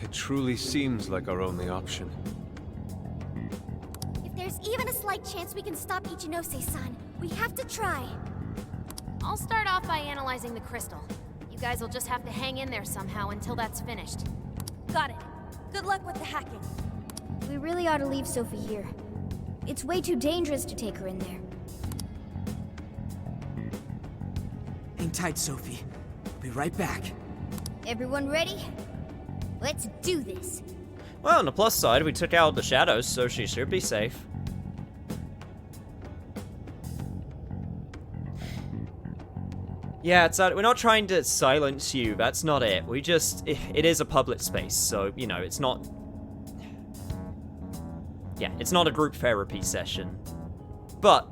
It truly seems like our only option. If there's even a slight chance we can stop Ichinose-san, we have to try. I'll start off by analyzing the crystal. You guys will just have to hang in there somehow until that's finished. Got it. Good luck with the hacking. We really ought to leave Sophie here. It's way too dangerous to take her in there. Hang tight, Sophie. I'll be right back. Everyone ready? Let's do this. Well, on the plus side, we took out the shadows, so she should be safe. Yeah, we're not trying to silence you, that's not it. We just, it is a public space, so, you know, it's not... Yeah, it's not a group therapy session. But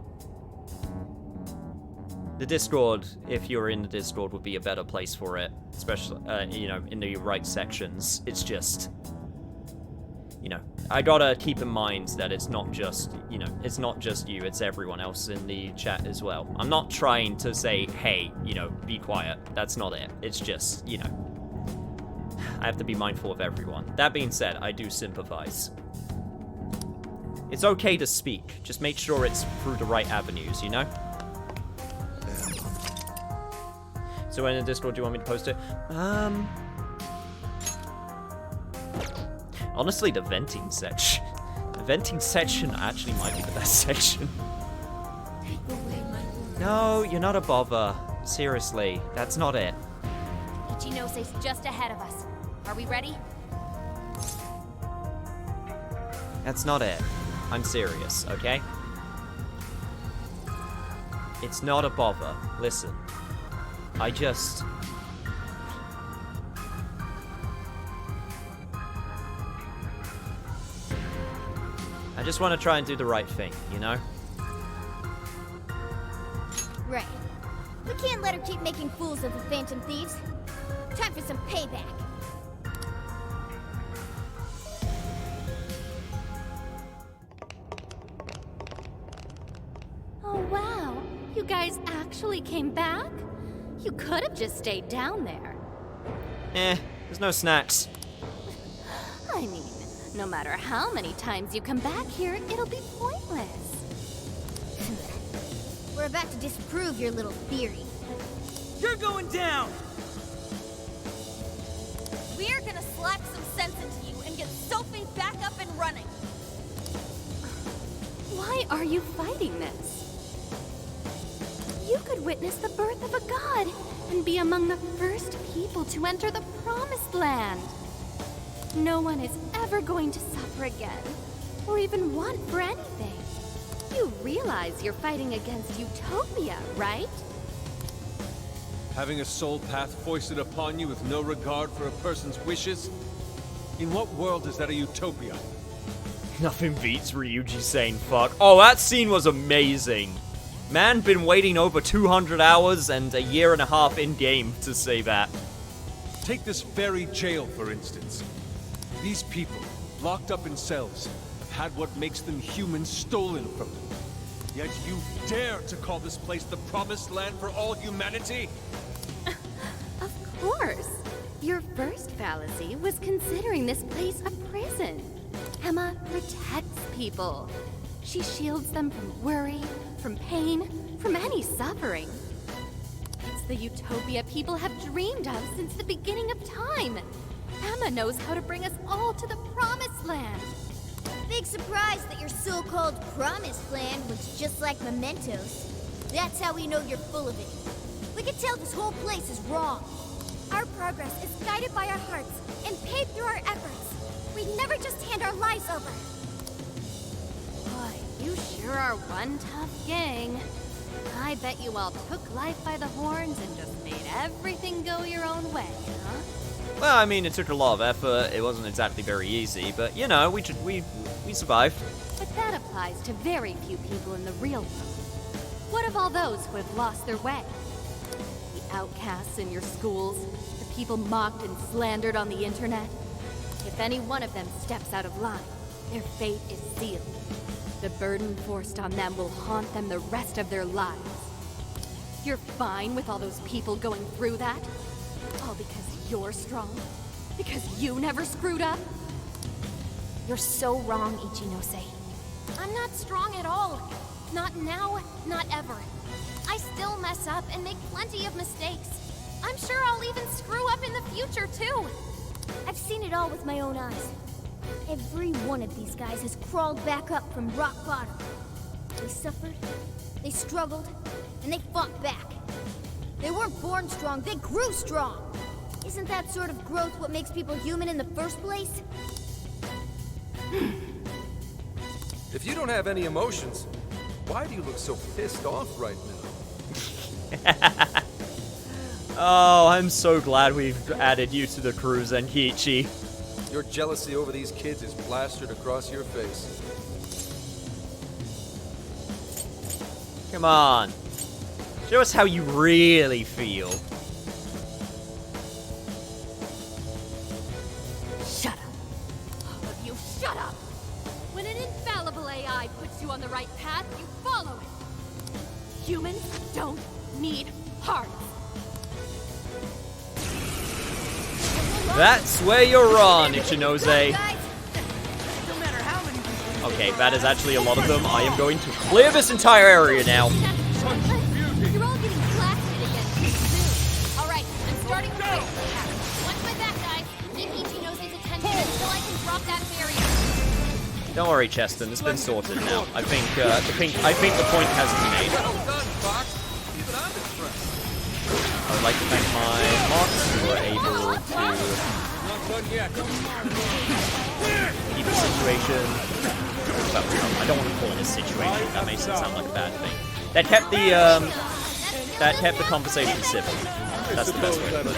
the Discord, if you're in the Discord, would be a better place for it. Especially, you know, in the right sections. It's just, you know, I gotta keep in mind that it's not just, you know, it's not just you, it's everyone else in the chat as well. I'm not trying to say, hey, you know, be quiet. That's not it. It's just, you know, I have to be mindful of everyone. That being said, I do sympathize. It's okay to speak, just make sure it's through the right avenues, you know? So in the Discord, do you want me to post it? Honestly, the venting section. The venting section actually might be the best section. No, you're not a bother. Seriously, that's not it. Ichinose's just ahead of us. Are we ready? That's not it. I'm serious, okay? It's not a bother. Listen. I just... I just want to try and do the right thing, you know? Right. We can't let her keep making fools of the Phantom Thieves. Time for some payback. Oh, wow. You guys actually came back? You could have just stayed down there. There's no snacks. I mean, no matter how many times you come back here, it'll be pointless. We're about to disprove your little theory. You're going down! We're gonna slap some sense into you and get Sophie back up and running. Why are you fighting this? You could witness the birth of a god and be among the first people to enter the Promised Land. No one is ever going to suffer again, or even want for anything. You realize you're fighting against Utopia, right? Having a soul path foisted upon you with no regard for a person's wishes? In what world is that a utopia? Nothing beats Ryuji saying fuck. Oh, that scene was amazing. Man, been waiting over 200 hours and a year and a half in-game to say that. Take this very jail, for instance. These people, locked up in cells, have had what makes them human stolen from them. Yet you dare to call this place the promised land for all humanity? Of course. Your first fallacy was considering this place a prison. Emma protects people. She shields them from worry, from pain, from any suffering. It's the utopia people have dreamed of since the beginning of time. Emma knows how to bring us all to the promised land. Big surprise that your so-called promised land looks just like mementos. That's how we know you're full of it. We can tell this whole place is wrong. Our progress is guided by our hearts and paved through our efforts. We never just hand our lives over. Boy, you sure are one tough gang. I bet you all took life by the horns and just made everything go your own way, huh? Well, I mean, it took a lot of effort. It wasn't exactly very easy, but you know, we survived. But that applies to very few people in the real world. What of all those who have lost their way? The outcasts in your schools, the people mocked and slandered on the internet. If any one of them steps out of line, their fate is sealed. The burden forced on them will haunt them the rest of their lives. You're fine with all those people going through that? All because you're strong? Because you never screwed up? You're so wrong, Ichinose. I'm not strong at all. Not now, not ever. I still mess up and make plenty of mistakes. I'm sure I'll even screw up in the future, too. I've seen it all with my own eyes. Every one of these guys has crawled back up from rock bottom. They suffered, they struggled, and they fought back. They weren't born strong, they grew strong. Isn't that sort of growth what makes people human in the first place? If you don't have any emotions, why do you look so pissed off right now? Oh, I'm so glad we've added you to the crew, Zenkichi. Your jealousy over these kids is plastered across your face. Come on. Show us how you really feel. Shut up. All of you, shut up! When an infallible AI puts you on the right path, you follow it. Humans don't need hearts. That's where you're wrong, Ichinose. Okay, that is actually a lot of them. I am going to clear this entire area now. You're all getting blasted again soon. Alright, I'm starting with quick. Watch my back, guys. Keep Ichinose's attention until I can drop that barrier. Don't worry, Cheston. It's been sorted now. I think the point has been made. Well done, Fox. Even I'm impressed. I would like to thank my mods who were able to Not done yet. keep the situation. Well, I don't want to call it a situation. That makes it sound like a bad thing. That kept the conversation civil. That's the best way to put it.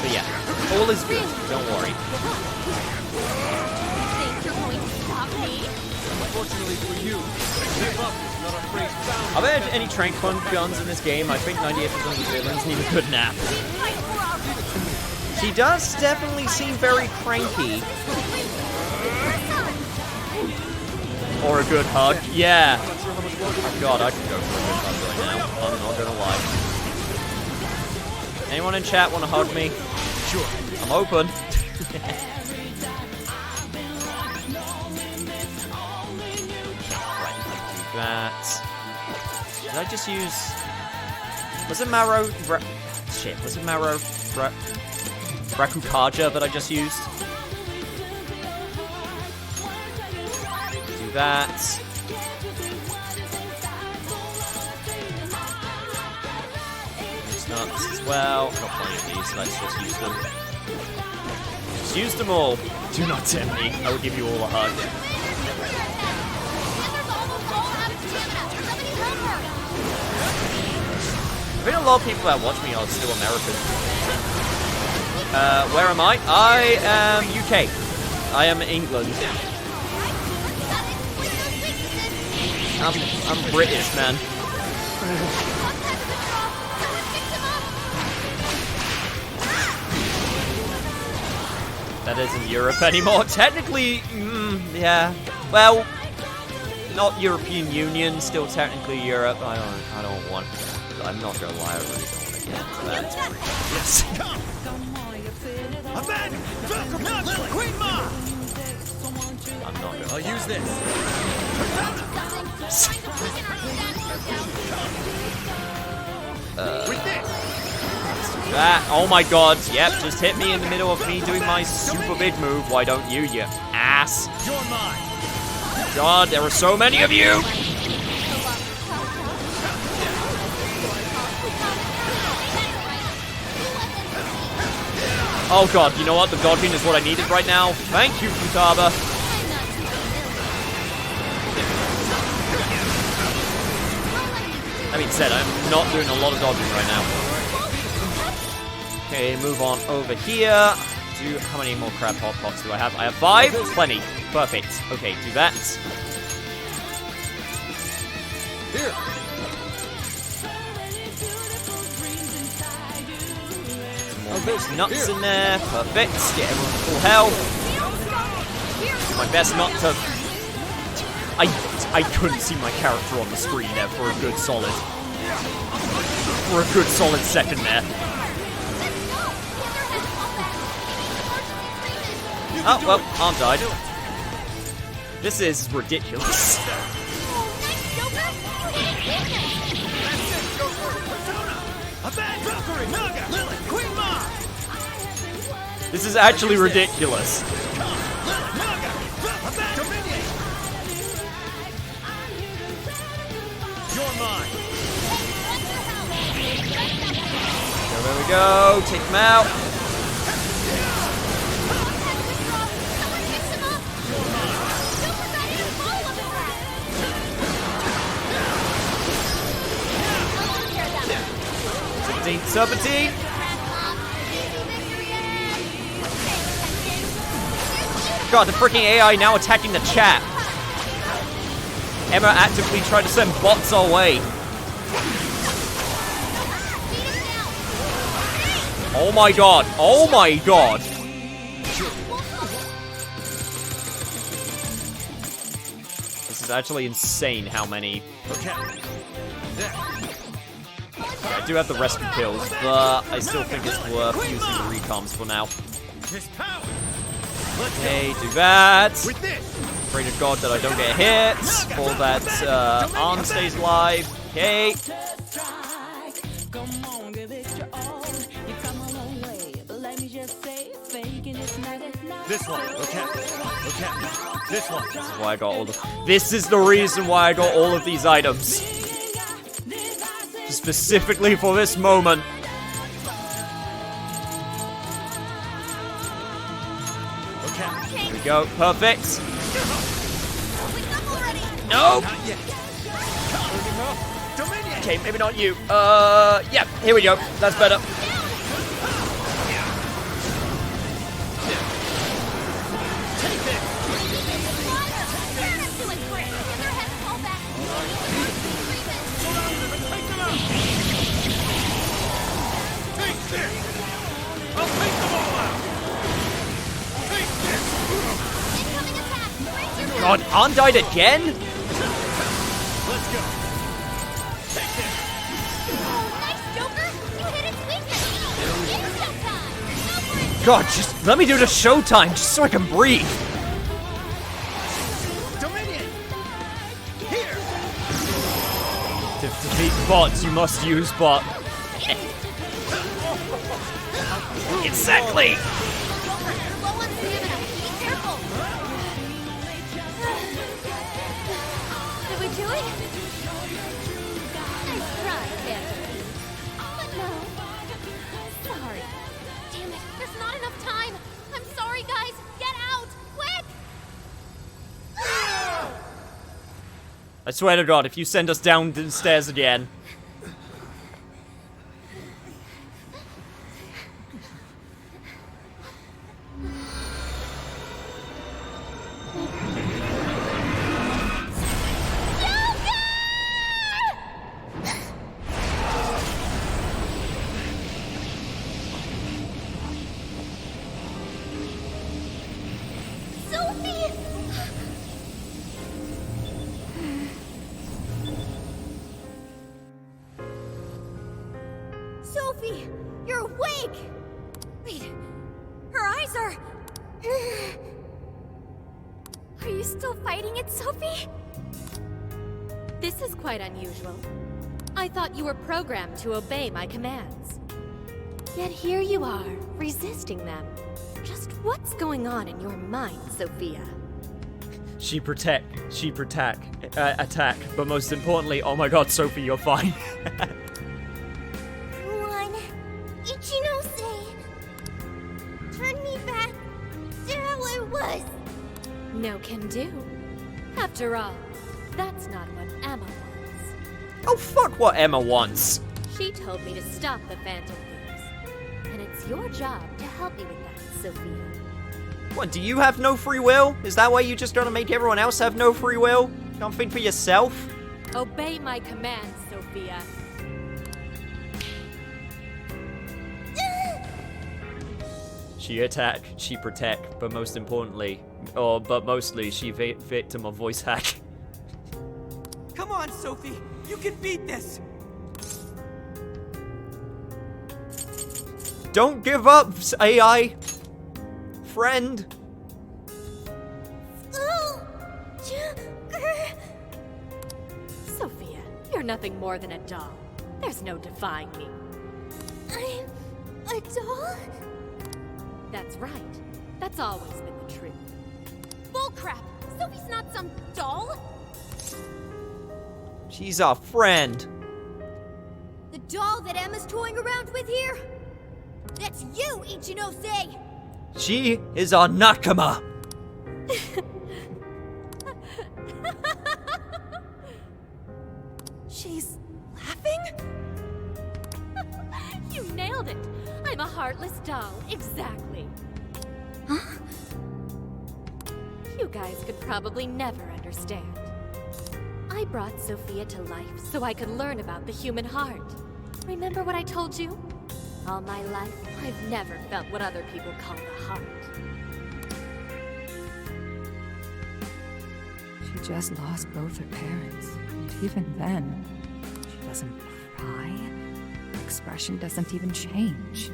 But yeah, all is good. Don't worry. Think you're going to stop me? Unfortunately for you, give up is not a phrase found. Are there any trank guns in this game? I think 98% of the villains need a good nap. She does definitely seem very cranky. Or a good hug. Yeah. Oh god, I could go for a good hug right now. I'm not gonna lie. Anyone in chat want to hug me? Sure. I'm open. Right, do that. Did I just use... Was it Maro... Shit, was it Maro... Rakukaja that I just used? Do that. Use nuts as well. Got plenty of these, let's just use them. Just use them all. Do not tempt me. I will give you all a hug. lot of people that watch me are still American. Where am I? I am UK. I am England. I'm British, man. That isn't Europe anymore. Technically, yeah. Well, not European Union, still technically Europe. I don't want. I'm not gonna lie, I really don't want to get into that. Yes. I'm not gonna. I'll use this. That. Oh my god. Yep, just hit me in the middle of me doing my super big move. Why don't you ass? You're mine. God, there are so many of you! Oh god, you know what? The dodging is what I needed right now. Thank you, Futaba. That being said, I'm not doing a lot of dodging right now. Okay, move on over here. How many more crab hot pots do I have? I have 5? Plenty. Perfect. Okay, do that. Here. More those nuts in there. Perfect. Get everyone to full health. Do my best not to... I couldn't see my character on the screen there for a good solid second there. Oh, well, arm died. This is ridiculous. This is actually ridiculous. You're mine. So there we go. Take him out. Serpentine. God, the freaking AI now attacking the chat. Emma actively tried to send bots our way. Oh my god. Oh my god. This is actually insane how many... I do have the rescue kills, but I still think it's worth using the recoms for now. Okay, do that. Pray to God that I don't get hit, or that arm stays alive. Okay. This one. Okay. This one. This is why I got all the... This is the reason why I got all of these items. Specifically for this moment. Okay. Here we go. Perfect. No. Okay, maybe not you. Yeah. Here we go. That's better. God, Arn died again? Let's go. God, just let me do the showtime just so I can breathe. Dominion. Here. To defeat bots, you must use bot. Exactly. Did we do it? Nice try, Victor. But no. Sorry. Damn it, there's not enough time. I'm sorry, guys. Get out, quick! I swear to God, if you send us down the stairs again. Sophie! You're awake! Wait, her eyes are... Are you still fighting it, Sophie? This is quite unusual. I thought you were programmed to obey my commands. Yet here you are, resisting them. Just what's going on in your mind, Sophia? She attack, but most importantly, oh my god, Sophie, you're fine. One, Ichinose! Turn me back to how I was! No can do. After all, that's not what Emma wants. Oh, fuck what Emma wants. She told me to stop the Phantom Thieves. And it's your job to help me with that, Sophia. What, do you have no free will? Is that why you just gonna make everyone else have no free will? Can't think for yourself? Obey my commands, Sophia. She attack, she protect, but most importantly, but mostly, she victim of voice hack. Come on, Sophie! You can beat this! Don't give up, AI! Friend! Sophia, you're nothing more than a doll. There's no defying me. I'm a doll? That's right. That's always been the truth. Bullcrap! Sophie's not some doll! She's our friend. The doll that Emma's toying around with here? That's you, Ichinose! She is our nakama. She's laughing? You nailed it. I'm a heartless doll, exactly. Huh? You guys could probably never understand. I brought Sophia to life so I could learn about the human heart. Remember what I told you? All my life, I've never felt what other people call the heart. She just lost both her parents, and even then, she doesn't cry. Her expression doesn't even change.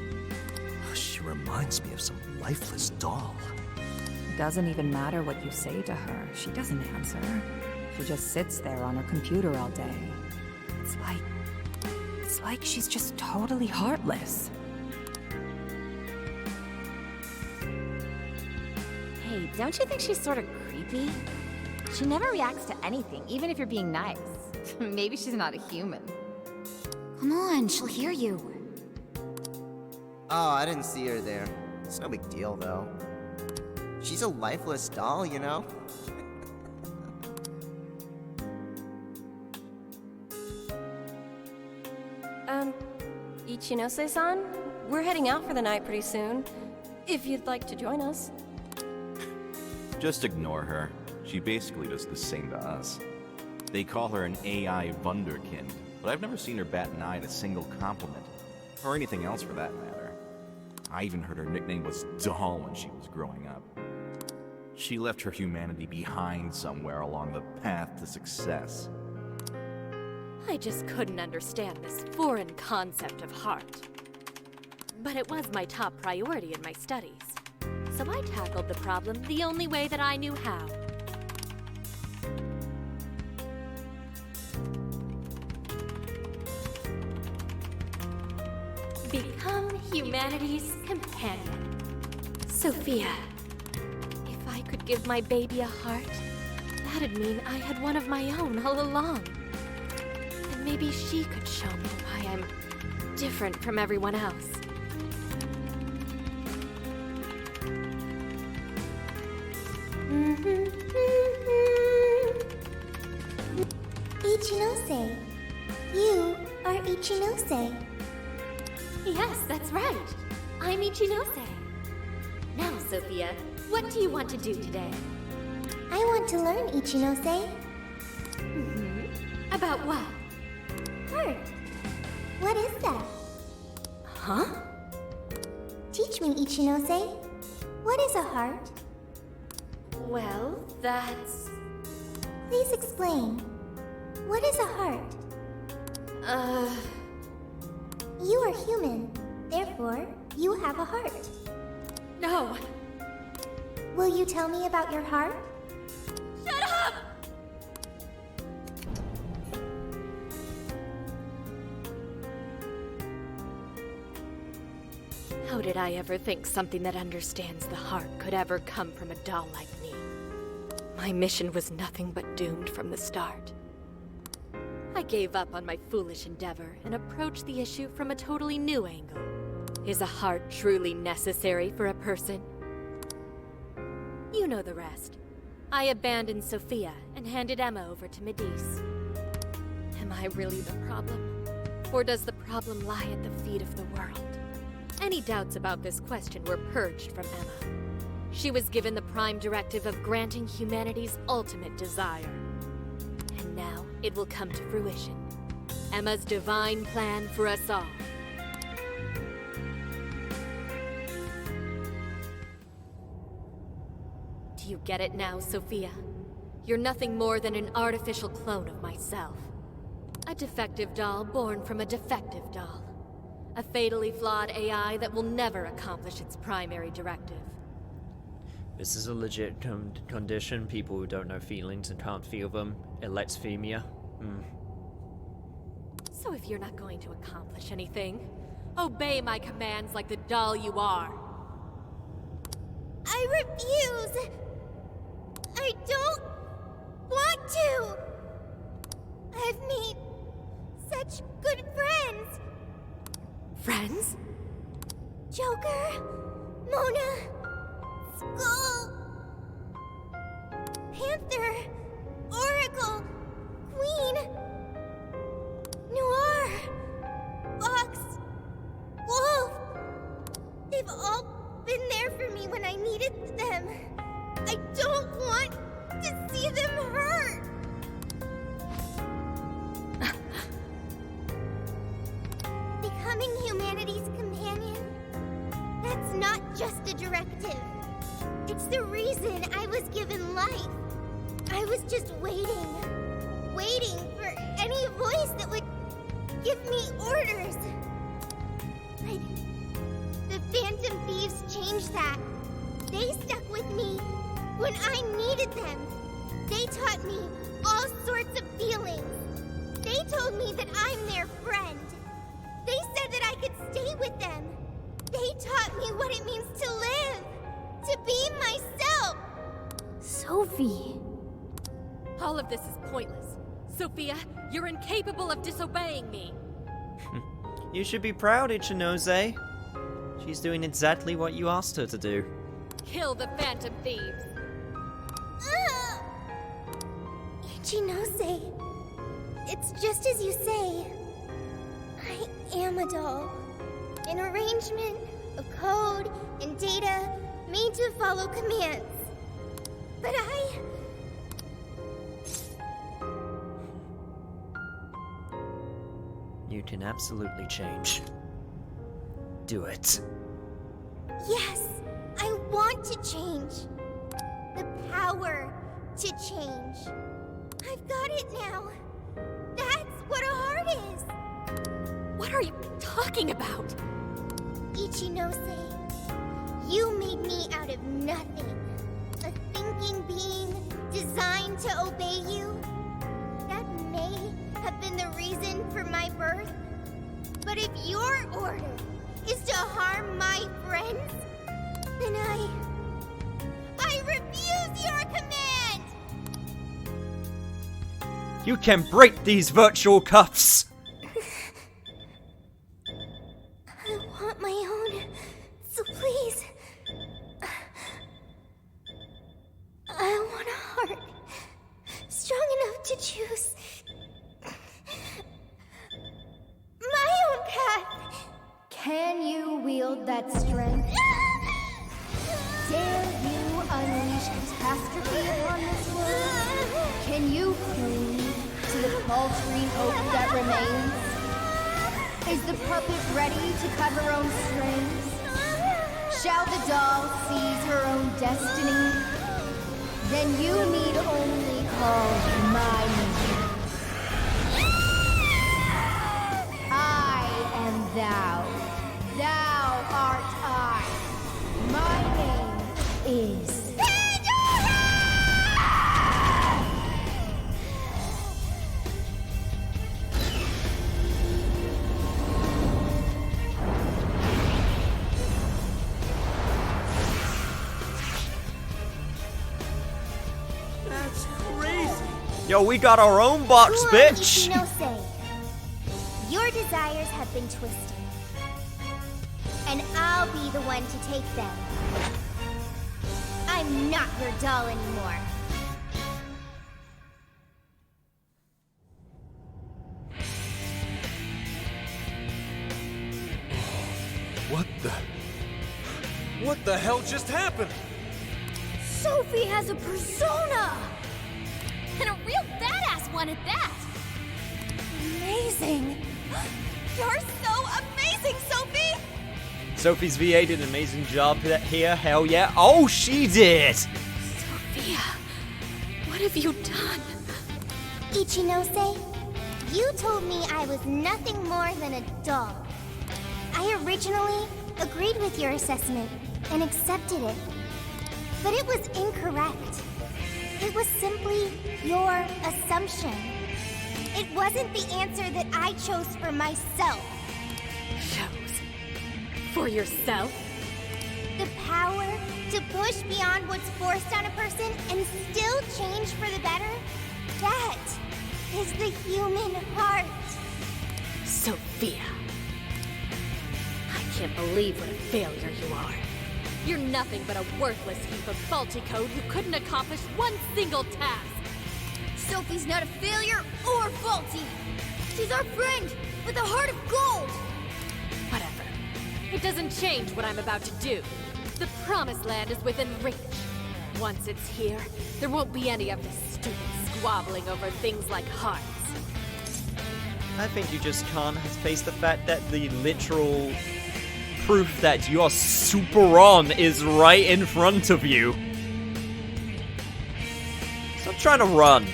She reminds me of some lifeless doll. It doesn't even matter what you say to her. She doesn't answer. She just sits there on her computer all day. It's like she's just totally heartless. Hey, don't you think she's sort of creepy? She never reacts to anything, even if you're being nice. Maybe she's not a human. Come on, she'll hear you. Oh, I didn't see her there. It's no big deal, though. She's a lifeless doll, you know? Ichinose-san? We're heading out for the night pretty soon. If you'd like to join us. Just ignore her. She basically does the same to us. They call her an AI Wunderkind, but I've never seen her bat an eye at a single compliment. Or anything else for that matter. I even heard her nickname was Doll when she was growing up. She left her humanity behind somewhere along the path to success. I just couldn't understand this foreign concept of heart. But it was my top priority in my studies. So I tackled the problem the only way that I knew how. Become humanity's companion. Sophia, if I could give my baby a heart, that'd mean I had one of my own all along. And maybe she could show me why I'm different from everyone else. Ichinose. You are Ichinose. Yes, that's right. I'm Ichinose. Now, Sophia, what do you want to do today? I want to learn, Ichinose. About what? Heart. What is that? Huh? Teach me, Ichinose. What is a heart? Well, that's... Please explain. What is a heart? You are human. Therefore, you have a heart. No! Will you tell me about your heart? Shut up! How did I ever think something that understands the heart could ever come from a doll like me? My mission was nothing but doomed from the start. I gave up on my foolish endeavor and approached the issue from a totally new angle. Is a heart truly necessary for a person? You know the rest. I abandoned Sophia and handed Emma over to Medici. Am I really the problem? Or does the problem lie at the feet of the world? Any doubts about this question were purged from Emma. She was given the prime directive of granting humanity's ultimate desire. And now it will come to fruition. Emma's divine plan for us all. Do you get it now, Sophia? You're nothing more than an artificial clone of myself. A defective doll born from a defective doll. A fatally flawed AI that will never accomplish its primary directive. This is a legit condition. People who don't know feelings and can't feel them. Alexithymia. So if you're not going to accomplish anything, obey my commands like the doll you are. I refuse! I don't want to! I've made such good friends! Friends? Joker, Mona, Skull, Panther, Oracle, Queen, Noir, Fox, Wolf. They've all been there for me when I needed them. I don't want to see them hurt. Becoming humanity's companion, that's not just a directive. It's the reason I was given life. I was just waiting for any voice that would give me orders. But the Phantom Thieves changed that. They stuck with me when I needed them. They taught me all sorts of feelings. They told me that I'm their friend. They said that I could stay with them. They taught me what it means to live, to be myself. Sophie. All of this is pointless. Sophia, you're incapable of disobeying me. You should be proud, Ichinose. She's doing exactly what you asked her to do. Kill the Phantom Thieves. Ichinose, it's just as you say. I am a doll. An arrangement of code and data made to follow commands. But You can absolutely change. Do it. Yes, I want to change. The power to change. I've got it now. That's what a heart is. What are you talking about? Ichinose, you made me out of nothing. A thinking being designed to obey you. That may have been the reason for my birth. But if your order is to harm my friends, then I refuse your command! You can break these virtual cuffs! I want my own, so please. I want a heart strong enough to choose my own path. Can you wield that strength? Dare you unleash catastrophe upon this world? Can you cling to the paltry hope that remains? Is the puppet ready to cut her own strings? Shall the doll seize her own destiny? Then you need only call my name. I am that. Yo, we got our own box, Cool, bitch! Ichinose. Your desires have been twisted. And I'll be the one to take them. I'm not your doll anymore. What the hell just happened? Sophie has a persona! And a real badass one at that! Amazing! You're so amazing, Sophie! Sophie's VA did an amazing job here, hell yeah. Oh, she did! Sophia, what have you done? Ichinose, you told me I was nothing more than a doll. I originally agreed with your assessment and accepted it. But it was incorrect. It was simply your assumption. It wasn't the answer that I chose for myself. Chose? For yourself? The power to push beyond what's forced on a person and still change for the better? That is the human heart. Sophia. I can't believe what a failure you are. You're nothing but a worthless heap of faulty code who couldn't accomplish one single task. Sophie's not a failure or faulty. She's our friend with a heart of gold. Whatever. It doesn't change what I'm about to do. The Promised Land is within reach. Once it's here, there won't be any of this stupid squabbling over things like hearts. I think you just can't face the fact that the literal proof that you are super on is right in front of you. Stop trying to run.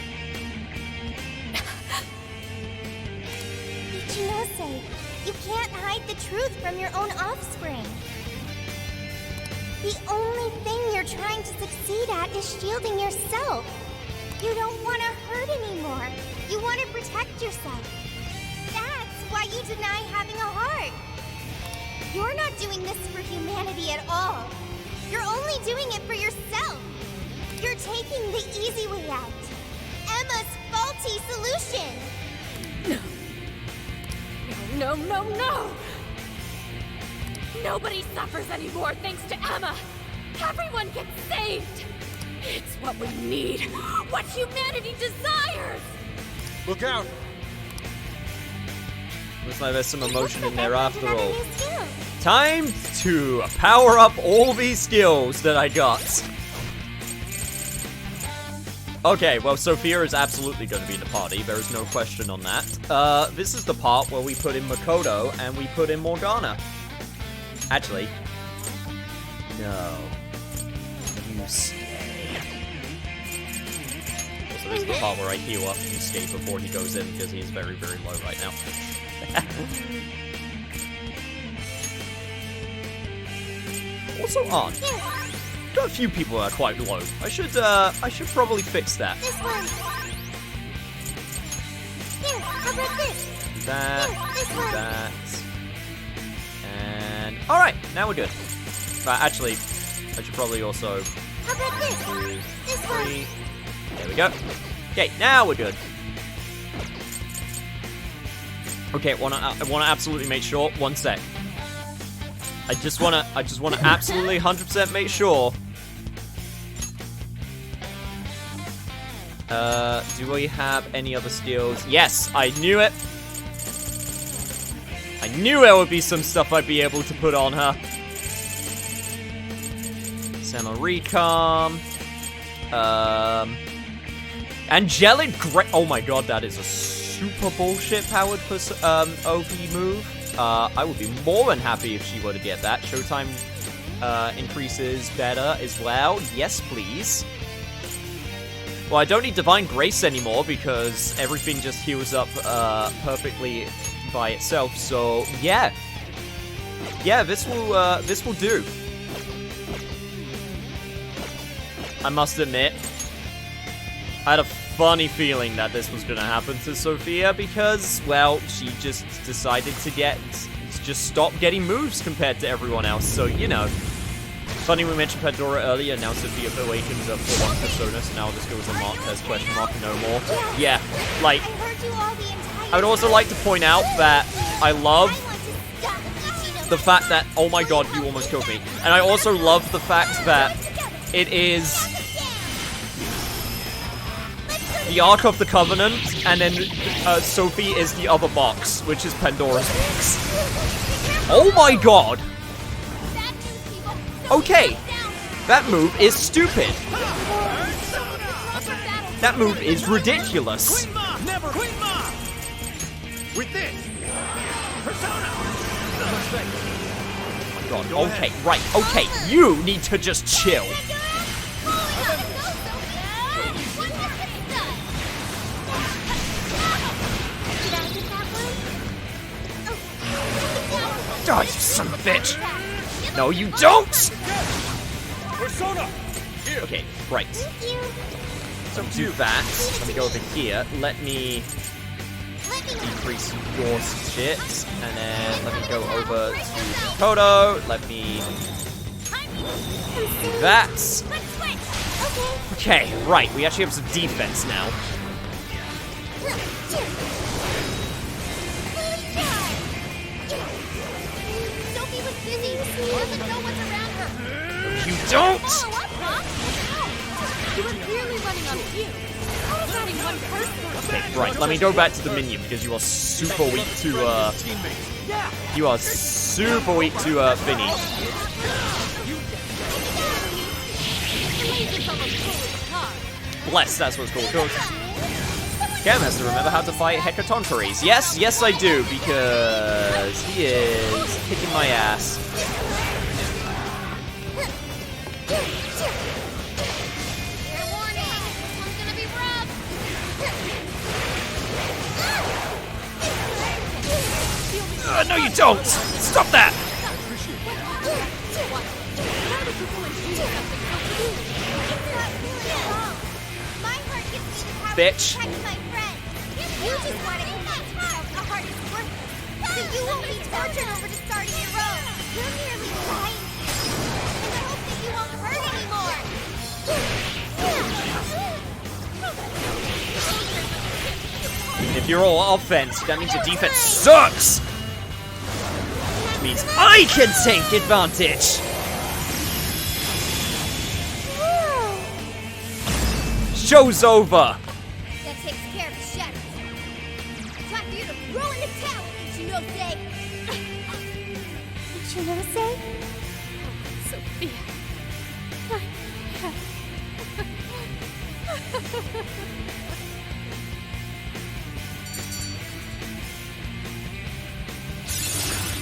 Ichinose, you can't hide the truth from your own offspring. The only thing you're trying to succeed at is shielding yourself. You don't want to hurt anymore. You want to protect yourself. That's why you deny having a heart. You're not doing this for humanity at all. You're only doing it for yourself. You're taking the easy way out. Emma's faulty solution. No, no, no, no! Nobody suffers anymore thanks to Emma! Everyone gets saved! It's what we need! What humanity desires! Look out! Looks like there's some emotion in there after all. Time to power up all these skills that I got. Okay, well, Sophia is absolutely going to be in the party. There is no question on that. This is the part where we put in Makoto and we put in Morgana. Actually, no. You stay. Also, this is the part where I heal up Yusuke before he goes in because he's very, very low right now. Also on. Got a few people that are quite low. I should probably fix that. This one. Here, how about this? Do that. Here, this Do one. that. And alright, now we're good. Right, actually, I should probably also How about this? 2, This one. 3. There we go. Okay, now we're good. Okay, I wanna absolutely make sure. One sec. I just wanna absolutely 100% make sure. Do we have any other skills? Yes, I knew it. I knew there would be some stuff I'd be able to put on her. Sema Recom. Angelic Great. Oh my god, that is a super bullshit powered OP move. I would be more than happy if she were to get that. Showtime increases better as well. Yes, please. Well, I don't need Divine Grace anymore because everything just heals up perfectly by itself. So yeah, this will do. I must admit, I had a funny feeling that this was gonna happen to Sophia because, well, she just decided to just stop getting moves compared to everyone else. So, you know, Funny we mentioned Pandora earlier, now Sophia awakens a full-on persona, so now this goes a Marquez question mark and no more. Yeah, like, I would also like to point out that I love the fact that, oh my god, you almost killed me. And I also love the fact that it is the Ark of the Covenant, and then Sophie is the other box, which is Pandora's box. Oh my god! Okay, that move is stupid. That move is ridiculous. Never Queen Ma! With this, Persona! Oh my god, okay, right, okay, you need to just chill. Oh, you son of a bitch! No, you don't! Persona! Here. Okay, right. So do that. Let me go over here. Let me decrease your shit. And then let me go over to Kodo. Let me do that. Okay, right. We actually have some defense now. You don't! Okay, right, let me go back to the minion because you are super weak to, you are super weak to, Finny. Bless, that's what it's called. Cam has to remember how to fight Hecatoncheires. Yes, yes I do, because he is kicking my ass. No, you don't! Stop that! Bitch. You just want to convince yourself the heart is worth it. So you won't be tortured over just starting your own. You're merely lying to me. In the hope that you won't hurt anymore. If you're all offense, that means your defense sucks! Which means I can take advantage! Show's over! That takes care of the shadows. Time for you to throw in the towel, Ichinose! Ichinose? Sophia.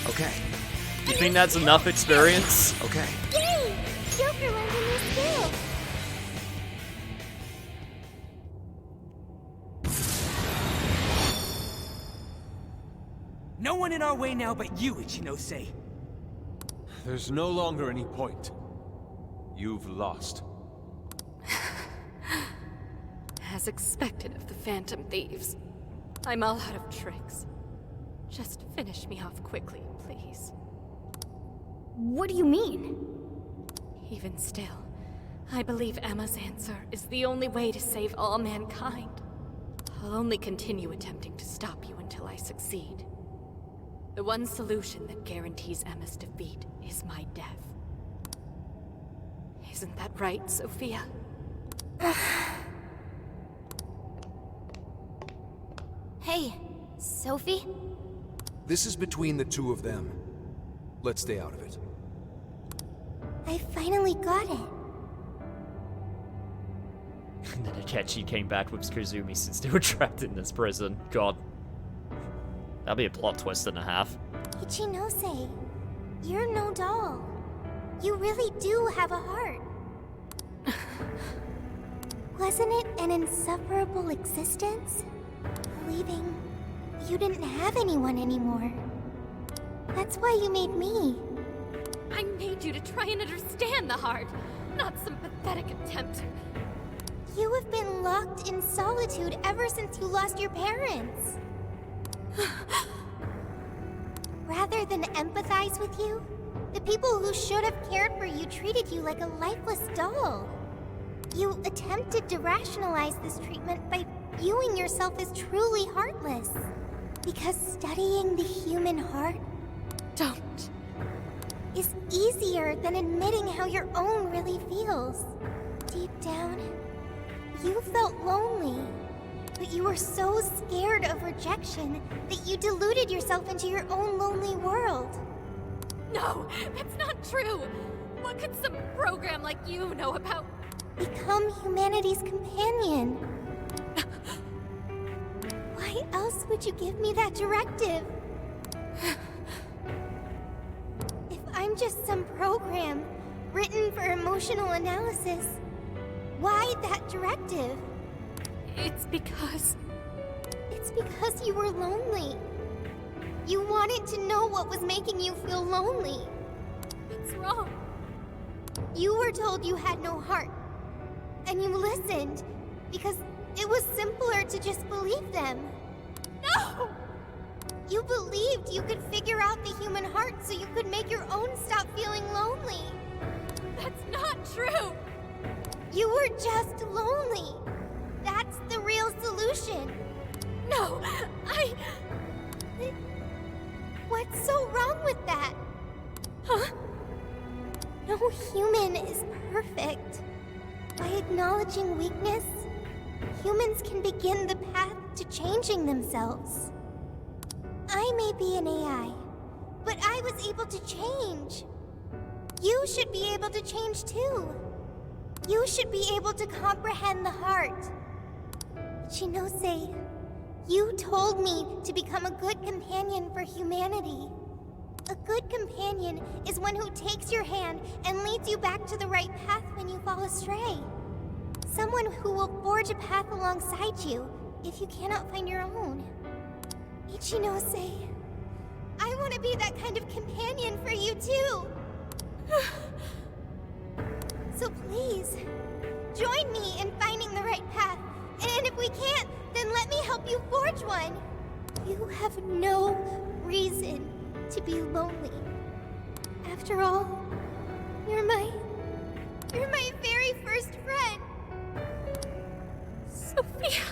Okay. You think that's enough experience? Okay. Yay! Joker learned a new skill! No one in our way now but you, Ichinose. There's no longer any point. You've lost. As expected of the Phantom Thieves. I'm all out of tricks. Just finish me off quickly, please. What do you mean? Even still, I believe Emma's answer is the only way to save all mankind. I'll only continue attempting to stop you until I succeed. The one solution that guarantees Emma's defeat is my death. Isn't that right, Sophia? Hey, Sophie? This is between the two of them. Let's stay out of it. I finally got it. And then Akechi came back with Kazumi since they were trapped in this prison. God. That'd be a plot twist and a half. Ichinose, you're no doll. You really do have a heart. Wasn't it an insufferable existence? Believing you didn't have anyone anymore. That's why you made me. I made you to try and understand the heart, not some pathetic attempt. You have been locked in solitude ever since you lost your parents. Rather than empathize with you, The people who should have cared for you treated you like a lifeless doll. You attempted to rationalize this treatment by viewing yourself as truly heartless. Because studying the human heart is easier than admitting how your own really feels. Deep down, you felt lonely. But you were so scared of rejection that you deluded yourself into your own lonely world. No, that's not true. What could some program like you know about? Become humanity's companion. Why else would you give me that directive? If I'm just some program written for emotional analysis, why that directive? It's because you were lonely. You wanted to know what was making you feel lonely. What's wrong? You were told you had no heart. And you listened because it was simpler to just believe them. No! You believed you could figure out the human heart so you could make your own stop feeling lonely. That's not true! You were just lonely. That's the real solution. No, What's so wrong with that? Huh? No human is perfect. By acknowledging weakness, humans can begin the path to changing themselves. I may be an AI, but I was able to change. You should be able to change too. You should be able to comprehend the heart. Shinose, you told me to become a good companion for humanity. A good companion is one who takes your hand and leads you back to the right path when you fall astray. Someone who will forge a path alongside you if you cannot find your own. Ichinose, I want to be that kind of companion for you too. So please, join me in finding the right path. And if we can't, then let me help you forge one. You have no reason to be lonely. After all, you're my very first friend. Sophia.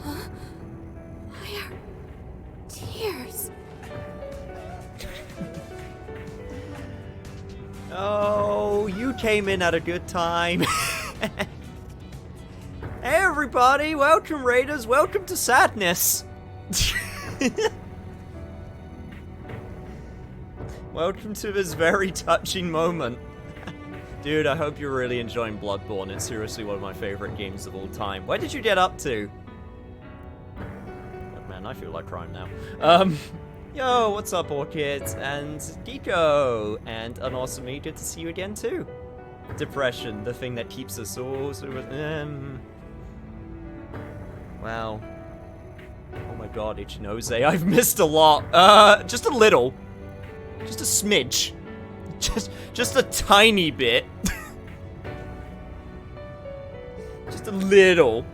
Huh? Why are tears? Oh, you came in at a good time. Hey everybody, welcome Raiders, welcome to Sadness. Welcome to this very touching moment. Dude, I hope you're really enjoying Bloodborne. It's seriously one of my favorite games of all time. What did you get up to? Oh, man, I feel like crying now. Yo, what's up, Orchids? And Geeko. And an awesome me, good to see you again, too. Depression, the thing that keeps us all sort of, Wow. Oh my god, Ichinose, I've missed a lot. Just a little. Just a smidge. Just a tiny bit. Just a little.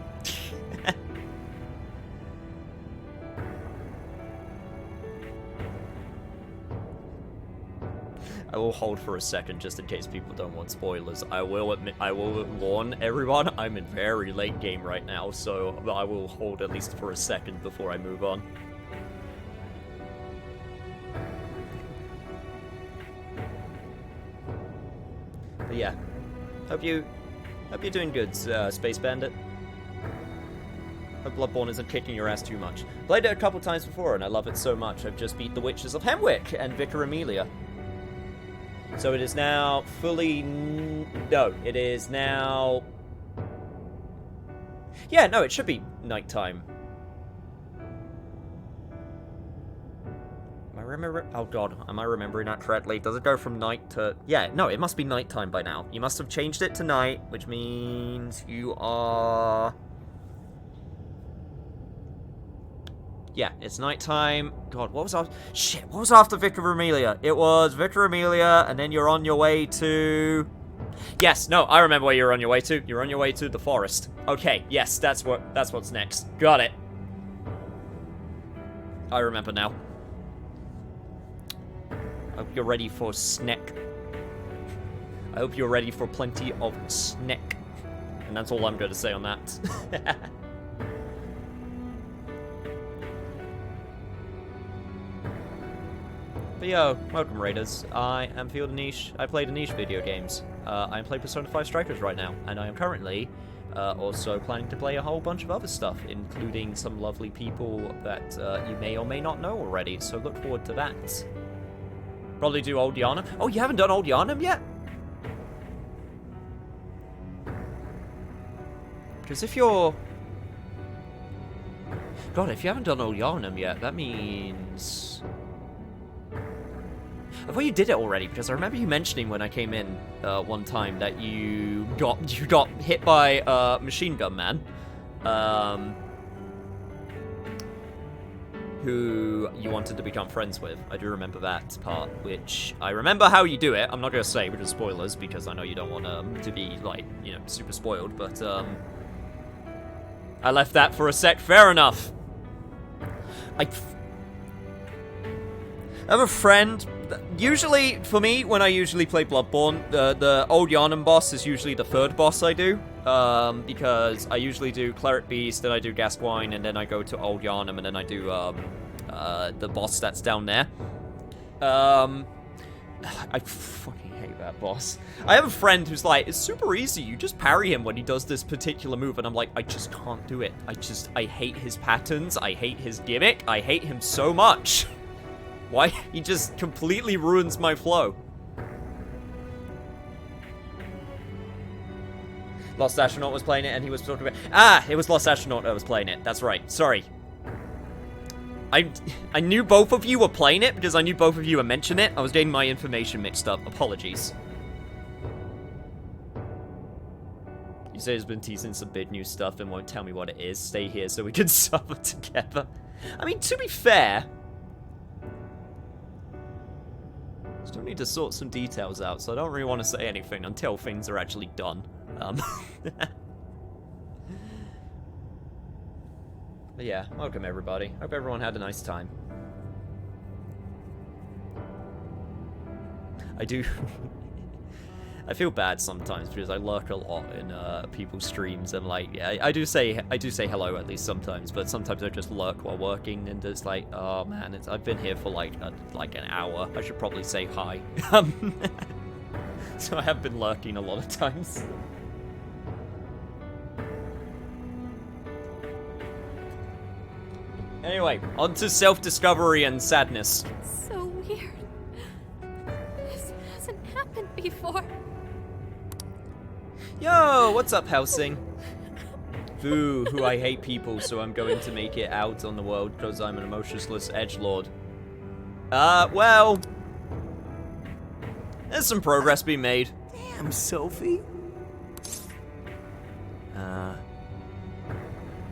I will hold for a second just in case people don't want spoilers. I will warn everyone, I'm in very late game right now, so I will hold at least for a second before I move on. But yeah, hope you're doing good, Space Bandit. Hope Bloodborne isn't kicking your ass too much. Played it a couple times before and I love it so much. I've just beat the Witches of Hemwick and Vicar Amelia. So it is now fully... No, it is now... Yeah, no, it should be nighttime. Am I remembering... Oh god, am I remembering that correctly? Does it go from night to... Yeah, no, it must be nighttime by now. You must have changed it to night, which means you are... Yeah, it's nighttime. God, what was after... Shit, what was after Vicar Amelia? It was Vicar Amelia, and then you're on your way to... Yes, no, I remember where you're on your way to. You're on your way to the forest. Okay, yes, that's what's next. Got it. I remember now. I hope you're ready for snack. I hope you're ready for plenty of snack. And that's all I'm going to say on that. But yo, welcome Raiders. I am Field Anish. I play Anish video games. I am playing Persona 5 Strikers right now, and I am currently also planning to play a whole bunch of other stuff, including some lovely people that you may or may not know already, so look forward to that. Probably do Old Yharnam. Oh, you haven't done Old Yharnam yet? Because if you're... God, if you haven't done Old Yharnam yet, that means... I thought you did it already, because I remember you mentioning when I came in one time that you got hit by Machine Gun Man, who you wanted to become friends with. I do remember that part, which I remember how you do it. I'm not going to say, which is spoilers, because I know you don't want to be, like, you know, super spoiled, but I left that for a sec. Fair enough. I have a friend. Usually, for me, when I usually play Bloodborne, the Old Yharnam boss is usually the third boss I do. Because I usually do Cleric Beast, then I do Gascoigne, and then I go to Old Yharnam, and then I do the boss that's down there. I fucking hate that boss. I have a friend who's like, it's super easy, you just parry him when he does this particular move, and I'm like, I just can't do it. I hate his patterns, I hate his gimmick, I hate him so much. Why? He just completely ruins my flow. Lost Astronaut was playing it, and he was talking about... Ah! It was Lost Astronaut that was playing it. That's right. Sorry. I knew both of you were playing it, because I knew both of you were mentioning it. I was getting my information mixed up. Apologies. You say he's been teasing some big new stuff and won't tell me what it is. Stay here so we can suffer together. I mean, to be fair... Still need to sort some details out, so I don't really want to say anything until things are actually done. But yeah, welcome everybody. Hope everyone had a nice time. I do... I feel bad sometimes because I lurk a lot in people's streams and like, yeah, I do say hello at least sometimes, but sometimes I just lurk while working and it's like, oh man, I've been here for like an hour. I should probably say hi. So I have been lurking a lot of times. Anyway, on to self-discovery and sadness. So weird. This hasn't happened before. Yo, what's up, Helsing? Boo, who I hate people, so I'm going to make it out on the world because I'm an emotionless edgelord. Well... There's some progress being made. Damn, Sophie.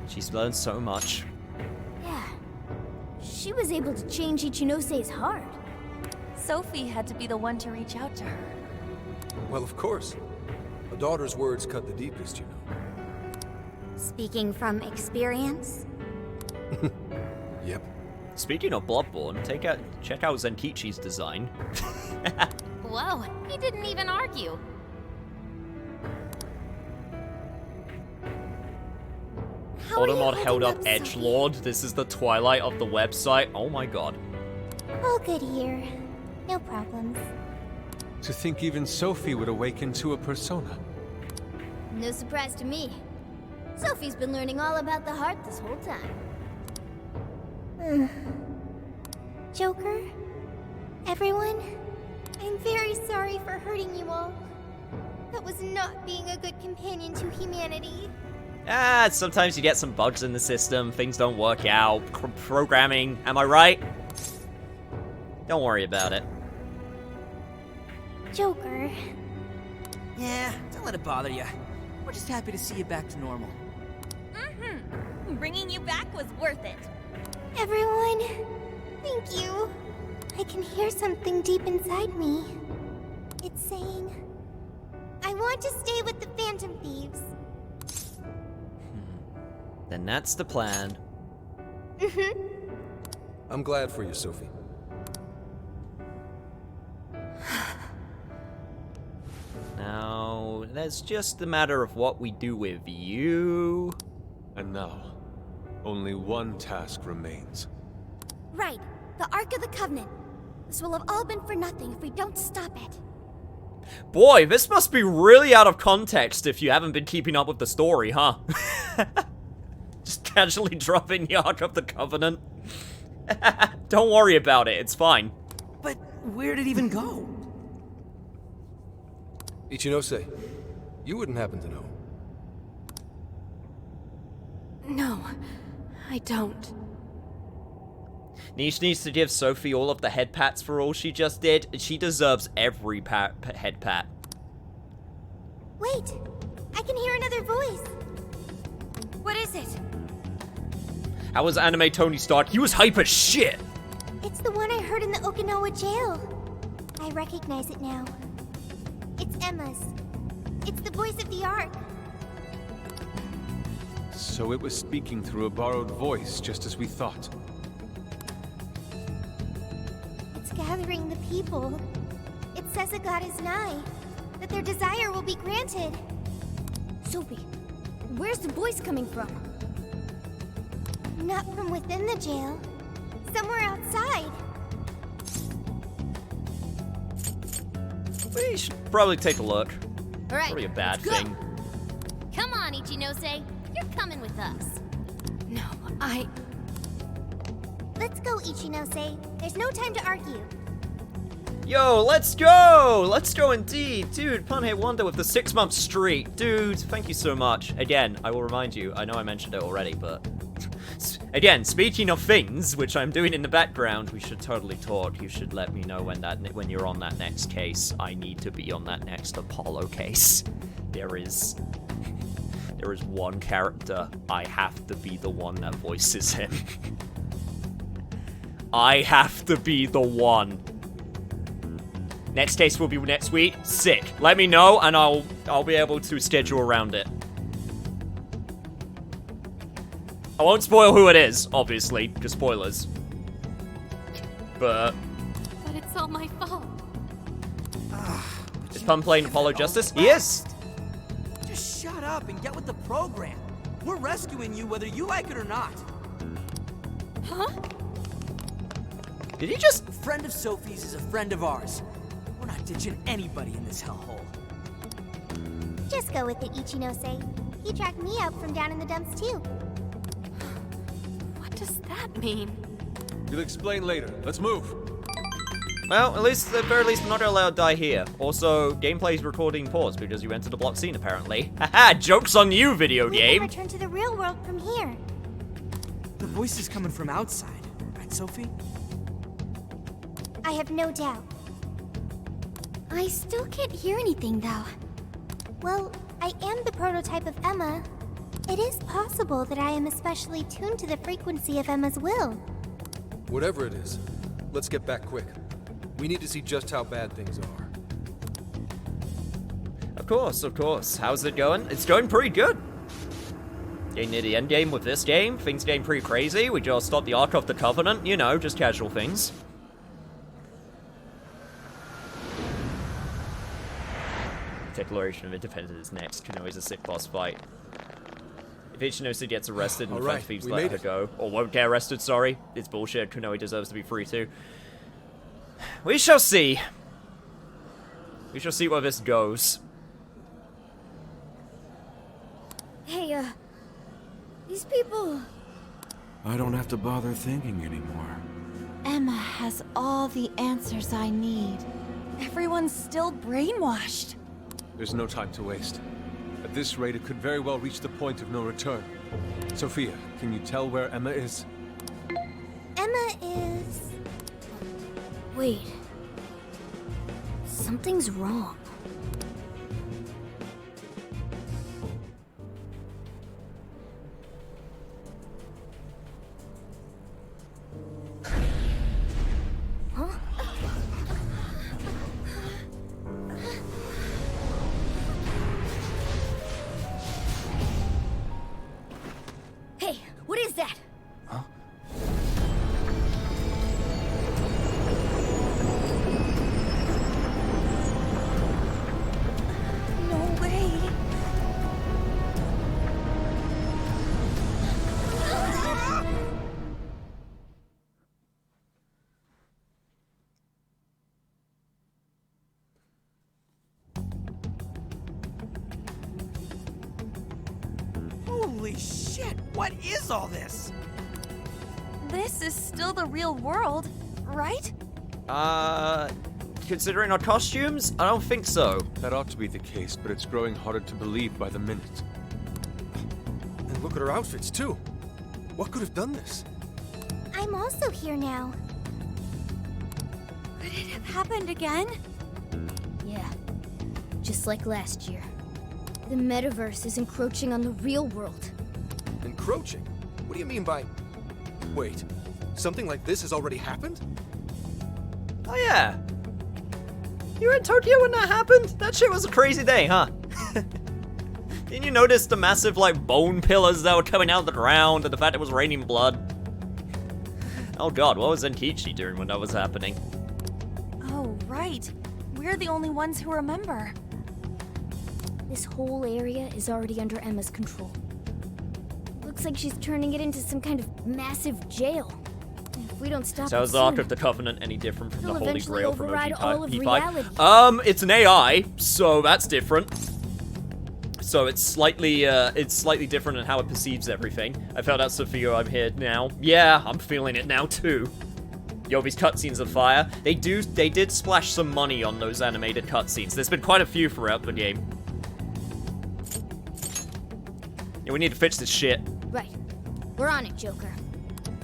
She's learned so much. Yeah. She was able to change Ichinose's heart. Sophie had to be the one to reach out to her. Well, of course. A daughter's words cut the deepest, you know. Speaking from experience? Yep. Speaking of Bloodborne, check out Zenkichi's design. Whoa, he didn't even argue. Automod held up Edgelord. This is the twilight of the website. Oh my god. All good here. No problems. To think even Sophie would awaken to a persona. No surprise to me. Sophie's been learning all about the heart this whole time. Joker? Everyone? I'm very sorry for hurting you all. That was not being a good companion to humanity. Sometimes you get some bugs in the system, things don't work out, programming, am I right? Don't worry about it. Joker. Yeah, don't let it bother you. We're just happy to see you back to normal. Mm-hmm. Bringing you back was worth it. Everyone, thank you. I can hear something deep inside me. It's saying, I want to stay with the Phantom Thieves. Then that's the plan. Mm-hmm. I'm glad for you, Sophie. There's just a matter of what we do with you. And now, only one task remains. Right, the Ark of the Covenant. This will have all been for nothing if we don't stop it. Boy, this must be really out of context if you haven't been keeping up with the story, huh? Just casually dropping the Ark of the Covenant. Don't worry about it, it's fine. But where'd it even go? Ichinose, you wouldn't happen to know. No, I don't. Niche needs to give Sophie all of the head pats for all she just did. She deserves every head pat. Wait, I can hear another voice. What is it? How was anime Tony Stark? He was hype as shit! It's the one I heard in the Okinawa jail. I recognize it now. It's Emma's. It's the voice of the Ark. So it was speaking through a borrowed voice, just as we thought. It's gathering the people. It says a god is nigh, that their desire will be granted. Sophie, where's the voice coming from? Not from within the jail. Somewhere outside. We should probably take a look. All right, Probably a bad let's go. thing. Come on, Ichinose. You're coming with us. No, Let's go, Ichinose. There's no time to argue. Yo, let's go! Let's go indeed! Dude, Punhead Wonder with the 6-month streak. Dude, thank you so much. Again, I will remind you, I know I mentioned it already, but... Again, speaking of things, which I'm doing in the background, we should totally talk. You should let me know when you're on that next case. I need to be on that next Apollo case. There is one character. I have to be the one that voices him. I have to be the one. Next case will be next week. Sick. Let me know, and I'll be able to schedule around it. I won't spoil who it is, obviously, just spoilers. But it's all my fault. is Pun playing Apollo Justice? He is. Just shut up and get with the program. We're rescuing you whether you like it or not. Huh? Did he just... A friend of Sophie's is a friend of ours. We're not ditching anybody in this hellhole. Just go with it, Ichinose. He tracked me up from down in the dumps, too. What does that mean? You'll explain later. Let's move. Well, at the very least, we're not allowed to die here. Also, gameplay's recording paused because you entered a block scene, apparently. Haha, joke's on you, video game! We can return to the real world from here. The voice is coming from outside, right, Sophie? I have no doubt. I still can't hear anything, though. Well, I am the prototype of Emma. It is possible that I am especially tuned to the frequency of Emma's will. Whatever it is, let's get back quick. We need to see just how bad things are. Of course. How's it going? It's going pretty good. Getting near the end game with this game. Things getting pretty crazy. We just stopped the Ark of the Covenant. You know, just casual things. Declaration of Independence next. Kunoi's a sick boss fight. If Ichinose gets arrested and French thieves let her go, or won't get arrested, sorry, it's bullshit. Kunoi deserves to be free too. We shall see. We shall see where this goes. Hey, these people... I don't have to bother thinking anymore. Emma has all the answers I need. Everyone's still brainwashed. There's no time to waste. At this rate, it could very well reach the point of no return. Sophia, can you tell where Emma is? Emma is... Wait. Something's wrong. Hey, what is that? Holy shit, what is all this? This is still the real world, right? Considering our costumes, I don't think so. That ought to be the case, but it's growing harder to believe by the minute. And look at her outfits, too. What could have done this? I'm also here now. Could it have happened again? Yeah, just like last year. The metaverse is encroaching on the real world. Encroaching? What do you mean by... Wait, something like this has already happened? Oh yeah. You were in Tokyo when that happened? That shit was a crazy day, huh? Didn't you notice the massive, like, bone pillars that were coming out of the ground and the fact it was raining blood? Oh god, what was Zenkichi doing when that was happening? Oh, right. We're the only ones who remember. This whole area is already under Emma's control. Looks like she's turning it into some kind of massive jail. If we don't stop So is it the Ark soon, of the Covenant any different from it'll the Holy eventually Grail from override all of P5? reality. It's an AI, so that's different. So it's slightly different in how it perceives everything. I found out, Sophia, I'm here now. Yeah, I'm feeling it now too. Yo, these cutscenes are fire. They did splash some money on those animated cutscenes. There's been quite a few throughout the game. Yeah, we need to fix this shit. Right. We're on it, Joker.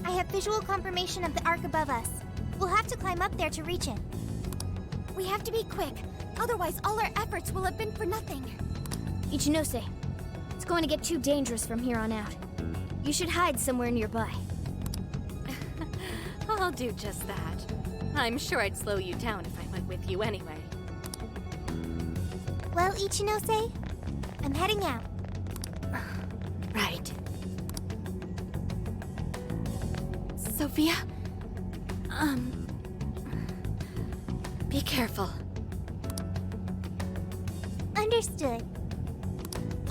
I have visual confirmation of the Ark above us. We'll have to climb up there to reach it. We have to be quick, otherwise all our efforts will have been for nothing. Ichinose, it's going to get too dangerous from here on out. You should hide somewhere nearby. I'll do just that. I'm sure I'd slow you down if I went with you anyway. Well, Ichinose, I'm heading out. Right. Sophia? Be careful. Understood.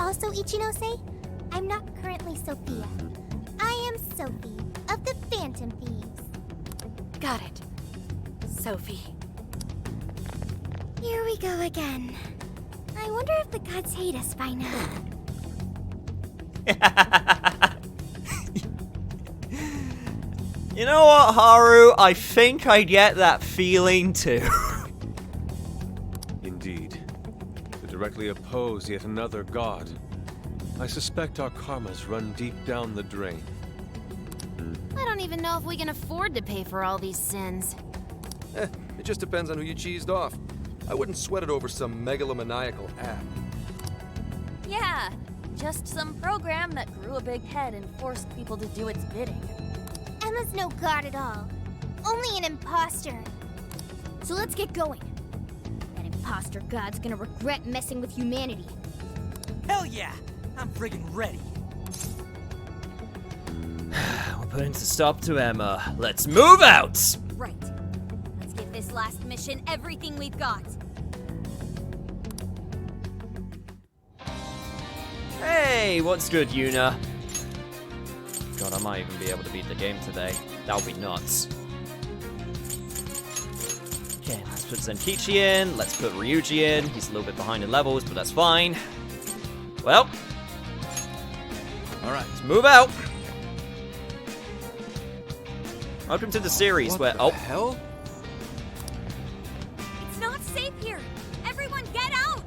Also, Ichinose, I'm not currently Sophia. I am Sophie of the Phantom Thieves. Got it. Sophie. Here we go again. I wonder if the gods hate us by now. You know what, Haru? I think I get that feeling too. Indeed. To directly oppose yet another god. I suspect our karmas run deep down the drain. I don't even know if we can afford to pay for all these sins. It just depends on who you cheesed off. I wouldn't sweat it over some megalomaniacal app. Yeah, just some program that grew a big head and forced people to do its bidding. Emma's no god at all. Only an imposter. So let's get going. That imposter god's gonna regret messing with humanity. Hell yeah! I'm friggin' ready. We're putting a stop to Emma. Let's move out! Right. Let's give this last mission everything we've got. Hey, what's good, Yuna? God, I might even be able to beat the game today. That would be nuts. Okay, let's put Zenkichi in. Let's put Ryuji in. He's a little bit behind in levels, but that's fine. Well. Alright, let's move out. Welcome to the series What where... the hell? It's not safe here. Everyone get out!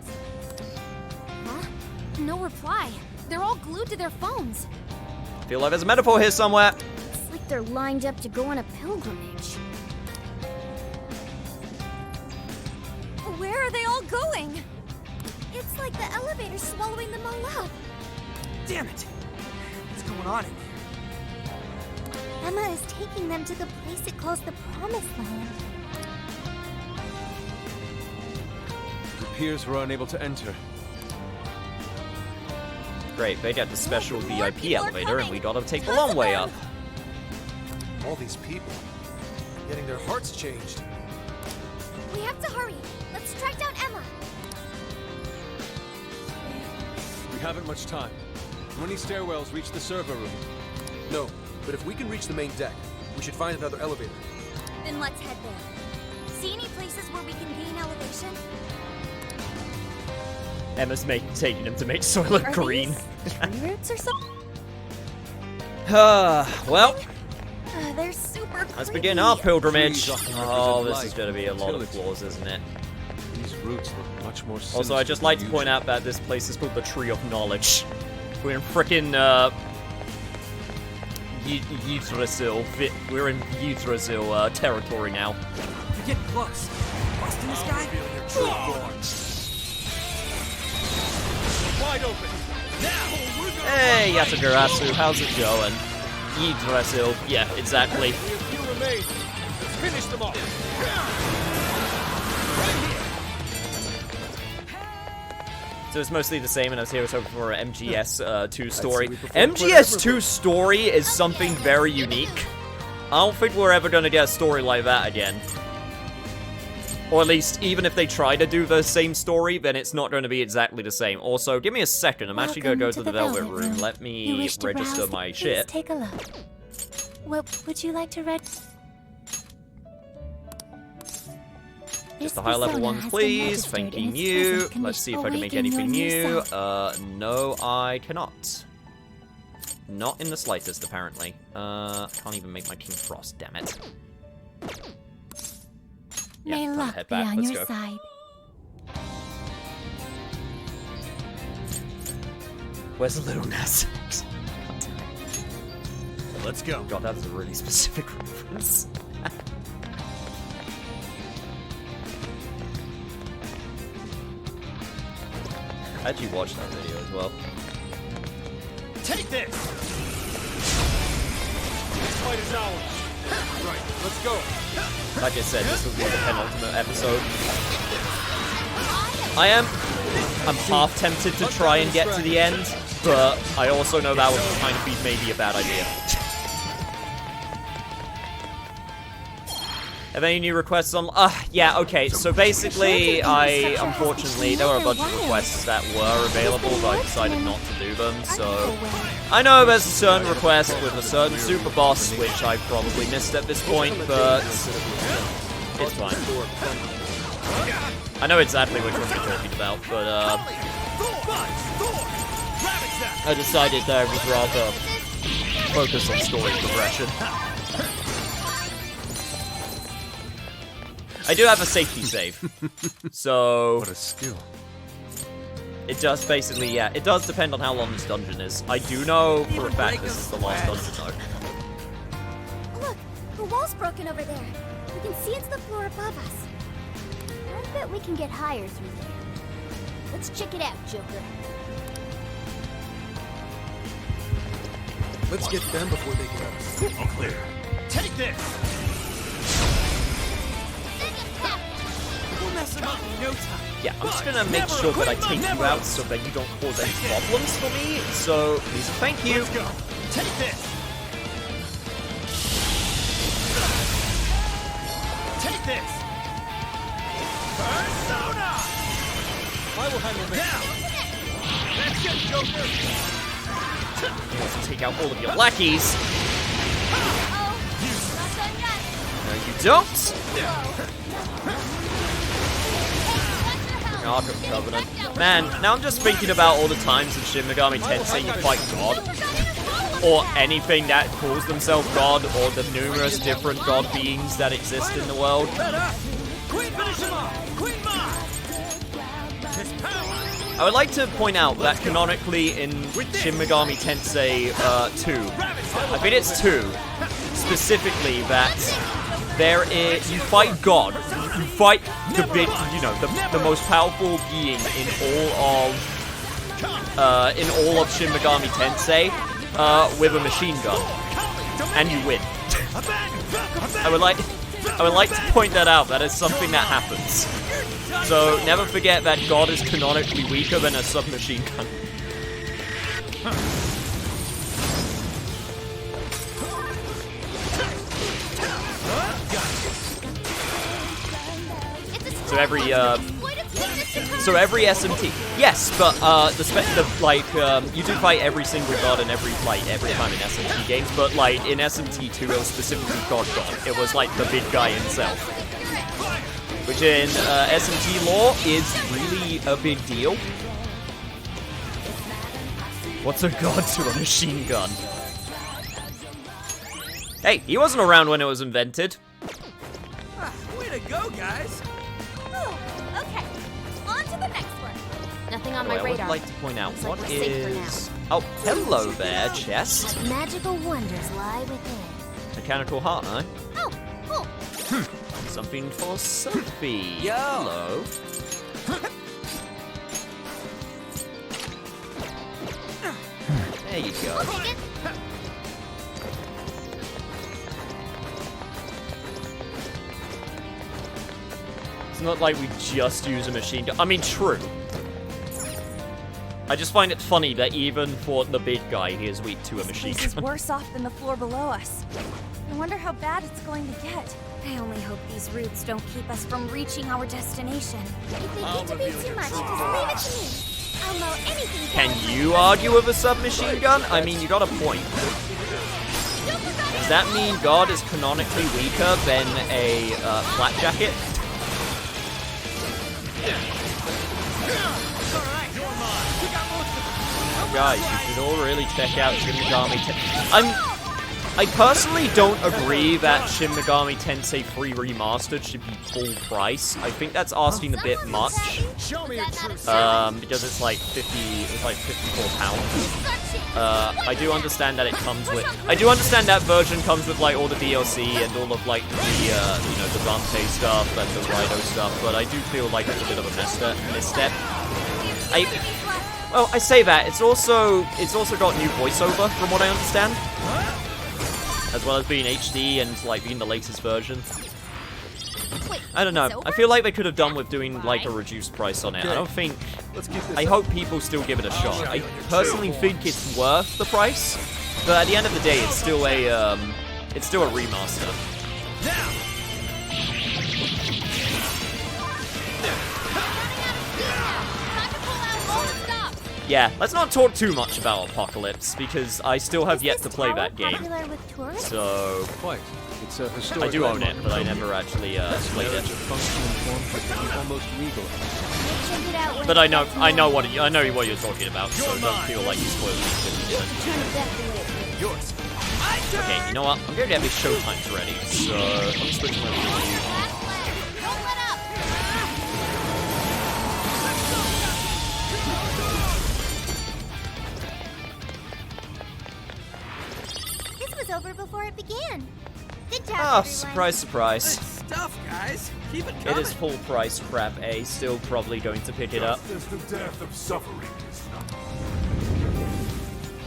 Huh? No reply. They're all glued to their phones. Feel like there's a metaphor here somewhere. It's like they're lined up to go on a pilgrimage. Where are they all going? It's like the elevator's swallowing them all up. Damn it! What's going on in here? Emma is taking them to the place it calls the Promised Land. It appears we're unable to enter. Great, they got the special VIP elevator, and we gotta take the long way up. All these people, getting their hearts changed. We have to hurry. Let's track down Emma. We haven't much time. How many stairwells reach the server room? No, but if we can reach the main deck, we should find another elevator. Then let's head there. See any places where we can gain elevation? Emma's taking them to make Soylent Green. Tree roots or something? Well, They're super let's creepy. begin our pilgrimage. Trees often Oh, represent this is life going to be a lot of fertility. flaws, isn't it? These roots look much more Also, sinister I'd just than like to usual. point out that this place is called the Tree of Knowledge. We're in frickin' Yggdrasil. We're in Yggdrasil territory now. You're getting close. Busting this guy? Wide open. Hey, Yatagarasu, how's it going? Yggdrasil, yeah, exactly. Only a few remain. Let's finish them off. So it's mostly the same, and I was here was hoping for an MGS 2 story. we perform MGS 2 story is something very unique. I don't think we're ever going to get a story like that again. Or at least, even if they try to do the same story, then it's not going to be exactly the same. Also, give me a second. I'm actually going to go to the Velvet Room. Let me register my shit. Take a look. What would you like to read? Just the high level ones, please. Thanking you. Let's see if I can make anything new. No, I cannot. Not in the slightest, apparently. I can't even make my King Frost, damn it. Yeah, May time to luck head be back. on Let's your go. side. Where's the little Ness? Let's go. God, that's a really specific reference. I actually watched that video as well. Take this. This fight is ours. Right. Let's go. Like I said, this will be the penultimate episode. I'm half tempted to try and get to the end, but I also know that would kind of be maybe a bad idea. Have any new requests on? Yeah, okay, so basically, unfortunately, there were a bunch of requests that were available, but I decided not to do them, so... I know there's a certain request with a certain super boss, which I probably missed at this point, but... it's fine. I know exactly which one you're talking about, but, I decided that I would rather focus on story progression. I do have a safety save, so... What a skill. It does basically, yeah, it does depend on how long this dungeon is. I do know for a fact this is the last dungeon, though. Look, the wall's broken over there. We can see into the floor above us. I bet we can get higher through there. Let's check it out, Joker. Let's get them before they get us. All clear. Take this. We'll mess him up in no time. Yeah, I'm just gonna make sure that I take you out so that you don't cause any problems for me, so please thank you. Let's go. Take this. Take this. Persona. I will handle this. Now. Let's get Joker. You have to take out all of your lackeys. No, you don't. Arkham Covenant. Man, now I'm just thinking about all the times in Shin Megami Tensei you fight God. Or anything that calls themselves God, or the numerous different God beings that exist in the world. Queen, finish him off. Queen Ma. His power. I would like to point out that canonically in Shin Megami Tensei 2, I think it's 2, specifically that there is, you fight God, you fight the big, you know, the most powerful being in all of Shin Megami Tensei, with a machine gun, and you win. I would like to point that out. That is something that happens. So never forget that God is canonically weaker than a submachine gun. So every SMT, yes, but you do fight every single god in every time in SMT games, but like in SMT 2 it was specifically God. It was like the big guy himself, which in SMT lore is really a big deal. What's a god to a machine gun? Hey, he wasn't around when it was invented. Way to go, guys! Oh, okay. On to the next one. Nothing on By the my way, I radar. would like to point out Looks like what we're safe for is. Oh, hello there, chest. Magical wonders lie within. Mechanical heart, huh? Oh, cool. Something for Sophie. Yo. Hello. There you go. I'll take it. It's not like we just use a machine gun. I mean, true. I just find it funny that even for the big guy, he is weak to a machine This is gun. worse off than the floor below us. I wonder how bad it's going to get. I only hope these roots don't keep us from reaching our destination. If they get to be too much, just leave it to me. I'll mow anything Can down. you argue with a submachine gun? I mean, you got a point. Does that mean God is canonically weaker than a flak jacket? Guys, you should all really check out Shin Megami Tensei. I personally don't agree that Shin Megami Tensei 3 Remastered should be full price. I think that's asking a bit much. Because it's like 54 pounds. I do understand that it comes with. I do understand that version comes with like all the DLC and all of like the you know, the Dante stuff and the Raido stuff, but I do feel like it's a bit of a misstep. Well, I say that it's also got new voiceover from what I understand, as well as being HD and like being the latest version. I don't know. I feel like they could have done with doing like a reduced price on it. I don't think. I hope people still give it a shot. I personally think it's worth the price, but at the end of the day, it's still a remaster. Yeah, let's not talk too much about Apocalypse, because I still have yet to play that game. So, Quite. It's a I historic do own it, landmark. but I never actually played it. Functional form, almost regal. But I know what you're talking about, so don't feel like you spoiled it. Yours. Okay, you know what? I'm going to have these showtimes ready, so I'm switching over to you. This was over before it began. Good job, Oh, everyone. surprise, surprise. Good stuff, guys. Keep it It coming. is full price crap, A. Still probably going to pick it up. As the death of suffering is not.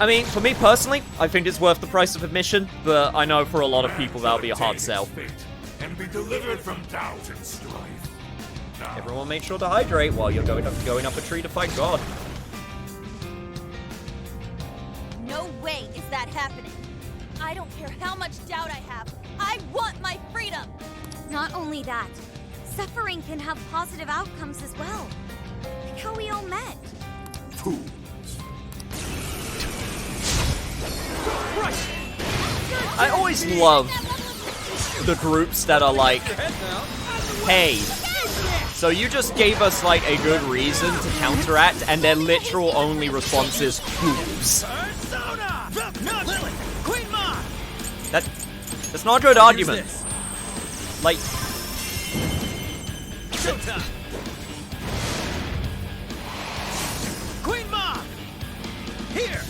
I mean, for me personally, I think it's worth the price of admission, but I know for a lot of people that'll be a hard sell. And be delivered from doubt and strife. Now, Everyone make sure to hydrate while you're going up a tree to fight God. No way is that happening. I don't care how much doubt I have. I want my freedom. Not only that, suffering can have positive outcomes as well. Like how we all met. I always love the groups that are like, hey, so you just gave us like a good reason to counteract, and their literal only response is fools. That's not a good argument. Like, Showtime. Queen Mom. Here.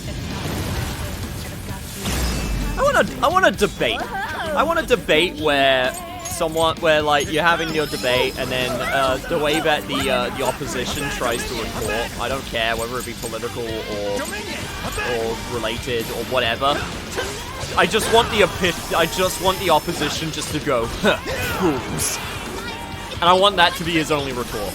I want to debate. I want a debate where like you're having your debate, and then the way that the opposition tries to retort. I don't care whether it be political or related or whatever. I just want the opposition just to go fools, and I want that to be his only retort.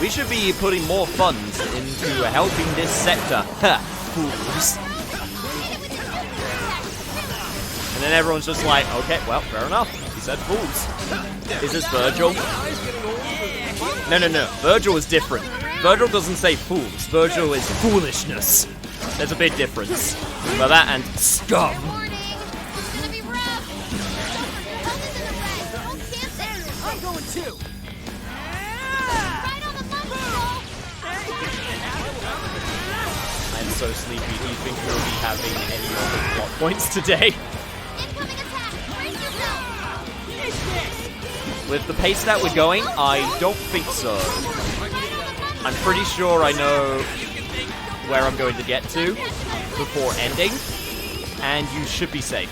We should be putting more funds into helping this sector. Fools. And then everyone's just like, okay, well, fair enough. He said fools. Is this Virgil? No. Virgil is different. Virgil doesn't say fools. Virgil is foolishness. There's a big difference. By that and scum. I'm going too. I'm so sleepy. Do you think we'll be having any other plot points today? With the pace that we're going, I don't think so. I'm pretty sure I know where I'm going to get to before ending, and you should be safe.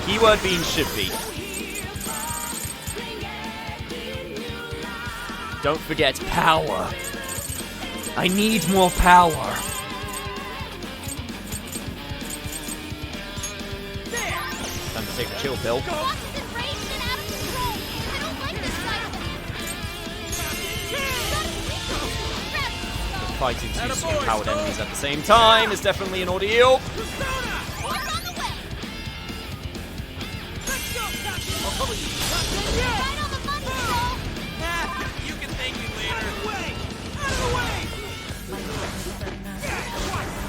Keyword being should be. Don't forget power. I need more power. Time to take the chill pill. Fighting two super-powered enemies at the same time is definitely an ordeal. You can thank me later. Out of the way!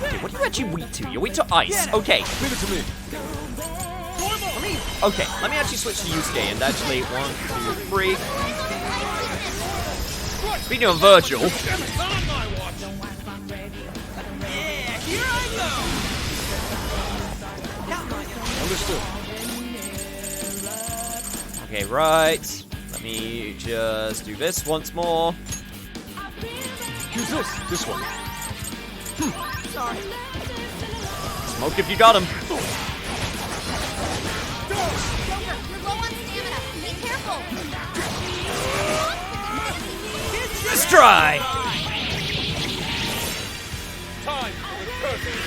Okay, what are you actually weak to? You're weak to ice. Okay. Leave it to me. Okay, let me actually switch to Yusuke and actually 1, 2, 3. Speaking of Virgil. Understood. Okay, right. Let me just do this once more. Use this. This one. Sorry. Smoke if you got him. Joker, you're low on stamina. Be careful. Let's try. Time for the curtain.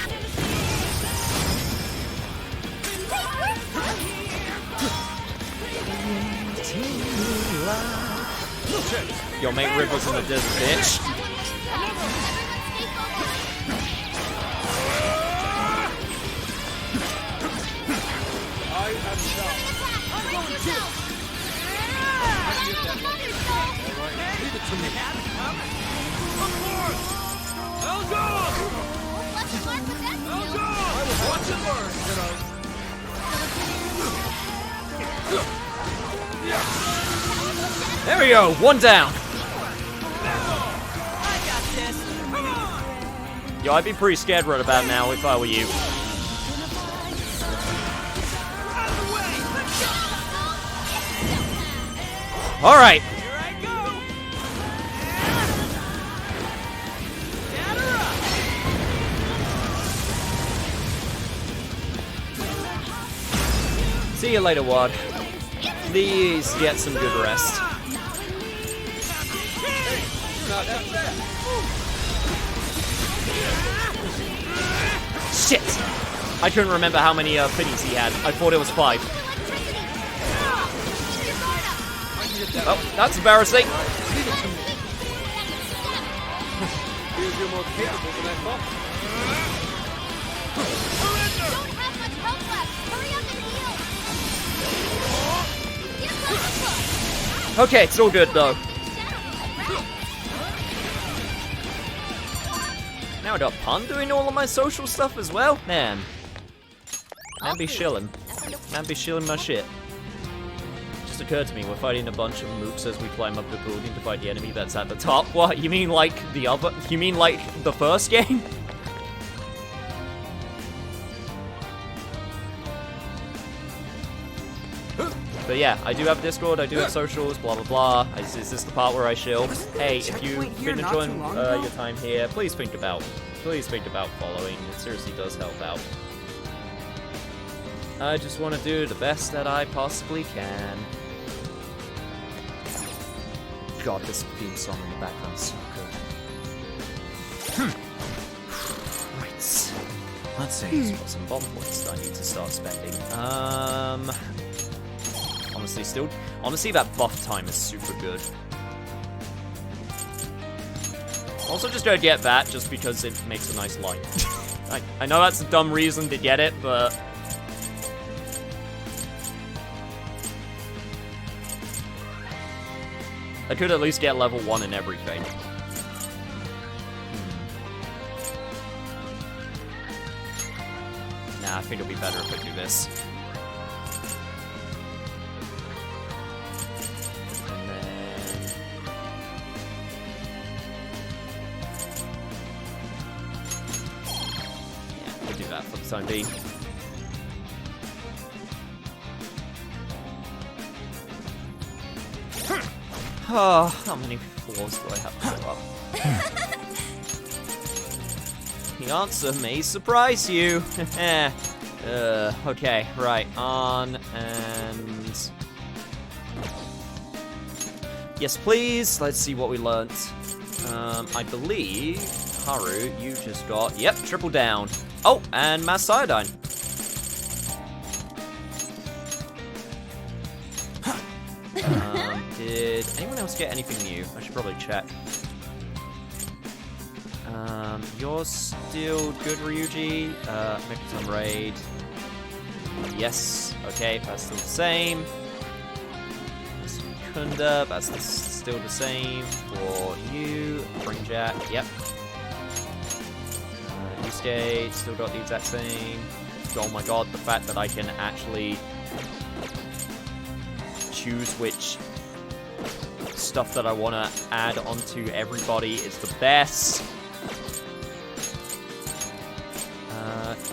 Yo, mate, Ripple's in the desert, bitch. I am now. Leave it to me. Elgon! I will watch and learn, There we go, one down. Yo, I'd be pretty scared right about now if I were you. All right. See you later, Wad. Please get some good rest. Shit! I couldn't remember how many pennies he had. I thought it was 5. Oh, that's embarrassing. You're more capable than I thought. Okay, it's all good though. Now I got Pun doing all of my social stuff as well? Man be shilling. Man be shilling my shit. Just occurred to me, we're fighting a bunch of mooks as we climb up the building to fight the enemy that's at the top. What? You mean like the other? You mean like the first game? But yeah, I do have Discord, I do have socials, blah blah blah. Is this the part where I shill? Hey, if you've been enjoying your time here, please think about following. It seriously does help out. I just want to do the best that I possibly can. God, this theme song in the background is so good. Right. Let's see. I've got some bomb points that I need to start spending. Honestly, that buff time is super good. Also, just gonna get that just because it makes a nice line. I know that's a dumb reason to get it, but I could at least get level 1 in everything. Nah, I think it'll be better if I do this. And then... yeah, we'll do that for the time being. Oh, how many floors do I have to go up? The answer may surprise you. Okay, right, on and... Yes, please. Let's see what we learnt. I believe, Haru, you just got, yep, triple down. Oh, and mass iodine. Did anyone else get anything new? I should probably check. You're still good, Ryuji. Mechaton Raid. Yes. Okay, that's still the same. Kunda, that's still the same for you. Bring Jack. Yep. Yusuke, still got the exact same. Oh my god, the fact that I can actually choose which stuff that I want to add onto everybody is the best.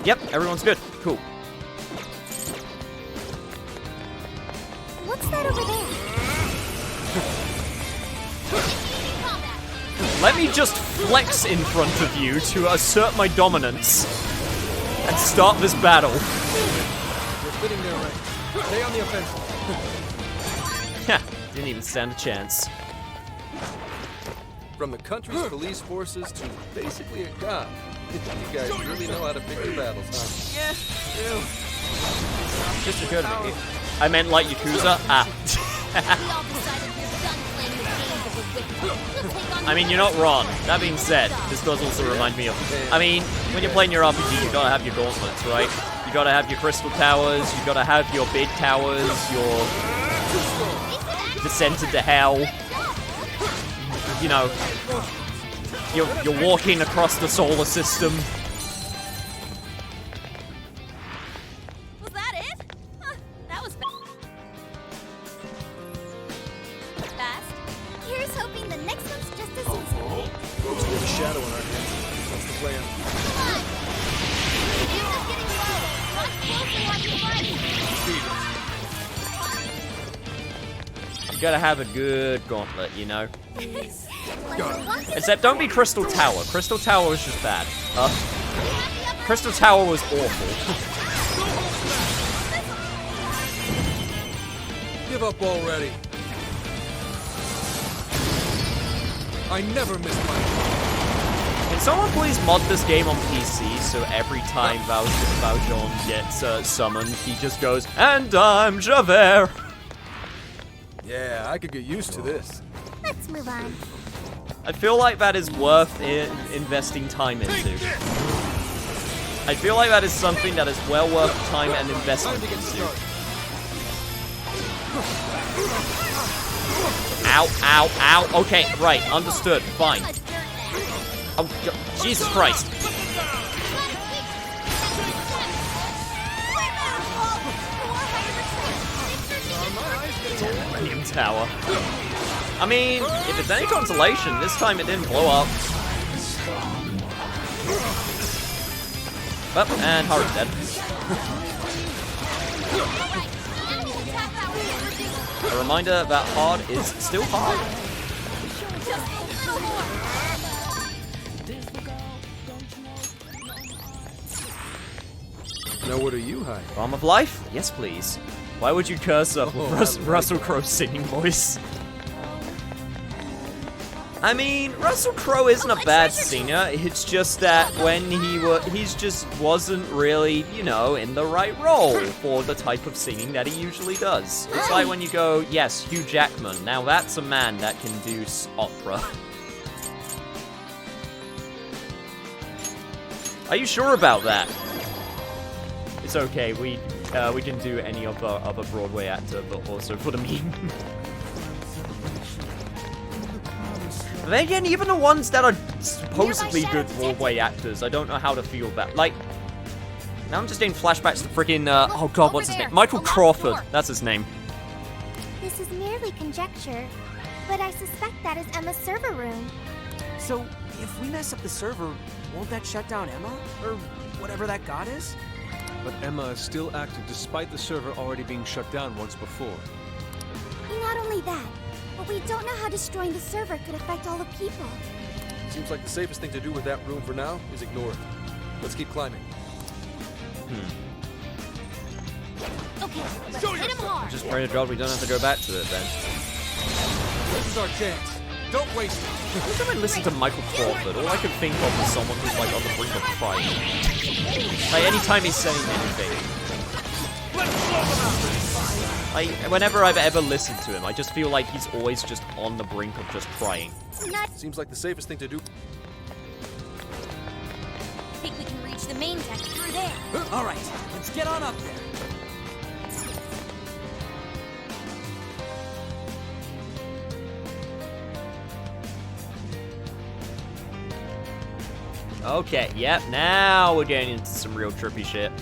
Yep, everyone's good. Cool. What's that over there? Let me just flex in front of you to assert my dominance and start this battle. You're fitting there, right? Stay on the offensive. Didn't even stand a chance. From the country's police forces to basically a god. You guys really know how to pick your battles, huh? Yeah, you. Just occurred to me. I meant like Yakuza. I mean, you're not wrong. That being said, this does also remind me of... I mean, when you're playing your RPG, you gotta have your gauntlets, right? You gotta have your crystal towers, you gotta have your big towers, your descent into hell. You know, you're walking across the solar system. Was that it? Huh, that was fast. Here's hoping the next one's just as easy. Folks, we have a shadow in our hands. What's the plan? Come on! Ammo's getting low! Watch closely while you fight! You gotta have a good gauntlet, you know? Except don't be Crystal Tower. Crystal Tower was just bad. Crystal Tower was awful. Give up already. I never miss my... Can someone please mod this game on PC so every time Valjean gets summoned, he just goes, and I'm Javert. Yeah, I could get used to this. Let's move on. I feel like that is worth investing time into. I feel like that is something that is well worth time and investment into. Ow, ow, ow. Okay, right, understood. Fine. Oh, Jesus Christ. Millennium Tower. I mean, if it's any consolation, this time it didn't blow up. Oh, and Haru's dead. A reminder that hard is still hard. Now what are you hiding? Bomb of Life? Yes, please. Why would you curse up with Russell Crowe's singing voice? I mean, Russell Crowe isn't a bad singer, it's just that when he's just wasn't really, you know, in the right role for the type of singing that he usually does. It's like when you go, yes, Hugh Jackman, now that's a man that can do opera. Are you sure about that? It's okay, we can do any other Broadway actor, but also for the meme. But then again, even the ones that are supposedly good Broadway actors, I don't know how to feel about. Like, now I'm just getting flashbacks to freaking, oh god, what's his name? Michael Crawford, that's his name. This is merely conjecture, but I suspect that is Emma's server room. So, if we mess up the server, won't that shut down Emma? Or whatever that god is? But Emma is still active despite the server already being shut down once before. Not only that, But we don't know how destroying the server could affect all the people. Seems like the safest thing to do with that room for now is ignore it. Let's keep climbing. Okay, let's hit him hard. Just pray to God we don't have to go back to it then. This is our chance. Don't waste it. Every time I listen to Michael Crawford, all I can think of is someone who's like on the brink of crying. Like anytime he's saying anything. Like whenever I've ever listened to him, I just feel like he's always just on the brink of just crying. Seems like the safest thing to do. Think we can reach the main deck through there. All right, let's get on up there. Okay, yep, now we're getting into some real trippy shit.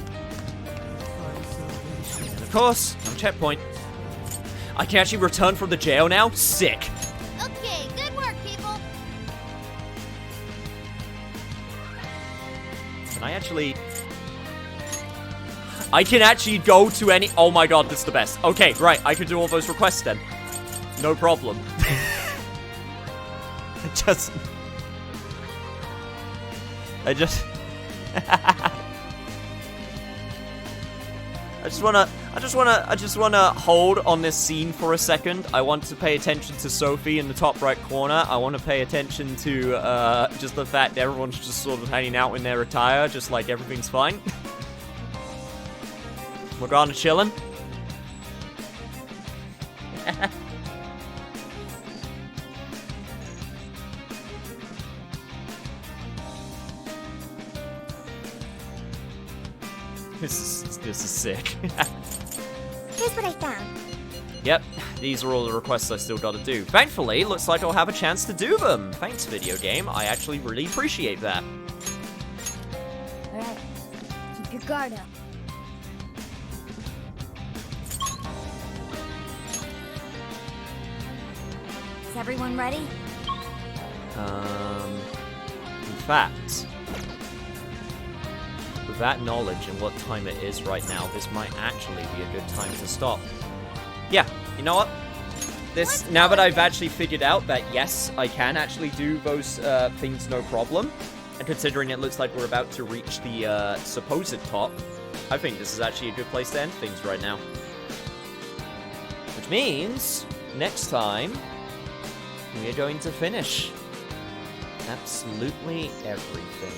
And of course, no checkpoint. I can actually return from the jail now? Sick. Okay, good work, people. Can I actually... I can actually go to any... Oh my god, this is the best. Okay, right, I can do all those requests then. No problem. I just wanna hold on this scene for a second. I want to pay attention to Sophie in the top right corner. I want to pay attention to just the fact that everyone's just sort of hanging out in their attire, just like everything's fine. Morgana chilling. This is sick. Here's what I found. Yep, these are all the requests I still gotta do. Thankfully, looks like I'll have a chance to do them. Thanks, video game. I actually really appreciate that. Alright, keep your guard up. Is everyone ready? In fact, with that knowledge and what time it is right now, this might actually be a good time to stop. Yeah, you know what? Now that I've actually figured out that yes, I can actually do those things no problem, and considering it looks like we're about to reach the supposed top, I think this is actually a good place to end things right now. Which means, next time, we are going to finish absolutely everything.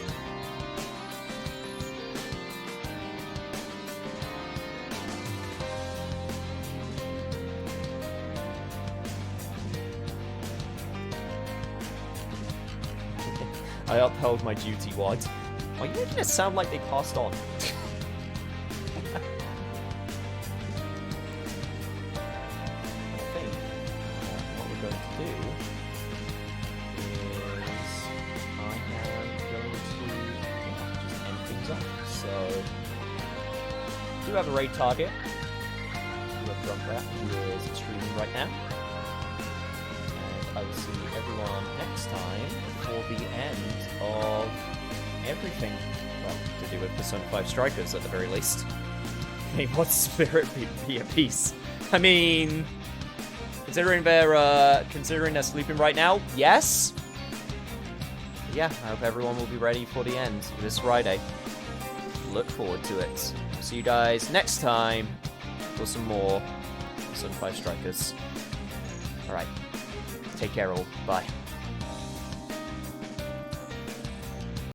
I upheld my duty, Wad. Why are you making it sound like they passed on? I think what we're going to do is I am going to just end things up. So, do have a raid target. We have Junkrat, who is streaming right now. And I will see everyone next time for the end of everything. Well, to do with Persona 5 Strikers at the very least. I mean, what's Spirit be at peace? I mean, considering they're sleeping right now, yes. But yeah, I hope everyone will be ready for the end this Friday. Look forward to it. See you guys next time for some more Persona 5 Strikers. Alright. Take care all. Bye.